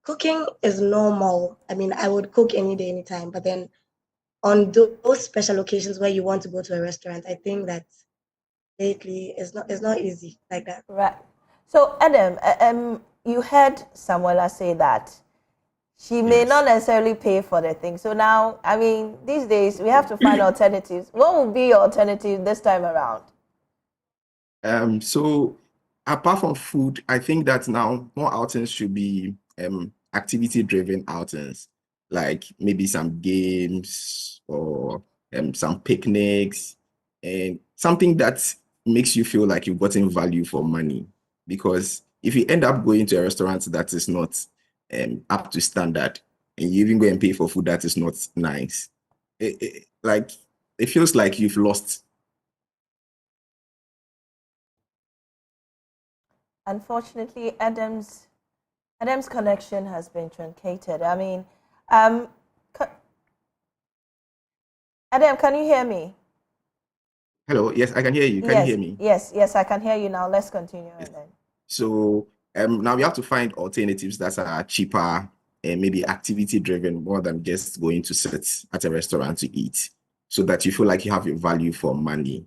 cooking is normal. I mean, I would cook any day, anytime, but then on those special occasions where you want to go to a restaurant, I think that lately it's not easy like that. Right. So, Adam, you heard Samuela say that she may not necessarily pay for the thing. So now, I mean, these days we have to find alternatives. What would be your alternative this time around? So apart from food, I think that now more outings should be activity-driven outings, like maybe some games or some picnics, and something that makes you feel like you've gotten value for money. Because if you end up going to a restaurant that is not up to standard, and you even go and pay for food that is not nice, it feels like you've lost. Unfortunately, Adam's connection has been truncated. I mean, Adam, can you hear me? Hello, yes, I can hear you. Can you hear me? Yes, I can hear you now. Let's continue. Yes. Then. So now we have to find alternatives that are cheaper and maybe activity driven more than just going to sit at a restaurant to eat, so that you feel like you have a value for money.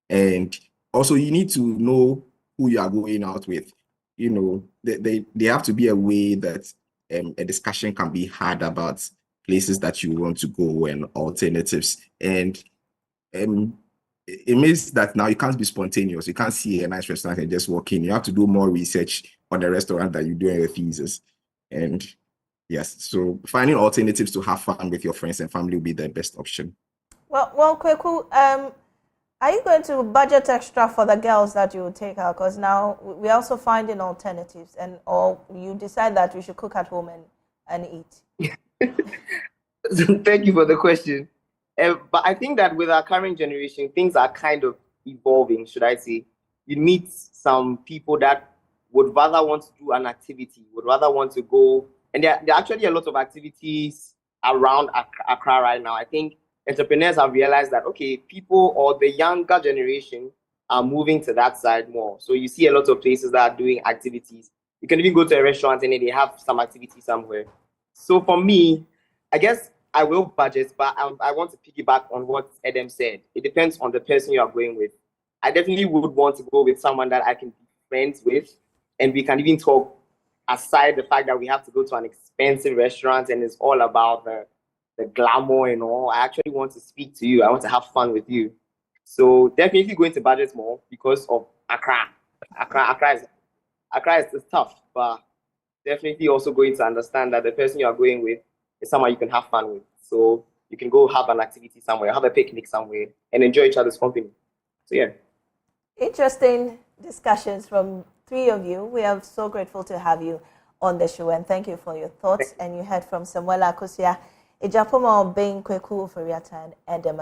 And also you need to know who you are going out with. You know, they have to be a way that a discussion can be had about places that you want to go and alternatives. And it means that now you can't be spontaneous. You can't see a nice restaurant and just walk in. You have to do more research on the restaurant that you do in your thesis. And yes, so finding alternatives to have fun with your friends and family will be the best option. Well, Kweku, are you going to budget extra for the girls that you will take out? Because now we're also finding alternatives, or you decide that we should cook at home and eat. Thank you for the question. But I think that with our current generation, things are kind of evolving, should I say. You meet some people that would rather want to do an activity, would rather want to go. And there are actually a lot of activities around Accra right now. I think entrepreneurs have realized that, okay, people or the younger generation are moving to that side more. So you see a lot of places that are doing activities. You can even go to a restaurant and they have some activity somewhere. So for me, I guess I will budget, but I want to piggyback on what Adam said. It depends on the person you are going with. I definitely would want to go with someone that I can be friends with, and we can even talk aside the fact that we have to go to an expensive restaurant and it's all about the glamour and all. I actually want to speak to you. I want to have fun with you. So definitely going to budget more because of Accra. Accra is tough, but definitely also going to understand that the person you are going with is someone you can have fun with. So you can go have an activity somewhere, have a picnic somewhere, and enjoy each other's company. So yeah. Interesting discussions from three of you. We are so grateful to have you on the show, and thank you for your thoughts. And you heard from Samuela Akosia, Ejapoma Obeng, Kweku Fariata, and Edem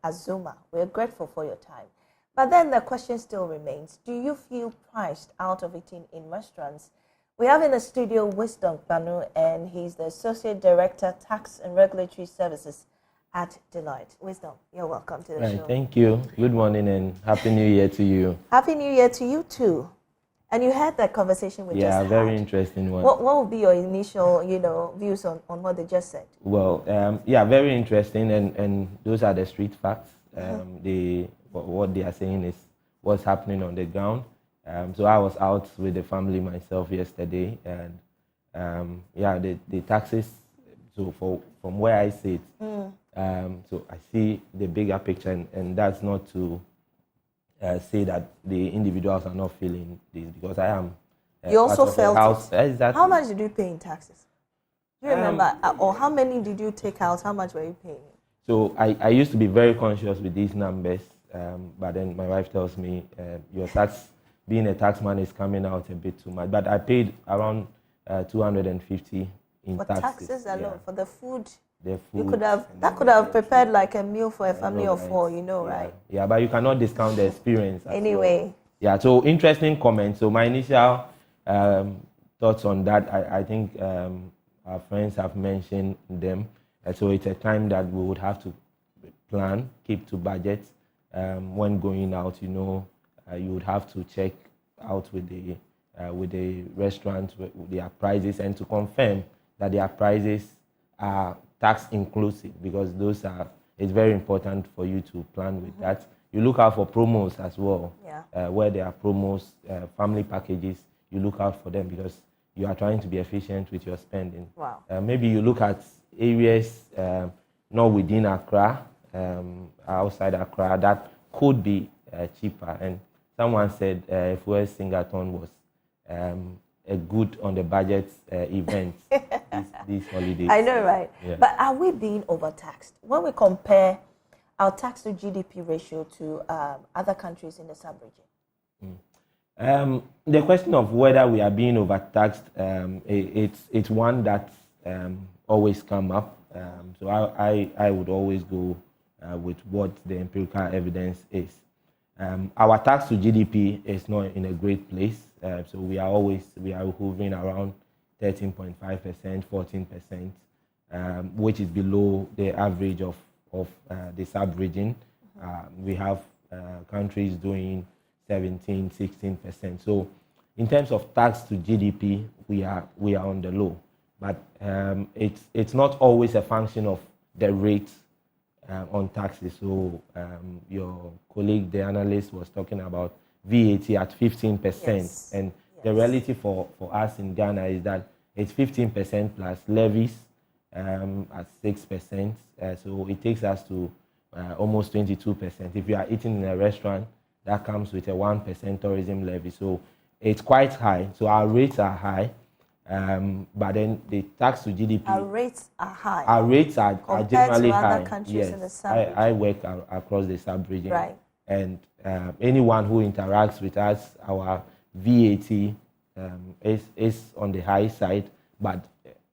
Azuma. We're grateful for your time. But then the question still remains, do you feel priced out of eating in restaurants? We have in the studio Wisdom Kpano, and he's the Associate Director, Tax and Regulatory Services at Deloitte. Wisdom, you're welcome to the show. Thank you. Good morning and Happy New Year to you. Happy New Year to you too. And you had that conversation with Yeah, very interesting one. What would be your initial, views on what they just said? Well, very interesting, and those are the street facts. What they are saying is what's happening on the ground. So I was out with the family myself yesterday, and the taxes. So from where I sit, so I see the bigger picture, and that's not to say that the individuals are not feeling this, because I am. You also felt it. Exactly. How much did you pay in taxes? Do you remember, or how many did you take out? How much were you paying? So I used to be very conscious with these numbers, but then my wife tells me your tax. Being a taxman is coming out a bit too much, but I paid around 250 in for taxes alone. For the food, you could have prepared like a meal for a family of four, right? Yeah, but you cannot discount the experience. Anyway. Yeah, so interesting comment. So my initial thoughts on that, I think our friends have mentioned them. So it's a time that we would have to plan, keep to budget. When going out, you know, you would have to check out with the restaurants, with their prices, and to confirm that their prices are tax inclusive, because it's very important for you to plan with that. You look out for promos as well, where there are promos, family packages. You look out for them because you are trying to be efficient with your spending. Wow. Maybe you look at areas not within Accra, outside Accra, that could be cheaper. And someone said if West Singleton was a good on the budget event this holiday. I know, right? Yeah. But are we being overtaxed? When we compare our tax to GDP ratio to other countries in the sub-region? The question of whether we are being overtaxed, it's one that always come up. So I would always go with what the empirical evidence is. Our tax to GDP is not in a great place. So we are hovering around 13.5%, 14%, which is below the average of the sub-region. We have countries doing 17, 16%. So in terms of tax to GDP, we are on the low. But it's not always a function of the rate on taxes. So your colleague, the analyst, was talking about VAT at 15%. Yes. And the reality for us in Ghana is that it's 15% plus levies at 6%. So it takes us to almost 22%. If you are eating in a restaurant, that comes with a 1% tourism levy. So it's quite high. So our rates are high. But then the tax to GDP... Our rates are high. Our rates are generally to high. Other countries yes. in the sub-region. I work across the sub-region. Right. And anyone who interacts with us, our VAT is on the high side, but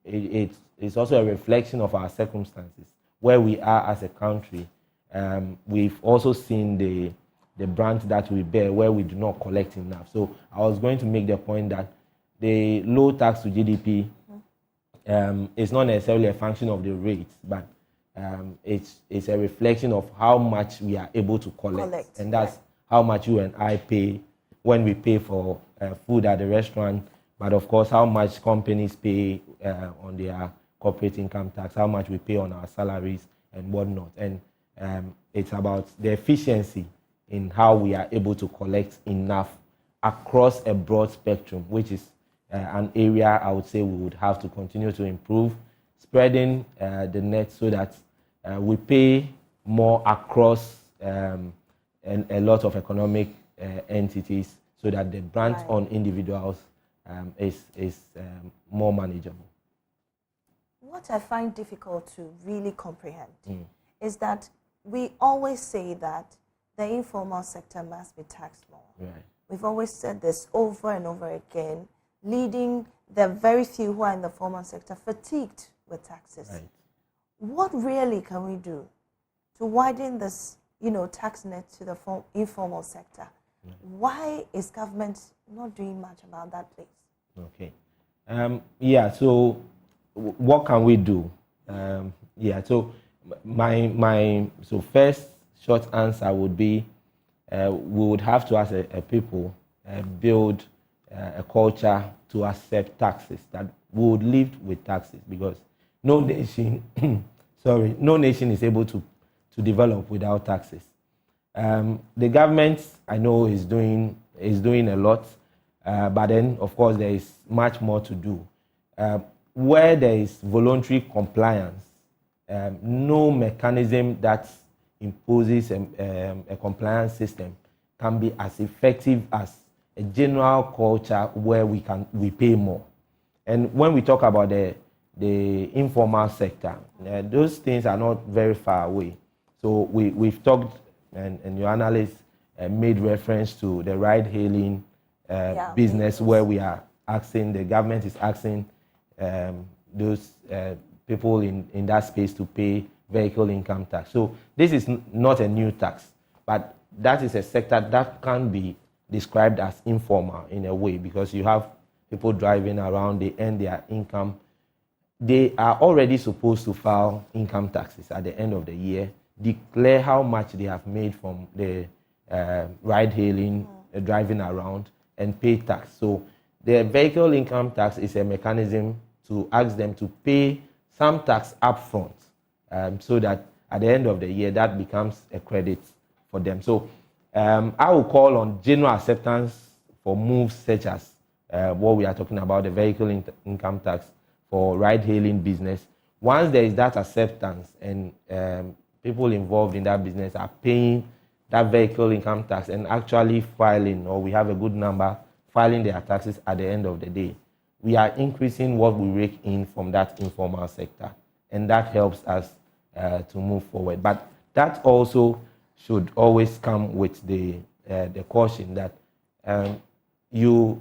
it's also a reflection of our circumstances, where we are as a country. We've also seen the brunt that we bear, where we do not collect enough. So I was going to make the point that the low tax to GDP is not necessarily a function of the rates, but it's a reflection of how much we are able to collect. And that's how much you and I pay when we pay for food at the restaurant, but of course how much companies pay on their corporate income tax, how much we pay on our salaries and whatnot. And it's about the efficiency in how we are able to collect enough across a broad spectrum, which is an area I would say we would have to continue to improve, spreading the net so that we pay more across a lot of economic entities, so that the brunt on individuals is more manageable. What I find difficult to really comprehend is that we always say that the informal sector must be taxed more. Right. We've always said this over and over again, leading the very few who are in the formal sector fatigued with taxes. Right. What really can we do to widen this, tax net to the informal sector? Why is government not doing much about that, please? Okay. So what can we do? So my first short answer would be we would have to, as a people, build a culture to accept taxes, that we would live with taxes, because no nation is able to develop without taxes. The government, I know, is doing a lot, but then of course there is much more to do. Where there is voluntary compliance, no mechanism that imposes a compliance system can be as effective as a general culture where we pay more. And when we talk about the informal sector, those things are not very far away. So we've talked, and your analyst made reference to the ride-hailing business, where we are asking, the government is asking those people in that space to pay vehicle income tax. So this is not a new tax, but that is a sector that can be described as informal in a way, because you have people driving around, they earn their income they are already supposed to file income taxes at the end of the year, declare how much they have made from the ride-hailing, driving around, and pay tax. So the vehicle income tax is a mechanism to ask them to pay some tax upfront, so that at the end of the year, that becomes a credit for them. So I will call on general acceptance for moves such as what we are talking about, the vehicle income tax for ride-hailing business. Once there is that acceptance and people involved in that business are paying that vehicle income tax and actually filing, or we have a good number filing their taxes at the end of the day, we are increasing what we rake in from that informal sector, and that helps us to move forward. But that also should always come with the caution that you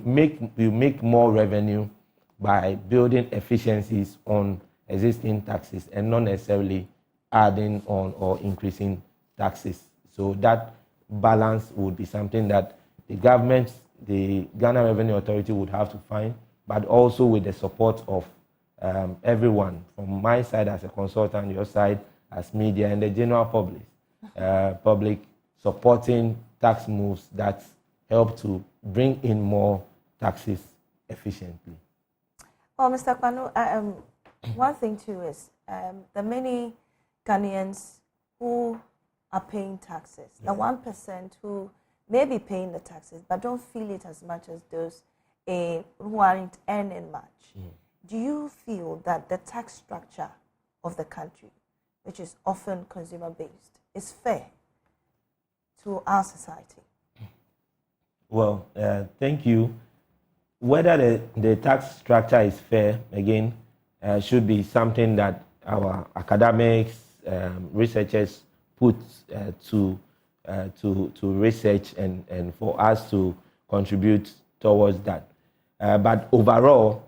make more revenue by building efficiencies on existing taxes and not necessarily adding on or increasing taxes. So that balance would be something that the government, the Ghana Revenue Authority would have to find, but also with the support of everyone, from my side as a consultant, your side as media, and the general public supporting tax moves that help to bring in more taxes efficiently. Well, Mr. Kpano, one thing too is the many Ghanaians who are paying taxes, the 1% who may be paying the taxes but don't feel it as much as those who aren't earning much. Do you feel that the tax structure of the country, which is often consumer-based, is fair to our society? Well, thank you. Whether the tax structure is fair, again, should be something that our academics, researchers put to research and for us to contribute towards that. But overall,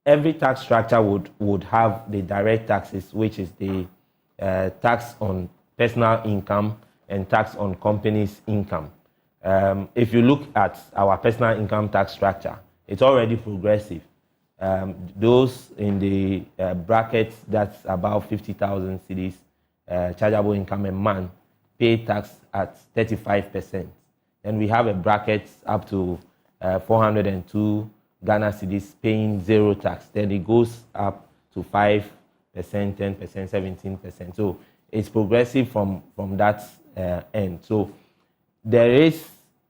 every tax structure would have the direct taxes, which is the tax on personal income and tax on companies' income. If you look at our personal income tax structure, it's already progressive. Those in the brackets that's about 50,000 cedis chargeable income a month pay tax at 35%. And we have a bracket up to 402 Ghana cedis paying zero tax. Then it goes up to 5%, 10%, 17%. So it's progressive from that end. So there is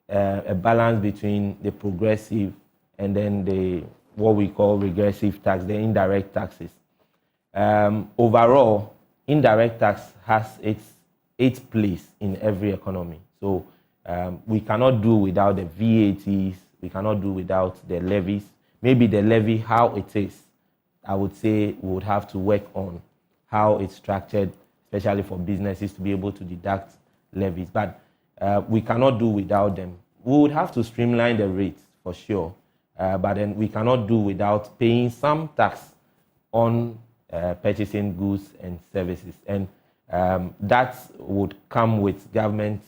a balance between the progressive and then the what we call regressive tax, the indirect taxes. Overall, indirect tax has its place in every economy. So we cannot do without the VATs, we cannot do without the levies. Maybe the levy, how it is, I would say we would have to work on how it's structured, especially for businesses to be able to deduct levies. But we cannot do without them. We would have to streamline the rates for sure, but then we cannot do without paying some tax on purchasing goods and services. And that would come with government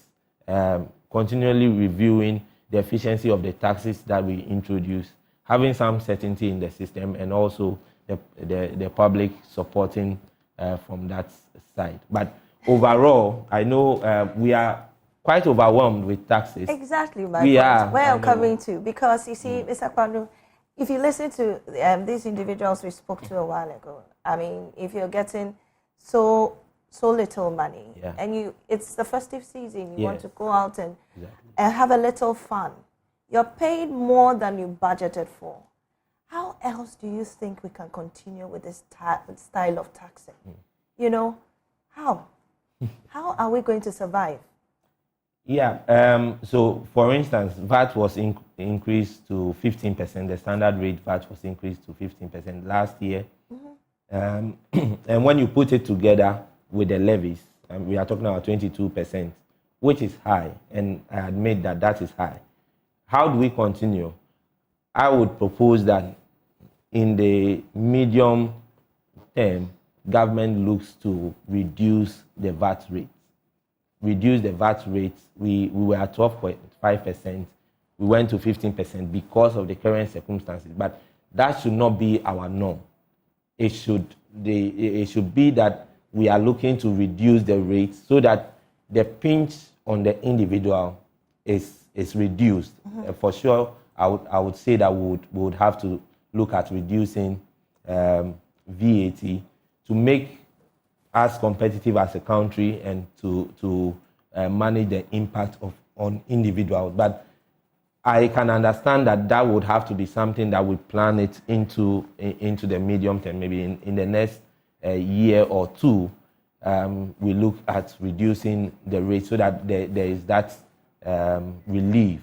continually reviewing the efficiency of the taxes that we introduce, having some certainty in the system, and also the public supporting from that side. But overall, I know we are quite overwhelmed with taxes. Exactly, my point. Where I'm coming to, because you see, Mr. Kpano, if you listen to these individuals we spoke to a while ago, I mean, if you're getting so little money, and it's the festive season, you want to go out and have a little fun, you're paid more than you budgeted for. How else do you think we can continue with this style of taxing? You know, how? How are we going to survive? Yeah, so for instance, VAT was increased to 15%. The standard rate VAT was increased to 15% last year. And when you put it together with the levies, we are talking about 22%, which is high, and I admit that that is high. How do we continue? I would propose that in the medium term, government looks to reduce the VAT rate. Reduce the VAT rate. We were at 12.5%. We went to 15% because of the current circumstances. But that should not be our norm. It should be that we are looking to reduce the rates so that the pinch on the individual is reduced. For sure, I would say that we would have to look at reducing VAT to make us competitive as a country and to manage the impact on individuals. But I can understand that would have to be something that we plan it into the medium term, maybe in the next year or two. We look at reducing the rate so that there is that relief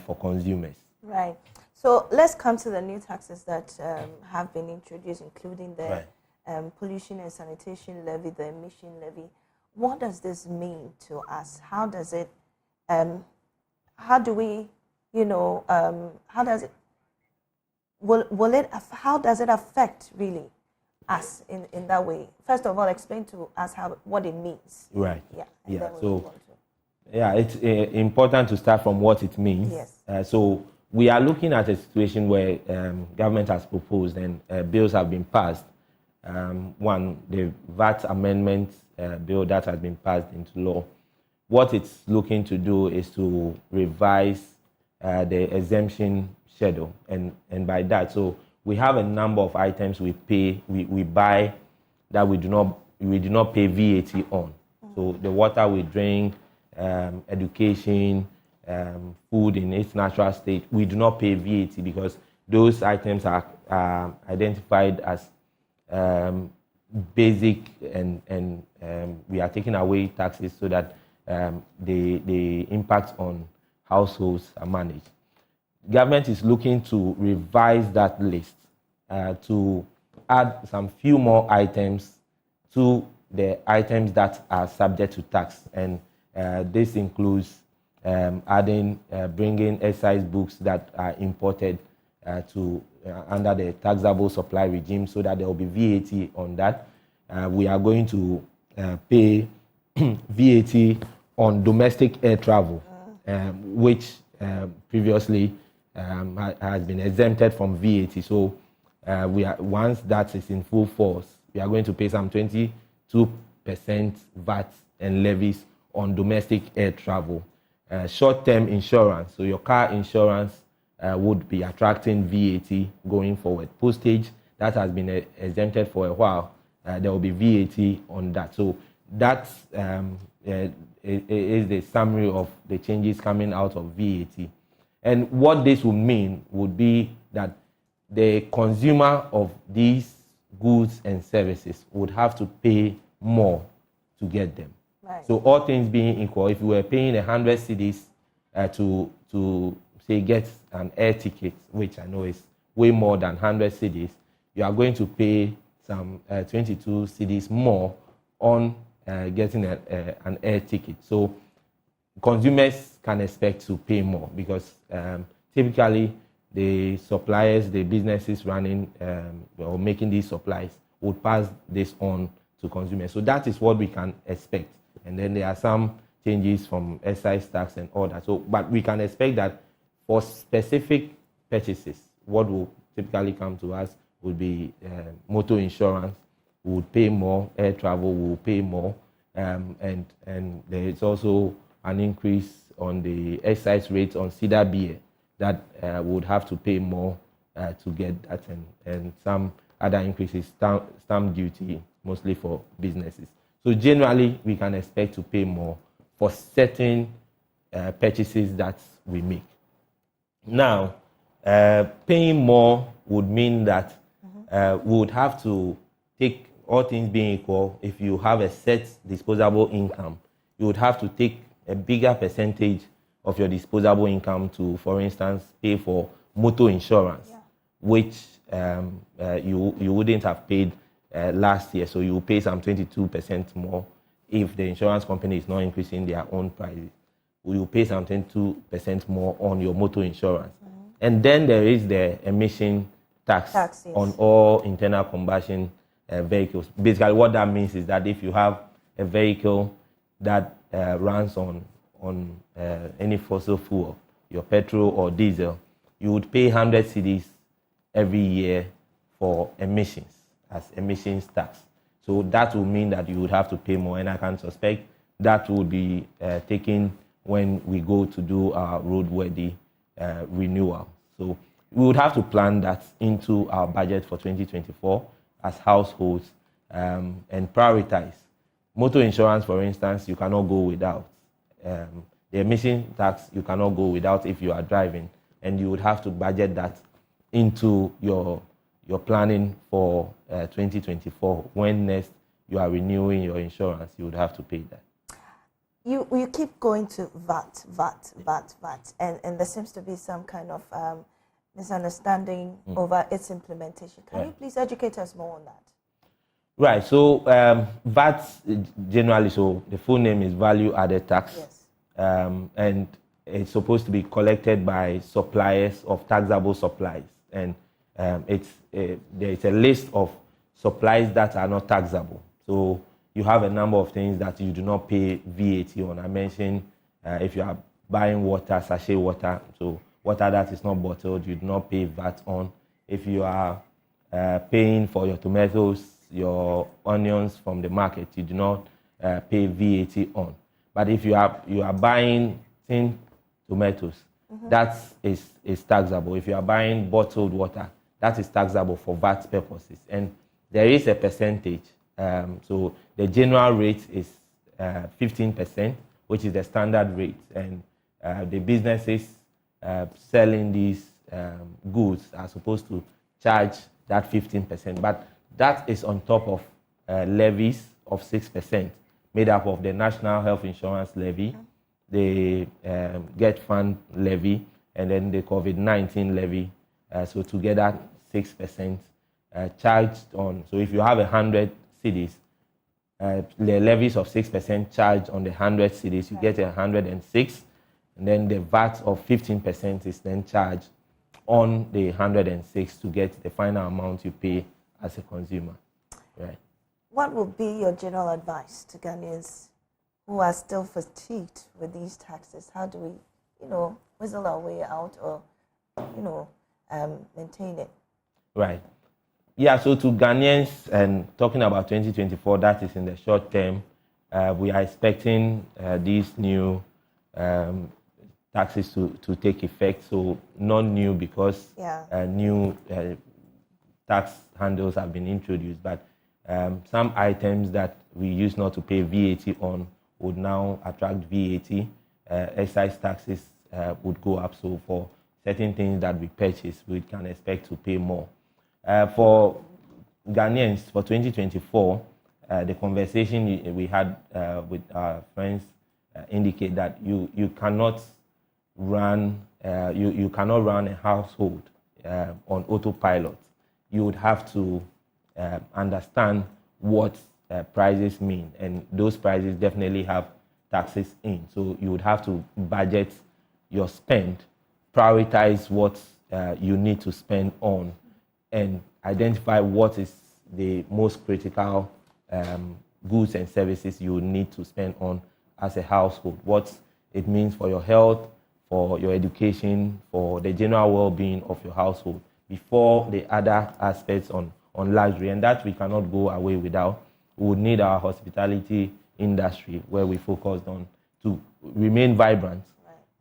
for consumers. Right. So let's come to the new taxes that have been introduced, including the pollution and sanitation levy, the emission levy. What does this mean to us? How does it? How do we? How does it? How does it affect really us in that way? First of all, explain to us what it means. Right. Yeah. Yeah. So, it's important to start from what it means. Yes. So we are looking at a situation where government has proposed and bills have been passed. One, the VAT amendment bill that has been passed into law. What it's looking to do is to revise the exemption schedule, and by that, so we have a number of items we buy that we do not pay VAT on. So the water we drink, education, food in its natural state, we do not pay VAT because those items are identified as basic, and we are taking away taxes so that the impact on households are managed. Government is looking to revise that list to add some few more items to the items that are subject to tax, and this includes bringing excise books that are imported to under the taxable supply regime, so that there will be VAT on that. We are going to pay VAT on domestic air travel, which previously has been exempted from VAT. So once that is in full force, we are going to pay some 22% VAT and levies on domestic air travel. Short-term insurance, so your car insurance would be attracting VAT going forward. Postage, that has been exempted for a while, there will be VAT on that. So that is the summary of the changes coming out of VAT. And what this would mean would be that the consumer of these goods and services would have to pay more to get them. Right. So all things being equal, if you were paying 100 cedis to say get an air ticket, which I know is way more than 100 cedis, you are going to pay some 22 cedis more on getting an air ticket. So consumers can expect to pay more because typically the suppliers, the businesses running or making these supplies would pass this on to consumers. So that is what we can expect. And then there are some changes from excise tax and all that. So, but we can expect that for specific purchases, what will typically come to us would be motor insurance. We would pay more. Air travel will pay more. And there is also an increase on the excise rate on cider beer that would have to pay more to get that, and some other increases, stamp duty, mostly for businesses. So generally, we can expect to pay more for certain purchases that we make. Now, paying more would mean that we would have to take, all things being equal, if you have a set disposable income, you would have to take a bigger percentage of your disposable income to, for instance, pay for motor insurance, which you wouldn't have paid last year. So you will pay some 22% more if the insurance company is not increasing their own prices. You will pay some 22% more on your motor insurance. And then there is the emission tax on all internal combustion vehicles. Basically, what that means is that if you have a vehicle that runs on any fossil fuel, your petrol or diesel, you would pay 100 cedis every year for emissions, as emissions tax. So that will mean that you would have to pay more, and I can suspect that will be taken when we go to do our roadworthy renewal. So we would have to plan that into our budget for 2024 as households and prioritize. Motor insurance, for instance, you cannot go without. The emission tax, you cannot go without if you are driving, and you would have to budget that into your planning for 2024. When next you are renewing your insurance, you would have to pay that. You keep going to VAT, and there seems to be some kind of misunderstanding over its implementation. Can you please educate us more on that? Right, so VAT generally, so the full name is value added tax. Yes. And it's supposed to be collected by suppliers of taxable supplies. And there is a list of supplies that are not taxable. So you have a number of things that you do not pay VAT on. I mentioned if you are buying water, sachet water, so water that is not bottled, you do not pay VAT on. If you are paying for your tomatoes, your onions from the market, you do not pay VAT on. But if you are buying tin tomatoes, that is taxable. If you are buying bottled water, that is taxable for VAT purposes. And there is a percentage. So the general rate is 15%, which is the standard rate. And the businesses selling these goods are supposed to charge that 15%. But that is on top of levies of 6%, made up of the National Health Insurance Levy, the Get Fund Levy, and then the COVID-19 levy. So together, 6% charged on. So if you have 100 cedis, the levies of 6% charged on the 100 cedis, you get 106, and then the VAT of 15% is then charged on the 106 to get the final amount you pay as a consumer. Right. What would be your general advice to Ghanaians who are still fatigued with these taxes? How do we, whistle our way out or, maintain it? Right. Yeah, so to Ghanaians, and talking about 2024, that is in the short term, we are expecting these new taxes to take effect. So not new because new tax handles have been introduced, but some items that we used not to pay VAT on would now attract VAT. Excise taxes would go up. So for certain things that we purchase, we can expect to pay more. For Ghanaians, for 2024, the conversation we had with our friends indicate that you cannot run you cannot run a household on autopilot. You would have to understand what prices mean, and those prices definitely have taxes in. So you would have to budget your spend, prioritize what you need to spend on, and identify what is the most critical goods and services you need to spend on as a household, what it means for your health, for your education, for the general well-being of your household, before the other aspects on luxury. And that we cannot go away without. We would need our hospitality industry, where we focused on, to remain vibrant.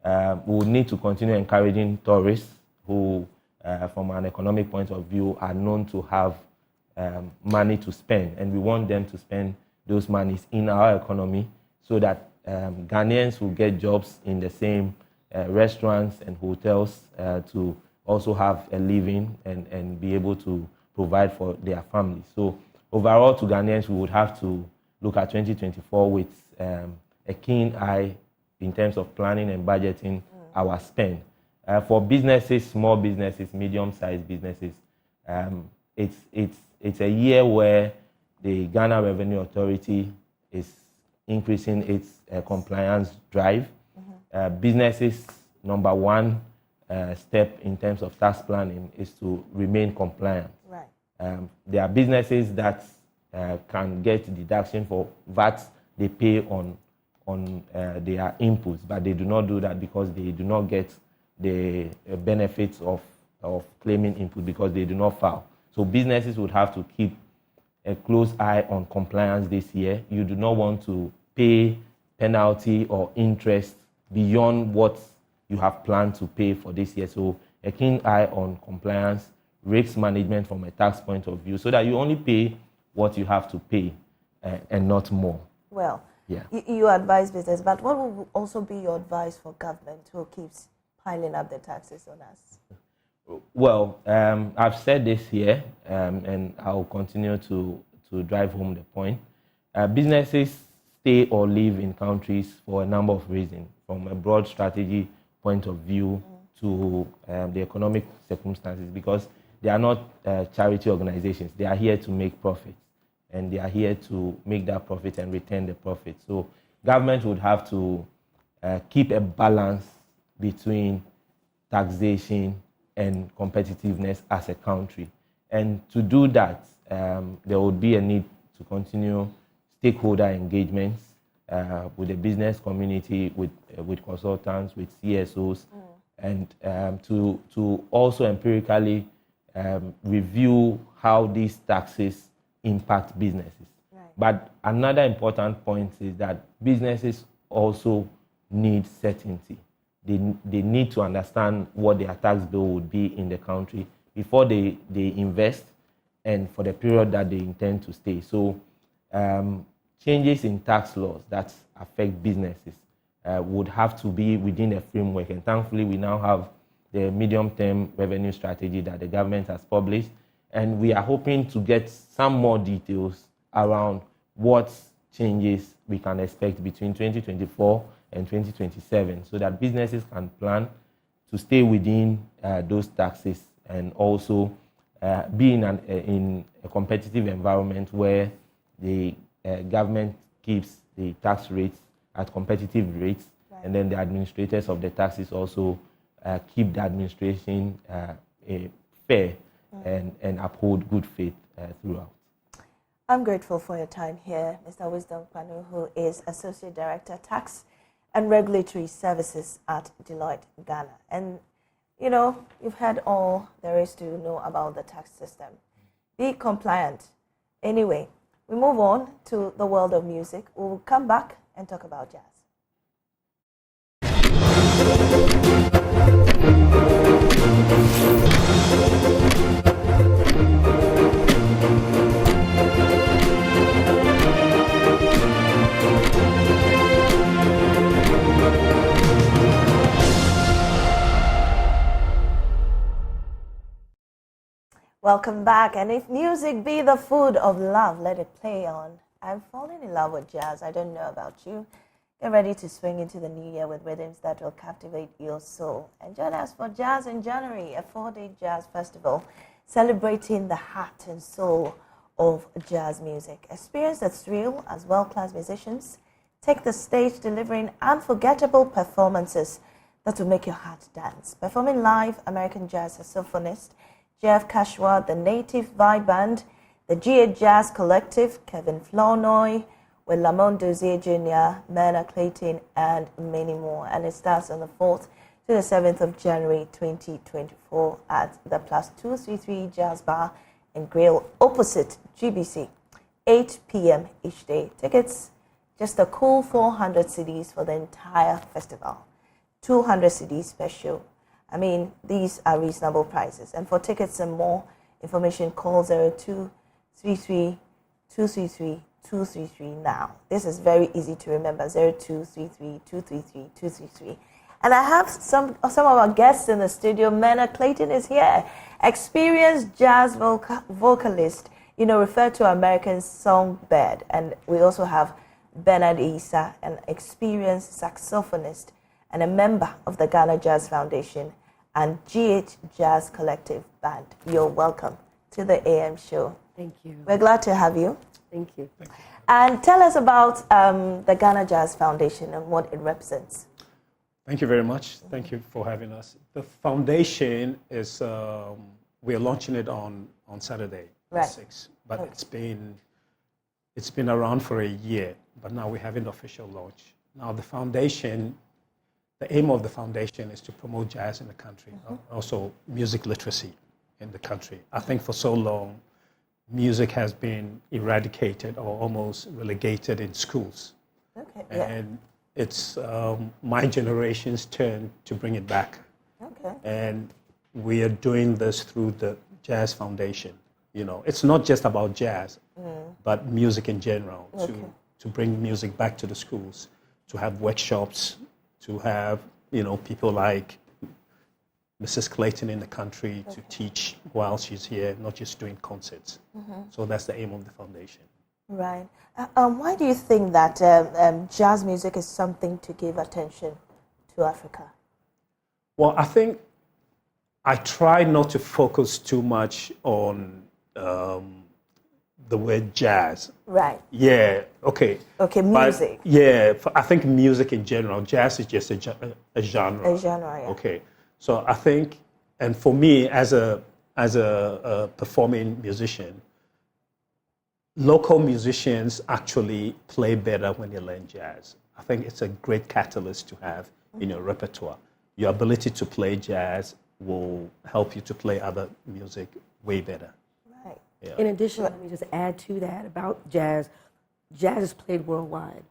We would need to continue encouraging tourists who, from an economic point of view, are known to have money to spend. And we want them to spend those monies in our economy so that Ghanaians will get jobs in the same restaurants and hotels to also have a living and be able to provide for their families. So overall, to Ghanaians, we would have to look at 2024 with a keen eye in terms of planning and budgeting our spend. For businesses, small businesses, medium-sized businesses, it's a year where the Ghana Revenue Authority is increasing its compliance drive. Businesses, number one step in terms of tax planning is to remain compliant. Right. There are businesses that can get deduction for VAT they pay on their inputs, but they do not do that because they do not get the benefits of of claiming input because they do not file. So businesses would have to keep a close eye on compliance this year. You do not want to pay penalty or interest beyond what you have planned to pay for this year. So a keen eye on compliance, risk management from a tax point of view, so that you only pay what you have to pay and not more. Well, yeah. You advise business, but what will also be your advice for government who keeps piling up the taxes on us? Well, I've said this here, and I'll continue to drive home the point. Businesses stay or live in countries for a number of reasons, from a broad strategy point of view to the economic circumstances, because they are not charity organizations. They are here to make profits, and they are here to make that profit and return the profit. So government would have to keep a balance between taxation and competitiveness as a country. And to do that, there would be a need to continue stakeholder engagements with the business community, with consultants, with CSOs, and to also empirically review how these taxes impact businesses. Right. But another important point is that businesses also need certainty. They need to understand what their tax bill would be in the country before they invest and for the period that they intend to stay. So changes in tax laws that affect businesses would have to be within a framework. And thankfully, we now have the medium-term revenue strategy that the government has published. And we are hoping to get some more details around what changes we can expect between 2024 and 2027, so that businesses can plan to stay within those taxes and also be in a competitive environment where the government keeps the tax rates at competitive rates, right. And then the administrators of the taxes also keep the administration fair and uphold good faith throughout. I'm grateful for your time here, Mr. Wisdom Kpano, who is Associate Director, Tax and Regulatory Services at Deloitte, Ghana. And, you know, you've heard all there is to know about the tax system. Be compliant. Anyway, we move on to the world of music. We'll come back and talk about jazz. Welcome back. And if music be the food of love, let it play on. I'm falling in love with jazz. I don't know about you. Get ready to swing into the new year with rhythms that will captivate your soul. And join us for Jazz in January, a 4-day jazz festival celebrating the heart and soul of jazz music. Experience the thrill as world-class musicians take the stage delivering unforgettable performances that will make your heart dance. Performing live, American jazz saxophonist Jeff Kashwa, the Native Vibe Band, the G8 Jazz Collective, Kevin Flournoy, with Lamont Dozier Jr., Myrna Clayton, and many more. And it starts on the 4th to the 7th of January 2024 at the Plus 233 Jazz Bar and Grill opposite GBC, 8 p.m. each day. Tickets, just a cool 400 CDs for the entire festival, 200 CDs per show. I mean, these are reasonable prices. And for tickets and more information, call 0233 233 233 now. This is very easy to remember, 0233 233 233. And I have some of our guests in the studio. Myrna Clayton is here, experienced jazz vocalist, you know, referred to American songbird. And we also have Bernard Issa, an experienced saxophonist and a member of the Ghana Jazz Foundation and G8 Jazz Collective Band. You're welcome to the AM show. Thank you. We're glad to have you. Thank you. Thank you. And tell us about the Ghana Jazz Foundation and what it represents. Thank you very much. Thank you for having us. The foundation is, we're launching it on Saturday, right. 6th, but okay. it's been around for a year, but now we're having the official launch. Now the foundation the aim of the foundation is to promote jazz in the country, also music literacy in the country. I think for so long, music has been eradicated or almost relegated in schools. Okay. And it's my generation's turn to bring it back. Okay. And we are doing this through the Jazz Foundation. You know, it's not just about jazz, but music in general, to bring music back to the schools, to have workshops, to have, you know, people like Mrs. Clayton in the country to teach while she's here, not just doing concerts. So that's the aim of the foundation. Right. Why do you think that jazz music is something to give attention to Africa? Well, I think I try not to focus too much on the word jazz. Right. Yeah, okay. Okay, But, music. yeah, I think music in general, jazz is just a genre. A genre, yeah. Okay, so I think, and for me as a performing musician, local musicians actually play better when they learn jazz. I think it's a great catalyst to have in your repertoire. Your ability to play jazz will help you to play other music way better. Right. Yeah. In addition, let me just add to that about jazz. Jazz is played worldwide.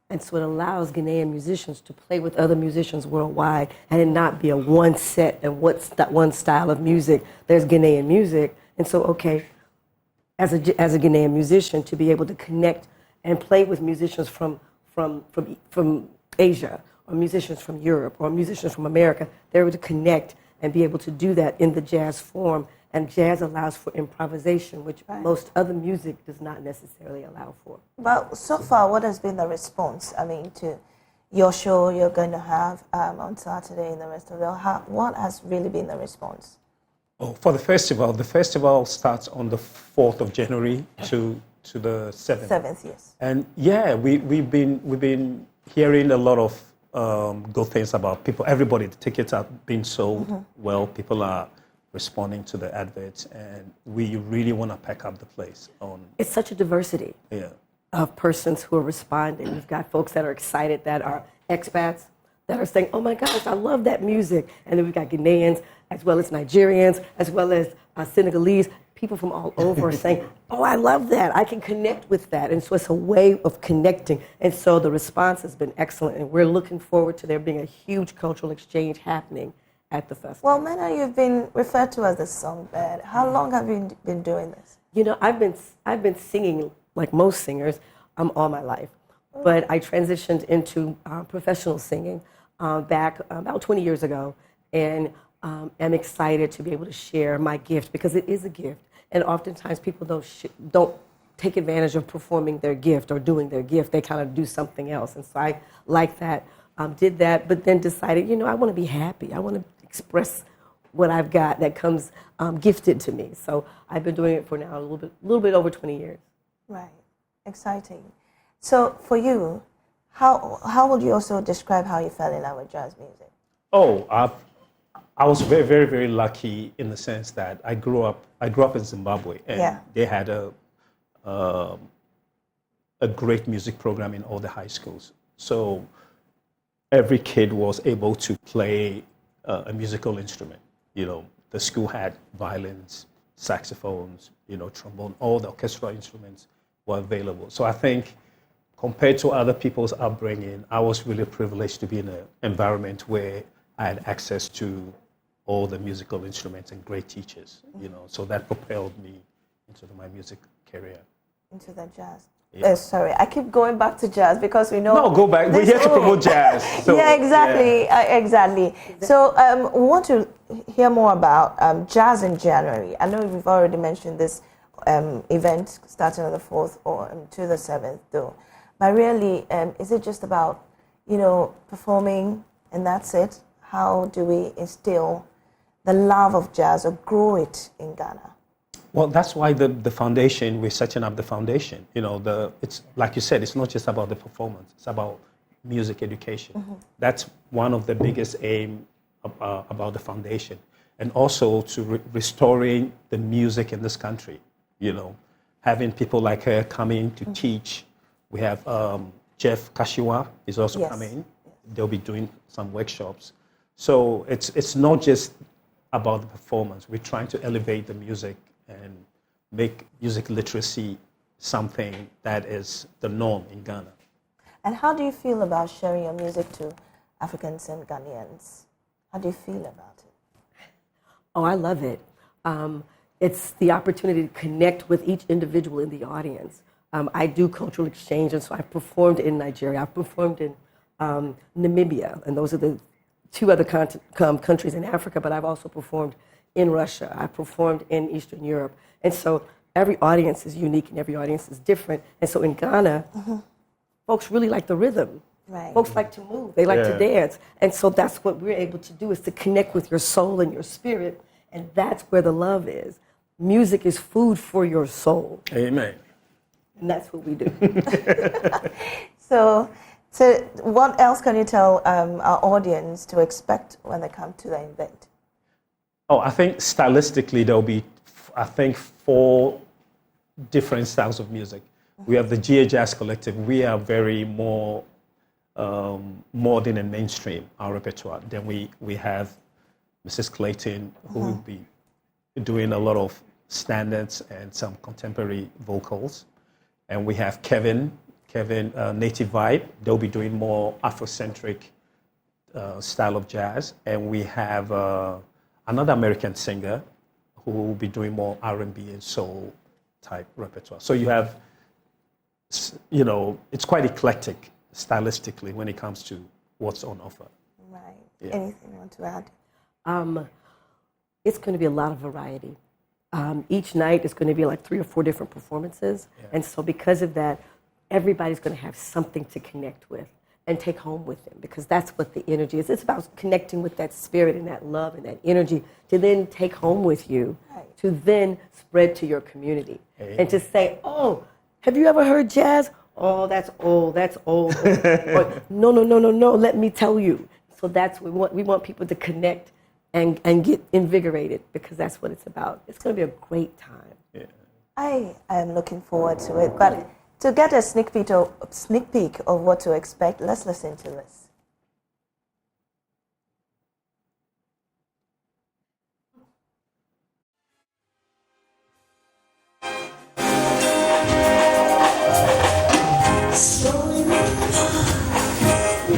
And so it allows Ghanaian musicians to play with other musicians worldwide and it not be a one set and what's that one style of music. There's Ghanaian music. And so, okay, as a Ghanaian musician, to be able to connect and play with musicians from Asia or musicians from Europe or musicians from America, they're able to connect and be able to do that in the jazz form. And jazz allows for improvisation, which most other music does not necessarily allow for. Well, so far, what has been the response? I mean, to your show you're going to have on Saturday in the rest of the world. What has really been the response? Oh, for the festival starts on the 4th of January to the 7th. 7th, yes. And yeah, we've been hearing a lot of good things about people. Everybody, the tickets are being sold well. People are responding to the adverts, and we really want to pack up the place. It's such a diversity of persons who are responding. We've got folks that are excited that are expats that are saying, oh my gosh, I love that music. And then we've got Ghanaians, as well as Nigerians, as well as Senegalese, people from all over are saying, oh, I love that. I can connect with that. And so it's a way of connecting. And so the response has been excellent, and we're looking forward to there being a huge cultural exchange happening at the festival. Well, Mena, you've been referred to as the songbird. How long have you been doing this? You know, I've been singing like most singers all my life, but I transitioned into professional singing back about 20 years ago, and am excited to be able to share my gift because it is a gift, and oftentimes people don't take advantage of performing their gift or doing their gift. They kind of do something else, and so I like that. Did that, but then decided, you know, I want to be happy. I want to express what I've got that comes gifted to me. So I've been doing it for now a little bit over 20 years. Right, exciting. So for you, how would you also describe how you fell in love with jazz music? Oh, I was very, very, very lucky in the sense that I grew up in Zimbabwe, and they had a great music program in all the high schools. So every kid was able to play a musical instrument. You know, the school had violins, saxophones, you know, trombone, all the orchestral instruments were available. So I think compared to other people's upbringing, I was really privileged to be in an environment where I had access to all the musical instruments and great teachers, you know, so that propelled me into my music career. Into the jazz. Yeah. Sorry, I keep going back to jazz because we know. No, go back. We're here to promote jazz. So, yeah, exactly, exactly. So we want to hear more about jazz in January. I know we've already mentioned this event starting on the 4th or to the 7th, though. But really, is it just about, you know, performing and that's it? How do we instill the love of jazz or grow it in Ghana? Well, that's why the foundation, we're setting up the foundation. You know, it's like you said, it's not just about the performance, it's about music education. That's one of the biggest aim about the foundation. And also to restoring the music in this country, you know, having people like her coming to teach. We have Jeff Kashiwa is also coming. they'll be doing some workshops. So it's not just about the performance. We're trying to elevate the music and make music literacy something that is the norm in Ghana. And how do you feel about sharing your music to Africans and Ghanaians? How do you feel about it? Oh, I love it. It's the opportunity to connect with each individual in the audience. I do cultural exchange, and so I've performed in Nigeria. I've performed in Namibia, and those are the two other countries in Africa, but I've also performed in Russia. I've performed in Eastern Europe. And so every audience is unique and every audience is different. And so in Ghana, folks really like the rhythm. Right. Folks like to move. They like to dance. And so that's what we're able to do, is to connect with your soul and your spirit. And that's where the love is. Music is food for your soul. Amen. And that's what we do. So what else can you tell our audience to expect when they come to the event? Oh, I think stylistically there'll be, I think, 4 different styles of music. We have the GA Jazz Collective. We are very more modern and mainstream, our repertoire. Then we have Mrs. Clayton, who will be doing a lot of standards and some contemporary vocals. And we have Kevin, Native Vibe. They'll be doing more Afrocentric style of jazz. And we have another American singer who will be doing more R&B and soul type repertoire. So you have, you know, it's quite eclectic stylistically when it comes to what's on offer. Right. Yeah. Anything you want to add? It's going to be a lot of variety. Each night is going to be like 3 or 4 different performances. Yeah. And so because of that, everybody's going to have something to connect with and take home with them, because that's what the energy is. It's about connecting with that spirit and that love and that energy to then take home with you, to then spread to your community. And to say, oh, have you ever heard jazz? Oh, that's old, that's old. Or, no, let me tell you. So that's what we want people to connect and get invigorated, because that's what it's about. It's going to be a great time. Yeah. I am looking forward to it, but to get a sneak peek of what to expect, let's listen to this.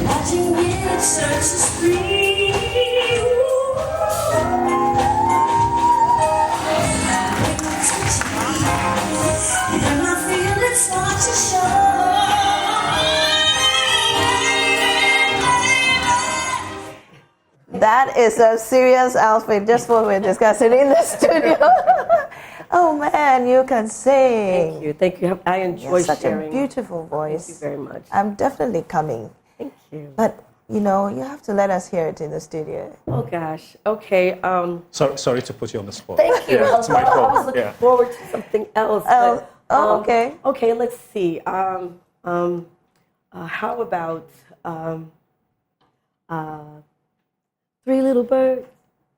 Watching it searches free. And I feel it start to show. That is a serious outfit, just what we're discussing in the studio. Oh man, you can sing. Thank you. I enjoy such sharing. a beautiful voice. Thank you very much. I'm definitely coming. Thank you. But you know, you have to let us hear it in the studio. Oh gosh. Okay. Sorry to put you on the spot. Thank you. Yeah, it's my I was fault. looking Yeah. forward to something else. Okay. Okay. Let's see. How about 3 Little Birds?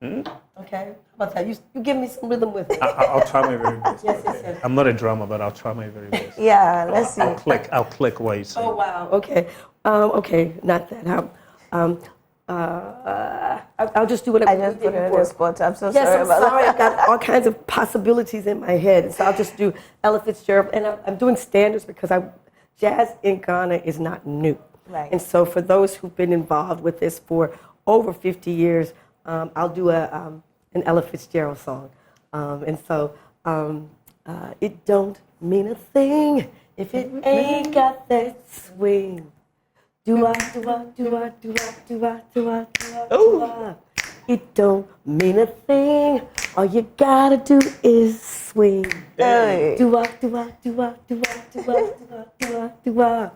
Okay. How about that? You give me some rhythm with it. I'll try my very best. Yes. I'm not a drummer, but I'll try my very best. Yeah, let's see. I'll click what you say. Oh wow. Okay. Okay. Not that. I'll just do what I just put it in the spot. I'm so sorry about sorry. that. I've got all kinds of possibilities in my head, so I'll just do Ella Fitzgerald, and I'm doing standards because jazz in Ghana is not new. Right. And so for those who've been involved with this for over 50 years, I'll do an Ella Fitzgerald song. And so it don't mean a thing if it ain't got that swing. Do-ah, do-ah, do-ah, do-ah, do-ah, do-ah, do-ah, do-ah. It don't mean a thing. All you gotta do is swing. Hey. Do-ah, do-ah, do-ah, do-ah, do-ah, do-ah, do-ah, do-ah.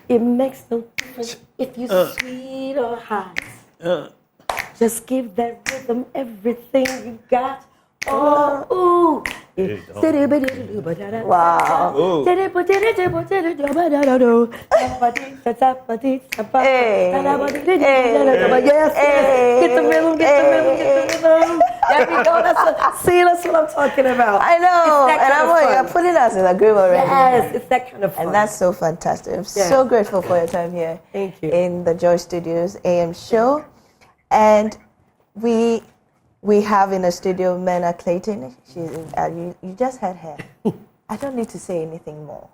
It makes no difference if you're sweet or hot. Just give that rhythm everything you got. Oh, ooh. Wow. Yes. Get the rhythm, get the rhythm, get the rhythm. There we go. That's what I'm talking about. I know. And you're putting us in a groove already. Yes, it's that kind of fun. And that's so fantastic. I'm so grateful for your time here. Thank you. In the Joy Studios AM show. And we have in the studio Mena Clayton. You just heard her. I don't need to say anything more.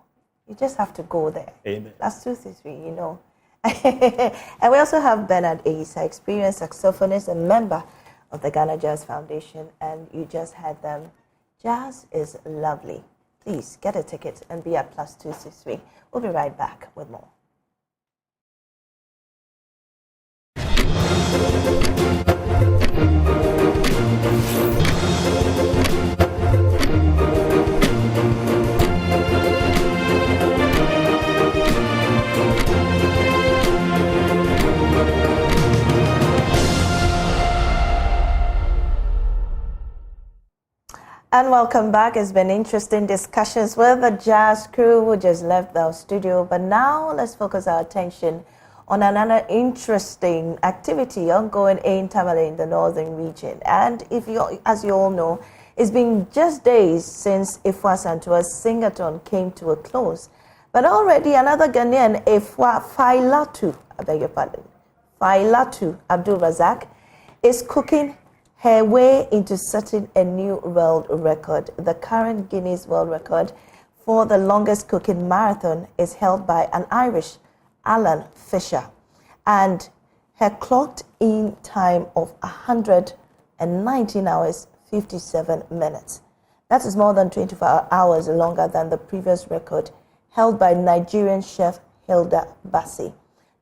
You just have to go there. Amen. That's 233, you know. And we also have Bernard Eisa, experienced saxophonist and member of the Ghana Jazz Foundation. And you just heard them. Jazz is lovely. Please get a ticket and be at +263. We'll be right back with more. And welcome back. It's been interesting discussions with the jazz crew who just left our studio. But now let's focus our attention on another interesting activity ongoing in Tamale in the northern region. And as you all know, it's been just days since Ifwa Santua's Singathon came to a close. But already another Ghanaian, Ifwa Failatu, I beg your pardon, Failatu Abdul Razak, is cooking her way into setting a new world record. The current Guinness World Record for the longest cooking marathon is held by an Irish, Alan Fisher, and her clocked in time of 119 hours, 57 minutes. That is more than 24 hours longer than the previous record held by Nigerian chef Hilda Bassi.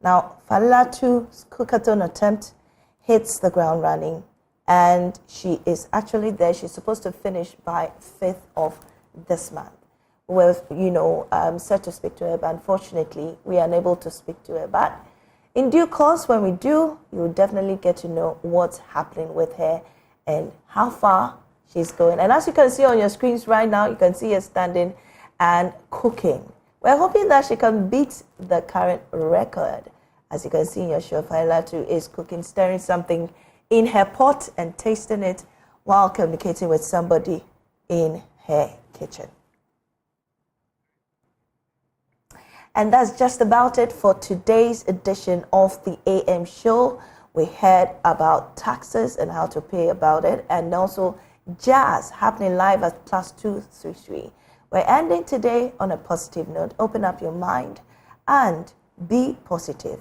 Now, Falatu's cookathon attempt hits the ground running, and she is actually there. She's supposed to finish by 5th of this month. We're, set to speak to her, but unfortunately, we are unable to speak to her. But in due course, when we do, you'll definitely get to know what's happening with her and how far she's going. And as you can see on your screens right now, you can see her standing and cooking. We're hoping that she can beat the current record. As you can see in your show, Failatu is cooking, stirring something in her pot and tasting it while communicating with somebody in her kitchen. And that's just about it for today's edition of the AM show. We heard about taxes and how to pay about it, and also jazz happening live at +233. We're ending today on a positive note. Open up your mind and be positive,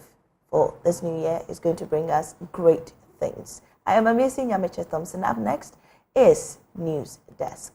for this new year is going to bring us great things. I am Amazing Yameche Thompson. Up next is News Desk.